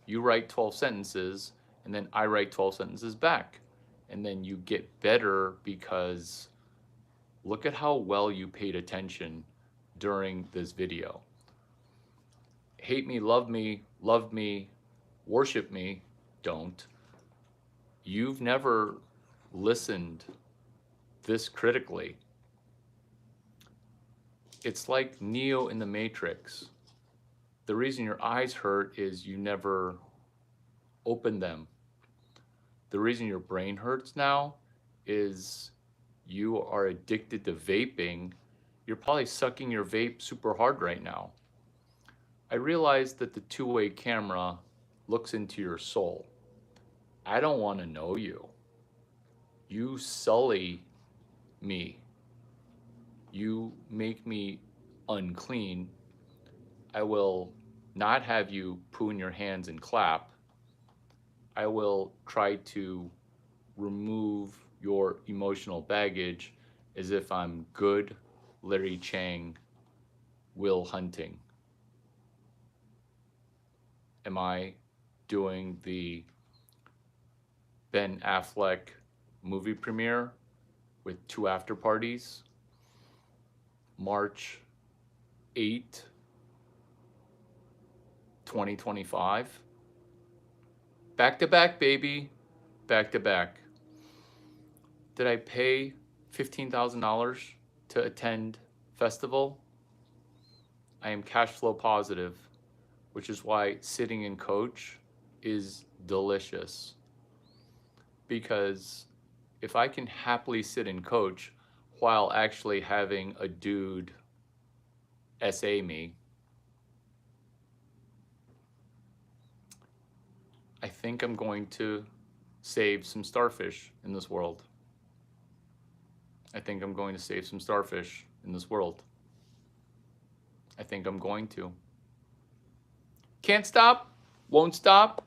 You write 12 sentences, and then I write 12 sentences back. And then you get better because look at how well you paid attention during this video. Hate me, love me, worship me, don't. You've never listened this critically. It's like Neo in the Matrix. The reason your eyes hurt is you never opened them. The reason your brain hurts now is you are addicted to vaping. You're probably sucking your vape super hard right now. I realize that the two-way camera looks into your soul. I don't want to know you. You sully me. You make me unclean. I will not have you poo in your hands and clap. I will try to remove your emotional baggage as if I'm good Larry Chang, Will Hunting. Am I doing the Ben Affleck movie premiere with 2 after parties? March 8, 2025. Back to back, baby. Back to back. Did I pay $15,000 to attend festival? I am cash flow positive, which is why sitting in coach is delicious. Because if I can happily sit in coach while actually having a dude SA me, I think I'm going to save some starfish in this world. I think I'm going to save some starfish in this world. I think I'm going to. Can't stop, won't stop,